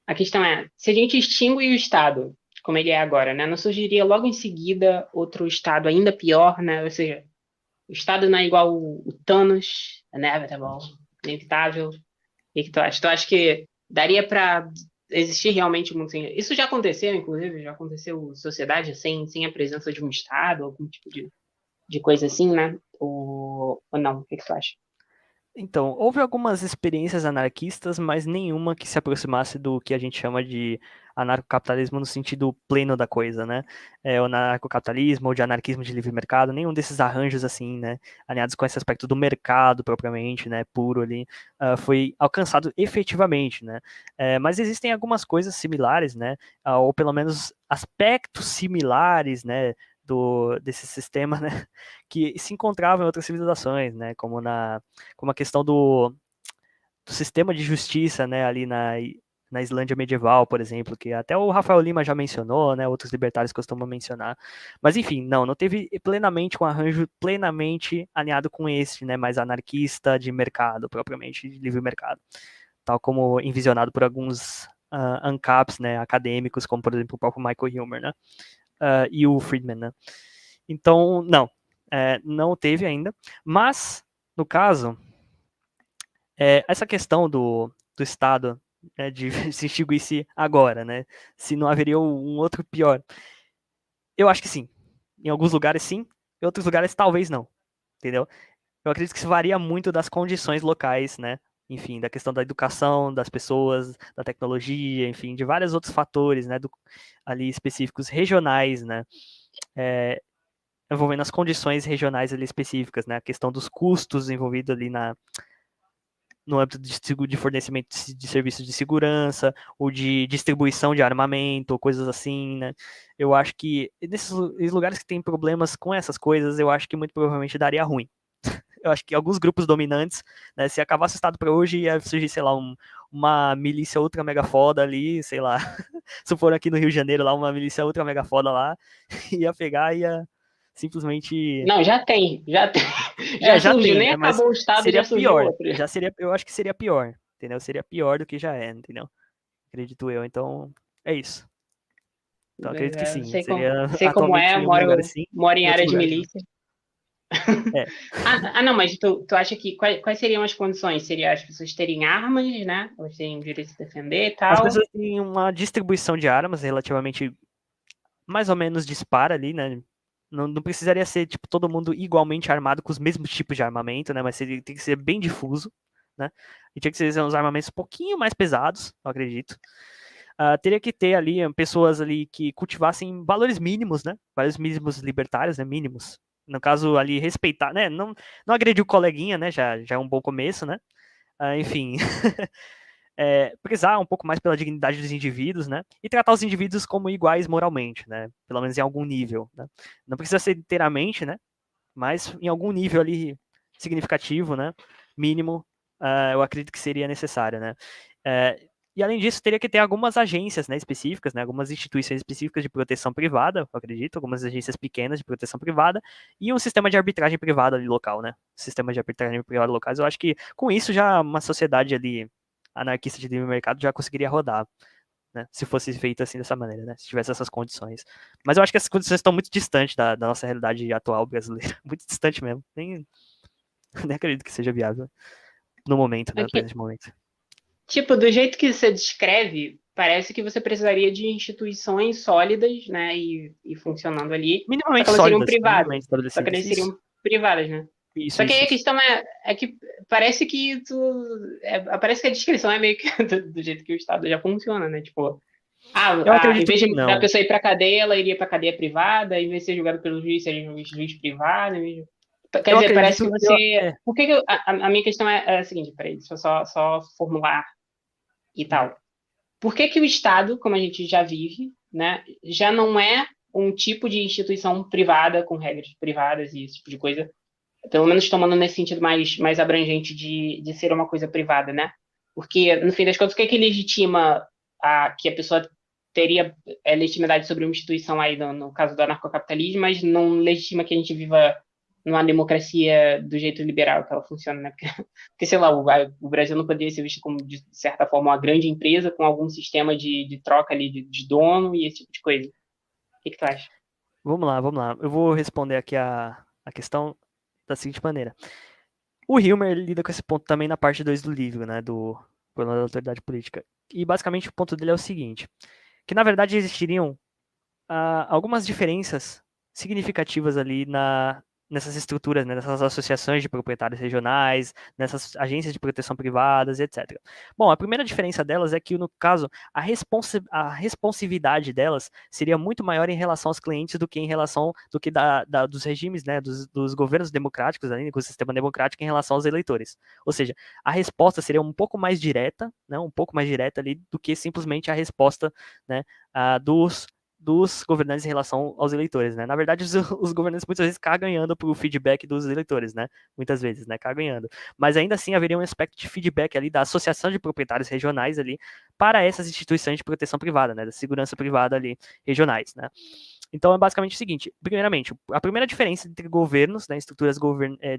[SPEAKER 1] A questão é, se a gente extingue o Estado, como ele é agora, né? Não surgiria logo em seguida outro Estado ainda pior, né? Ou seja, o Estado não é igual o Thanos, inevitable, inevitável. O que tu acha? Tu acha que daria para existir realmente um mundo sem... Isso já aconteceu, inclusive, já aconteceu sociedade sem a presença de um Estado, algum tipo de coisa assim, né? Ou não? O que tu acha?
[SPEAKER 2] Então, houve algumas experiências anarquistas, mas nenhuma que se aproximasse do que a gente chama de anarcocapitalismo no sentido pleno da coisa, né? O anarcocapitalismo ou de anarquismo de livre mercado, nenhum desses arranjos assim, né, alinhados com esse aspecto do mercado propriamente, né, puro ali, foi alcançado efetivamente, né? Mas existem algumas coisas similares, né, ou pelo menos aspectos similares, né, desse sistema, né, que se encontravam em outras civilizações, né, como a questão do sistema de justiça, né, ali na Islândia medieval, por exemplo, que até o Rafael Lima já mencionou, né, outros libertários costumam mencionar. Mas enfim, não teve plenamente um arranjo plenamente alinhado com esse, né, mais anarquista de mercado, propriamente de livre mercado, tal como envisionado por alguns ANCAPs, né, acadêmicos, como por exemplo o próprio Michael Huemer, né, e o Friedman, né. Então, não teve ainda, mas no caso essa questão do Estado, né, de se extinguisse agora, né? Se não haveria um outro pior. Eu acho que sim. Em alguns lugares sim, em outros lugares talvez não. Entendeu? Eu acredito que isso varia muito das condições locais, né? Enfim, da questão da educação, das pessoas, da tecnologia, enfim, de vários outros fatores, né? Ali específicos regionais, né? É, envolvendo as condições regionais ali específicas, né? A questão dos custos envolvidos ali no âmbito de fornecimento de serviços de segurança, ou de distribuição de armamento, ou coisas assim, né? Eu acho que nesses lugares que tem problemas com essas coisas, eu acho que muito provavelmente daria ruim. Eu acho que alguns grupos dominantes, né, se acabasse o Estado para hoje, ia surgir, sei lá, uma milícia ultra mega foda ali, sei lá, se for aqui no Rio de Janeiro, lá, uma milícia ultra mega foda lá, ia pegar e ia simplesmente
[SPEAKER 1] Não, já tem, já tem. Já
[SPEAKER 2] já
[SPEAKER 1] surgiu,
[SPEAKER 2] tem,
[SPEAKER 1] nem
[SPEAKER 2] né? Mas
[SPEAKER 1] acabou o Estado,
[SPEAKER 2] seria
[SPEAKER 1] já surgiu
[SPEAKER 2] pior.
[SPEAKER 1] outro.
[SPEAKER 2] Eu acho que seria pior, entendeu? Seria pior do que já é, entendeu? Acredito eu. Então, é isso. Então, acredito que sim. Seria
[SPEAKER 1] Sei como
[SPEAKER 2] atualmente
[SPEAKER 1] é,
[SPEAKER 2] em alguns lugares
[SPEAKER 1] moro,
[SPEAKER 2] sim,
[SPEAKER 1] moro em
[SPEAKER 2] em outros
[SPEAKER 1] área de
[SPEAKER 2] lugares não.
[SPEAKER 1] milícia.
[SPEAKER 2] É.
[SPEAKER 1] Não, mas tu acha que quais seriam as condições? Seria as pessoas terem armas, né? Elas têm o direito de se defender e
[SPEAKER 2] As
[SPEAKER 1] tal.
[SPEAKER 2] pessoas têm uma distribuição de armas relativamente mais ou menos dispara ali, né? Não precisaria ser tipo todo mundo igualmente armado com os mesmos tipos de armamento, né? Mas tem que ser bem difuso, né? E tinha que ser uns armamentos um pouquinho mais pesados, eu acredito. Teria que ter ali pessoas ali que cultivassem valores mínimos, né? Valores mínimos libertários, né? Mínimos. No caso ali, respeitar, né? Não agredir o coleguinha, né? Já é um bom começo, né? Enfim, prezar um pouco mais pela dignidade dos indivíduos, né? E tratar os indivíduos como iguais moralmente, né? Pelo menos em algum nível, né? Não precisa ser inteiramente, né? Mas em algum nível ali significativo, né? Mínimo, eu acredito que seria necessário, né? E além disso, teria que ter algumas agências, né, específicas, né, algumas instituições específicas de proteção privada, eu acredito, algumas agências pequenas de proteção privada e um sistema de arbitragem privada ali local, né? Sistema de arbitragem privada locais. Eu acho que com isso já uma sociedade ali anarquista de livre mercado já conseguiria rodar, né? Se fosse feito assim dessa maneira, né? Se tivesse essas condições. Mas eu acho que essas condições estão muito distantes da nossa realidade atual brasileira. Muito distante mesmo. Nem acredito que seja viável no momento, né? No
[SPEAKER 1] Ok.
[SPEAKER 2] presente momento.
[SPEAKER 1] Tipo, do jeito que você descreve, parece que você precisaria de instituições sólidas, né, e funcionando ali, só que
[SPEAKER 2] Minimamente
[SPEAKER 1] elas seriam
[SPEAKER 2] sólidas,
[SPEAKER 1] privadas.
[SPEAKER 2] minimamente
[SPEAKER 1] Só que
[SPEAKER 2] estabelecidas.
[SPEAKER 1] elas
[SPEAKER 2] Isso,
[SPEAKER 1] seriam privadas, né?
[SPEAKER 2] isso,
[SPEAKER 1] Só que aí
[SPEAKER 2] isso,
[SPEAKER 1] a
[SPEAKER 2] isso.
[SPEAKER 1] questão é que parece que parece que a descrição é meio que do jeito que o Estado já funciona, né? Tipo,
[SPEAKER 2] Eu
[SPEAKER 1] em
[SPEAKER 2] acredito
[SPEAKER 1] vez
[SPEAKER 2] que
[SPEAKER 1] da
[SPEAKER 2] não.
[SPEAKER 1] pessoa ir pra cadeia, ela iria pra cadeia privada, em vez de ser julgado pelo juiz, seria juiz privado. Quer
[SPEAKER 2] Eu
[SPEAKER 1] dizer, parece que
[SPEAKER 2] acredito,
[SPEAKER 1] você. Por que que a minha questão é a seguinte, peraí, deixa eu só formular e tal. Por que que o Estado, como a gente já vive, né, já não é um tipo de instituição privada, com regras privadas e esse tipo de coisa, pelo menos tomando nesse sentido mais abrangente de ser uma coisa privada, né? Porque, no fim das contas, o que é que legitima que a pessoa teria legitimidade sobre uma instituição aí, no caso do anarcocapitalismo, mas não legitima que a gente viva numa democracia do jeito liberal que ela funciona, né? Porque sei lá, o Brasil não poderia ser visto como, de certa forma, uma grande empresa com algum sistema de troca ali de dono e esse tipo de coisa. O que tu acha?
[SPEAKER 2] Vamos lá, vamos lá. Eu vou responder aqui a questão da seguinte maneira. O Hilmer ele lida com esse ponto também na parte 2 do livro, né, do Problema da Autoridade Política. E basicamente o ponto dele é o seguinte, que na verdade existiriam algumas diferenças significativas ali nessas estruturas, né, nessas associações de proprietários regionais, nessas agências de proteção privadas, etc. Bom, a primeira diferença delas é que, no caso, a responsividade delas seria muito maior em relação aos clientes do que em relação dos regimes, né, dos governos democráticos, ali, com o sistema democrático em relação aos eleitores. Ou seja, a resposta seria um pouco mais direta, né, um pouco mais direta ali do que simplesmente a resposta, né, dos governantes em relação aos eleitores, né? Na verdade, os governantes muitas vezes cagam ganhando pro feedback dos eleitores, né? Muitas vezes, né? Cagam ganhando. Mas ainda assim haveria um aspecto de feedback ali da associação de proprietários regionais ali para essas instituições de proteção privada, né? Da segurança privada ali regionais, né? Então é basicamente o seguinte: primeiramente, a primeira diferença entre governos, né, estruturas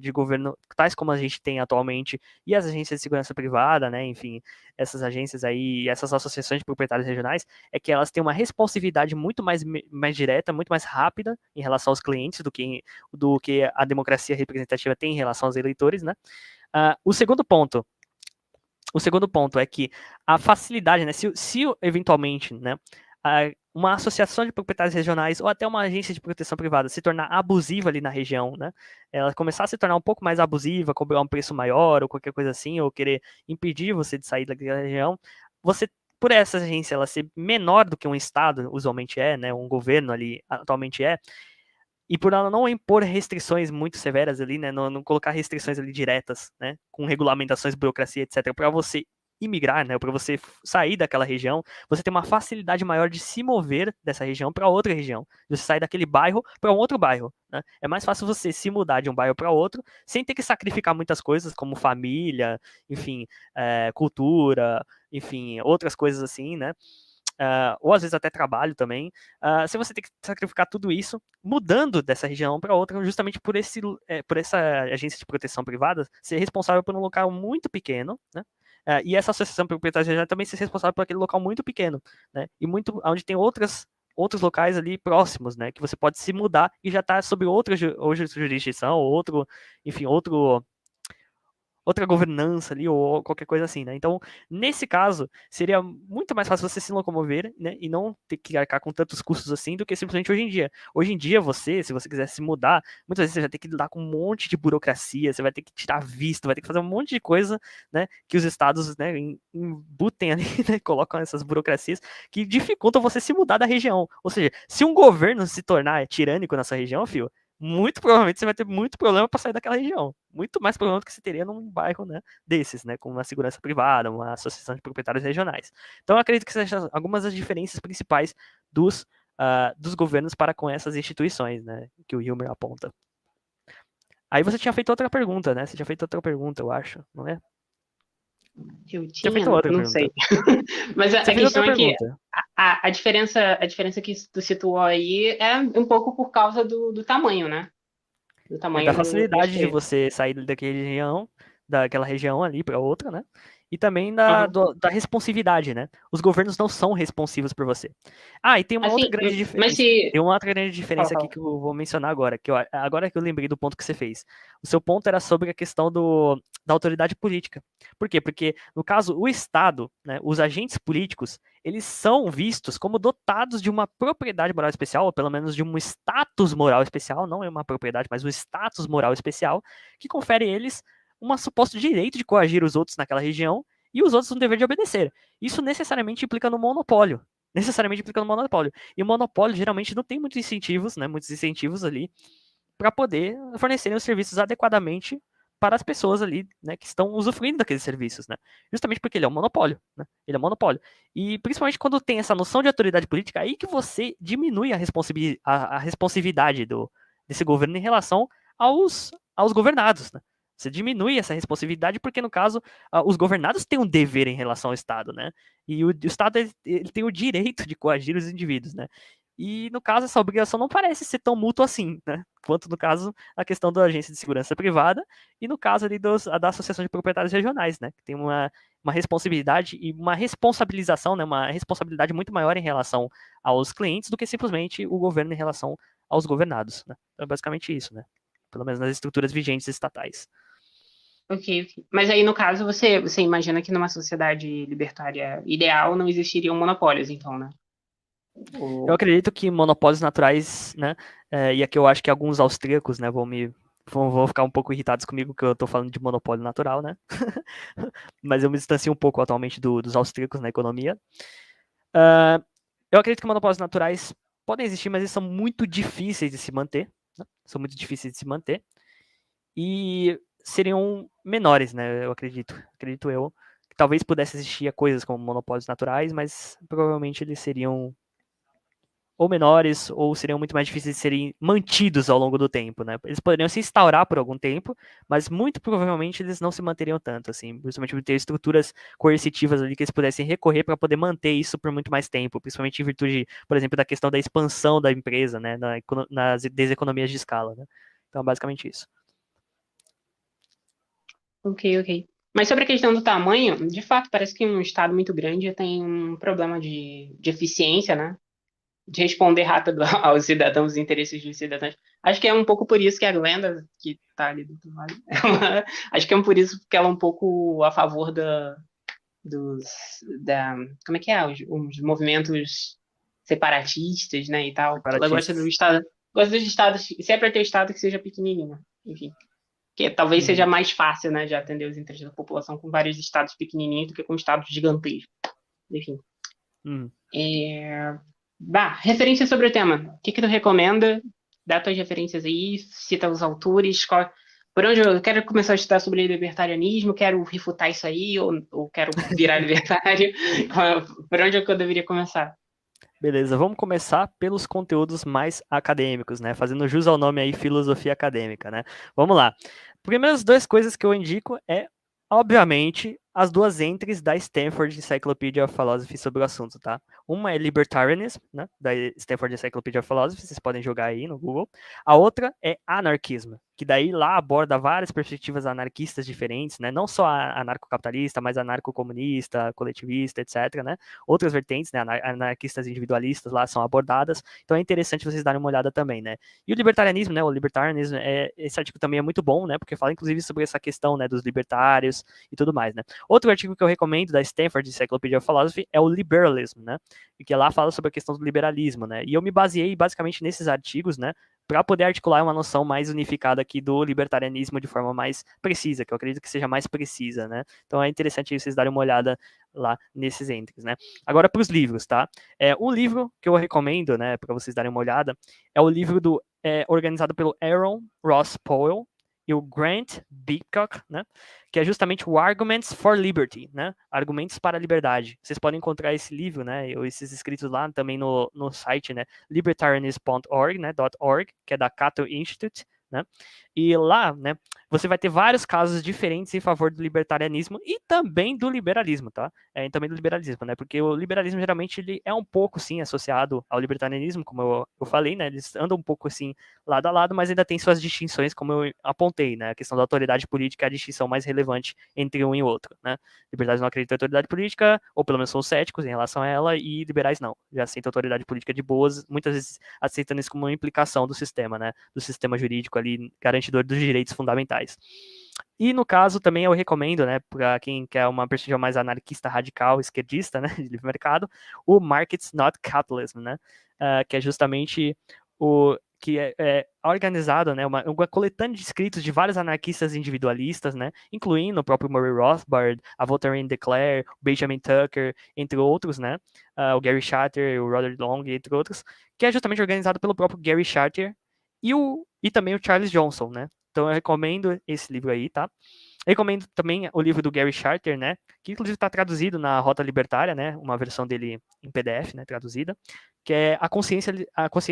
[SPEAKER 2] de governo tais como a gente tem atualmente e as agências de segurança privada, né, enfim, essas agências aí, essas associações de proprietários regionais, é que elas têm uma responsividade muito mais direta, muito mais rápida em relação aos clientes do que a democracia representativa tem em relação aos eleitores, né? O segundo ponto é que a facilidade, né, se eventualmente, né, uma associação de proprietários regionais ou até uma agência de proteção privada se tornar abusiva ali na região, né, ela começar a se tornar um pouco mais abusiva, cobrar um preço maior ou qualquer coisa assim, ou querer impedir você de sair daquela região, você, por essa agência ela ser menor do que um estado usualmente é, né, um governo ali atualmente é, e por ela não impor restrições muito severas ali, né, não colocar restrições ali diretas, né, com regulamentações, burocracia, etc, para você imigrar, né, para você sair daquela região, você tem uma facilidade maior de se mover dessa região para outra região, de você sair daquele bairro para um outro bairro, né? É mais fácil você se mudar de um bairro para outro sem ter que sacrificar muitas coisas como família, enfim, cultura, enfim, outras coisas assim, né? Ou às vezes até trabalho também, se você tem que sacrificar tudo isso, mudando dessa região para outra, justamente por essa agência de proteção privada ser responsável por um local muito pequeno, né? E essa associação proprietária também ser responsável por aquele local muito pequeno, né? E muito, onde tem outros locais ali próximos, né? Que você pode se mudar e já está sob outra jurisdição, enfim, outra governança ali, ou qualquer coisa assim, né? Então, nesse caso, seria muito mais fácil você se locomover, né? E não ter que arcar com tantos custos assim do que simplesmente hoje em dia. Hoje em dia, se você quiser se mudar, muitas vezes você vai ter que lidar com um monte de burocracia, você vai ter que tirar visto, vai ter que fazer um monte de coisa, né? Que os estados, né, embutem ali, né? Colocam essas burocracias que dificultam você se mudar da região. Ou seja, se um governo se tornar tirânico nessa região, fio, muito provavelmente você vai ter muito problema para sair daquela região. Muito mais problema do que você teria num bairro, né, desses, né, com uma segurança privada, uma associação de proprietários regionais. Então, eu acredito que sejam algumas das diferenças principais dos governos para com essas instituições, né, que o Hilmer aponta. Aí você tinha feito outra pergunta, né? Você tinha feito outra pergunta, eu acho, não é?
[SPEAKER 1] Eu
[SPEAKER 2] Tinha
[SPEAKER 1] tinha,
[SPEAKER 2] feito outra
[SPEAKER 1] não sei.
[SPEAKER 2] pergunta.
[SPEAKER 1] Mas
[SPEAKER 2] Você
[SPEAKER 1] a
[SPEAKER 2] fez
[SPEAKER 1] questão
[SPEAKER 2] outra
[SPEAKER 1] é que
[SPEAKER 2] pergunta.
[SPEAKER 1] a diferença que tu situou aí é um pouco por causa do tamanho, né? Do
[SPEAKER 2] É da
[SPEAKER 1] tamanho, eu acho
[SPEAKER 2] facilidade
[SPEAKER 1] que
[SPEAKER 2] de
[SPEAKER 1] é isso.
[SPEAKER 2] você sair daquela região ali para outra, né? e também
[SPEAKER 1] Uhum.
[SPEAKER 2] da responsividade, né? Os governos não são responsivos por você. E tem uma outra
[SPEAKER 1] Assim,
[SPEAKER 2] grande
[SPEAKER 1] mas
[SPEAKER 2] diferença.
[SPEAKER 1] se.
[SPEAKER 2] Tem uma outra grande
[SPEAKER 1] Fala,
[SPEAKER 2] diferença aqui
[SPEAKER 1] fala.
[SPEAKER 2] que eu vou mencionar agora, agora que eu lembrei do ponto que você fez. O seu ponto era sobre a questão da autoridade política. Por quê? Porque, no caso, o Estado, né, os agentes políticos, eles são vistos como dotados de uma propriedade moral especial, ou pelo menos de um status moral especial, não é uma propriedade, mas um status moral especial, que confere a eles um suposto direito de coagir os outros naquela região e os outros um dever de obedecer. Isso necessariamente implica no monopólio. Necessariamente implica no monopólio. E o monopólio geralmente não tem muitos incentivos, né? Muitos incentivos ali para poder fornecerem os serviços adequadamente para as pessoas ali, né, que estão usufruindo daqueles serviços, né? Justamente porque ele é um monopólio, né? Ele é um monopólio. E principalmente quando tem essa noção de autoridade política, aí que você diminui a responsividade desse governo em relação aos governados, né? Você diminui essa responsividade porque, no caso, os governados têm um dever em relação ao Estado, né? E o Estado ele tem o direito de coagir os indivíduos, né? E, no caso, essa obrigação não parece ser tão mútua assim, né? Quanto, no caso, a questão da agência de segurança privada e, no caso, ali da Associação de Proprietários Regionais, né? Que tem uma responsabilidade e uma responsabilização, né? Uma responsabilidade muito maior em relação aos clientes do que simplesmente o governo em relação aos governados, né? Então, é basicamente isso, né? Pelo menos nas estruturas vigentes estatais.
[SPEAKER 1] Ok, ok. Mas aí, no caso, você imagina que numa sociedade libertária ideal não existiriam monopólios, então, né?
[SPEAKER 2] Eu
[SPEAKER 1] O...
[SPEAKER 2] acredito que monopólios naturais, né? E aqui eu acho que alguns austríacos, né, vão ficar um pouco irritados comigo que eu tô falando de monopólio natural, né? Mas eu me distancio um pouco atualmente dos austríacos na economia. Eu acredito que monopólios naturais podem existir, mas eles são muito difíceis de se manter, né? São muito difíceis de se manter e seriam menores, né? Eu acredito, acredito eu, que talvez pudesse existir coisas como monopólios naturais, mas provavelmente eles seriam ou menores, ou seriam muito mais difíceis de serem mantidos ao longo do tempo, né? Eles poderiam se instaurar por algum tempo, mas muito provavelmente eles não se manteriam tanto, assim, principalmente por ter estruturas coercitivas ali que eles pudessem recorrer para poder manter isso por muito mais tempo, principalmente em virtude, por exemplo, da questão da expansão da empresa, né, nas deseconomias de escala, né? Então, basicamente isso.
[SPEAKER 1] Ok, ok. Mas sobre a questão do tamanho, de fato, parece que um estado muito grande tem um problema de eficiência, né? De responder rápido aos cidadãos, os interesses dos cidadãos. Acho que é um pouco por isso que a Glenda, que está ali do outro lado, acho que é por isso que ela é um pouco a favor dos, como é que é? Os movimentos separatistas, né, e tal. Ela gosta do
[SPEAKER 2] Separatistas.
[SPEAKER 1] estado, gosta dos estados, se é para ter estado que seja pequenininho, enfim. Que talvez seja
[SPEAKER 2] Uhum.
[SPEAKER 1] mais fácil, né, de atender os interesses da população com vários estados pequenininhos do que com estados gigantescos. Enfim.
[SPEAKER 2] Uhum.
[SPEAKER 1] Referências sobre o tema. O que que tu recomenda? Dá tuas referências aí, cita os autores, por onde eu quero começar a estudar sobre libertarianismo, quero refutar isso aí, ou quero virar libertário. Por onde é que eu deveria começar?
[SPEAKER 2] Beleza, vamos começar pelos conteúdos mais acadêmicos, né? Fazendo jus ao nome aí, filosofia acadêmica, né? Vamos lá. Primeiras duas coisas que eu indico obviamente, as duas entries da Stanford Encyclopedia of Philosophy sobre o assunto, tá? Uma é Libertarianism, né? Da Stanford Encyclopedia of Philosophy, vocês podem jogar aí no Google. A outra é Anarchism, que daí lá aborda várias perspectivas anarquistas diferentes, né? Não só anarcocapitalista, mas anarcocomunista, coletivista, etc, né? Outras vertentes, né, anarquistas individualistas lá são abordadas, então é interessante vocês darem uma olhada também, né? E o libertarianismo, né, o libertarianismo, esse artigo também é muito bom, né, porque fala inclusive sobre essa questão, né, dos libertários e tudo mais, né? Outro artigo que eu recomendo da Stanford Encyclopedia of Philosophy é o Liberalism, né, que lá fala sobre a questão do liberalismo, né, e eu me baseei basicamente nesses artigos, né, para poder articular uma noção mais unificada aqui do libertarianismo de forma mais precisa, que eu acredito que seja mais precisa, né? Então é interessante vocês darem uma olhada lá nesses entries, né? Agora para os livros, tá? Um livro que eu recomendo, né, para vocês darem uma olhada, é o livro organizado pelo Aaron Ross Powell e o Grant Beacock, né, que é justamente o Arguments for Liberty, né, Argumentos para a Liberdade. Vocês podem encontrar esse livro, né, ou esses escritos lá também no site, né, libertarianism.org, né, .org, que é da Cato Institute, né, E lá, né, você vai ter vários casos diferentes em favor do libertarianismo e também do liberalismo, tá? E também do liberalismo, né? Porque o liberalismo geralmente ele é um pouco, sim, associado ao libertarianismo, como eu falei, né? Eles andam um pouco assim lado a lado, mas ainda tem suas distinções, como eu apontei, né? A questão da autoridade política é a distinção mais relevante entre um e outro, né? Libertários não acreditam em autoridade política, ou pelo menos são céticos em relação a ela, e liberais não. Já aceitam autoridade política de boas, muitas vezes aceitando isso como uma implicação do sistema, né? Do sistema jurídico ali, garantidor dos direitos fundamentais. E no caso também eu recomendo, né, para quem quer uma perspectiva mais anarquista radical, esquerdista, né, de livre mercado, o Markets Not Capitalism, né, que é justamente o que é organizado, né, uma coletânea de escritos de vários anarquistas individualistas, né, incluindo o próprio Murray Rothbard, a Voltaire de Cleyre, o Benjamin Tucker, entre outros, né, o Gary Charter, o Roderick Long, entre outros, que é justamente organizado pelo próprio Gary Charter e também o Charles Johnson, né. Então eu recomendo esse livro aí, tá? Recomendo também o livro do Gary Charter, né? Que inclusive está traduzido na Rota Libertária, né? Uma versão dele em PDF, né? Traduzida, que é a consciência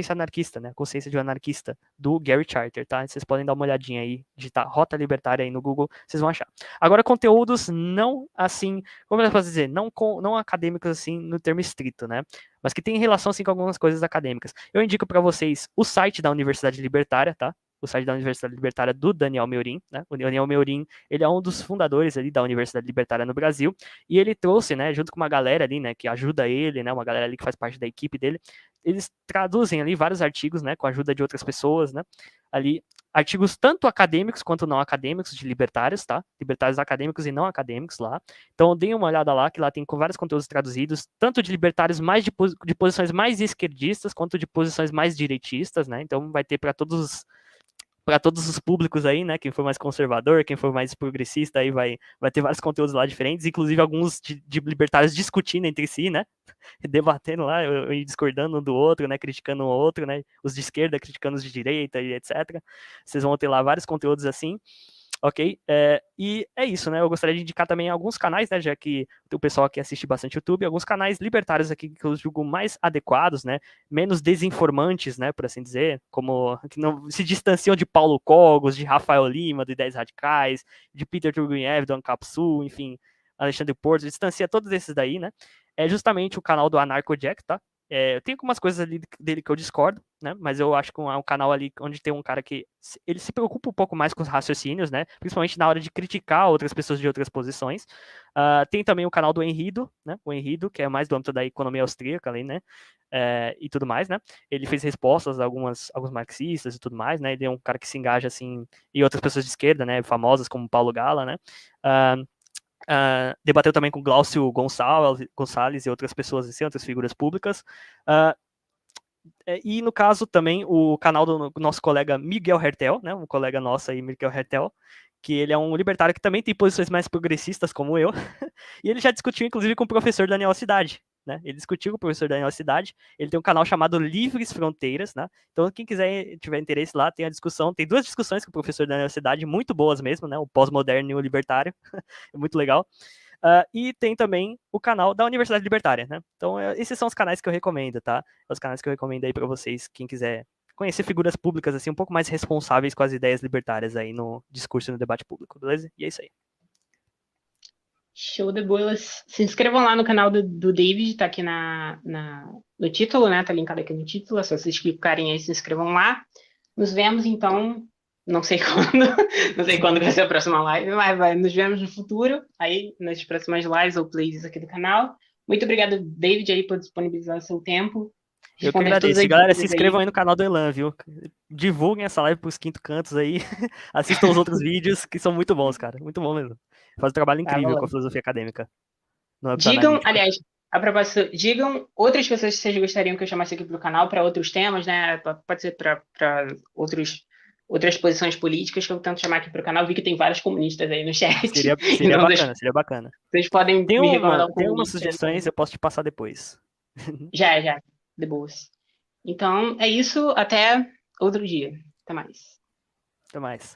[SPEAKER 2] anarquista, né? A consciência de um anarquista do Gary Charter, tá? Vocês podem dar uma olhadinha aí, digitar Rota Libertária aí no Google, vocês vão achar. Agora, conteúdos não assim, como eu posso dizer, não acadêmicos assim no termo estrito, né? Mas que tem relação assim com algumas coisas acadêmicas. Eu indico para vocês o site da Universidade Libertária, tá? O site da Universidade Libertária do Daniel Meurin, né? O Daniel Meurin, ele é um dos fundadores ali da Universidade Libertária no Brasil, e ele trouxe, né, junto com uma galera ali, né, que ajuda ele, né, uma galera ali que faz parte da equipe dele, eles traduzem ali vários artigos, né, com a ajuda de outras pessoas, né, ali artigos tanto acadêmicos quanto não acadêmicos de libertários, tá? Libertários acadêmicos e não acadêmicos lá. Então deem uma olhada lá, que lá tem com vários conteúdos traduzidos, tanto de libertários mais de posições mais esquerdistas, quanto de posições mais direitistas, né? Então vai ter para todos os públicos aí, né? Quem for mais conservador, quem for mais progressista, aí vai ter vários conteúdos lá diferentes, inclusive alguns de libertários discutindo entre si, né? Debatendo lá, e discordando um do outro, né? Criticando um ao outro, né? Os de esquerda criticando os de direita e etc. Vocês vão ter lá vários conteúdos assim. Ok? E é isso, né? Eu gostaria de indicar também alguns canais, né? Já que o pessoal aqui assiste bastante YouTube, alguns canais libertários aqui que eu julgo mais adequados, né? Menos desinformantes, né? Por assim dizer, como que não se distanciam de Paulo Cogos, de Rafael Lima, do Ideias Radicais, de Peter Turguniev, do Ancapsu, enfim, Alexandre Porto, distancia todos esses daí, né? É justamente o canal do Anarco Jack, tá? Eu tenho algumas coisas ali dele que eu discordo, né? Mas eu acho que é um canal ali onde tem um cara que ele se preocupa um pouco mais com os raciocínios, né? Principalmente na hora de criticar outras pessoas de outras posições. Tem também o canal do Henrido, né? O Henrido, que é mais do âmbito da economia austríaca ali, né? E tudo mais, né? Ele fez respostas a alguns marxistas e tudo mais, né? Ele é um cara que se engaja, assim, em outras pessoas de esquerda, né? Famosas como Paulo Gala, né? Debateu também com Glaucio Gonçalves e outras pessoas, assim, outras figuras públicas. E no caso também o canal do nosso colega Miguel Hertel, né, um colega nosso aí, Miguel Hertel, que ele é um libertário que também tem posições mais progressistas como eu, e ele já discutiu inclusive com o professor Daniel Cidade, né, ele discutiu com o professor Daniel Cidade, ele tem um canal chamado Livres Fronteiras, né, então quem quiser, tiver interesse lá, tem a discussão, tem duas discussões com o professor Daniel Cidade, muito boas mesmo, né, o pós-moderno e o libertário, é muito legal. E tem também o canal da Universidade Libertária, né? Então, esses são os canais que eu recomendo, tá? Os canais que eu recomendo aí para vocês, quem quiser conhecer figuras públicas, assim, um pouco mais responsáveis com as ideias libertárias aí no discurso e no debate público, beleza? E é isso aí.
[SPEAKER 1] Show de bolas. Se inscrevam lá no canal do David, tá aqui no título, né? Tá linkado aqui no título. É só vocês clicarem aí e se inscrevam lá. Nos vemos, então, não sei quando, não sei quando vai ser a próxima live, mas nos vemos no futuro, aí nas próximas lives ou plays aqui do canal. Muito obrigado, David, aí, por disponibilizar o seu tempo.
[SPEAKER 2] Eu que
[SPEAKER 1] Responder todas
[SPEAKER 2] agradeço.
[SPEAKER 1] as
[SPEAKER 2] E galera, se
[SPEAKER 1] dúvidas
[SPEAKER 2] inscrevam
[SPEAKER 1] aí.
[SPEAKER 2] aí no canal do Elan, viu? Divulguem essa live pros quinto cantos aí. Assistam os outros vídeos, que são muito bons, cara. Muito bom mesmo. Faz um trabalho
[SPEAKER 1] Tá,
[SPEAKER 2] incrível com a
[SPEAKER 1] valeu.
[SPEAKER 2] filosofia acadêmica no âmbito
[SPEAKER 1] Digam,
[SPEAKER 2] analítico.
[SPEAKER 1] aliás, a propósito, digam outras pessoas que vocês gostariam que eu chamasse aqui para o canal para outros temas, né? Pode ser para outras posições políticas que eu tento chamar aqui para o canal. Vi que tem vários comunistas aí no chat.
[SPEAKER 2] Seria
[SPEAKER 1] Então,
[SPEAKER 2] bacana, seria bacana.
[SPEAKER 1] vocês podem me recomendar um
[SPEAKER 2] Tem umas
[SPEAKER 1] comunista aí
[SPEAKER 2] sugestões,
[SPEAKER 1] também.
[SPEAKER 2] eu posso te passar depois.
[SPEAKER 1] Já, de boas. Então, é isso. Até outro dia. Até mais.
[SPEAKER 2] Até mais.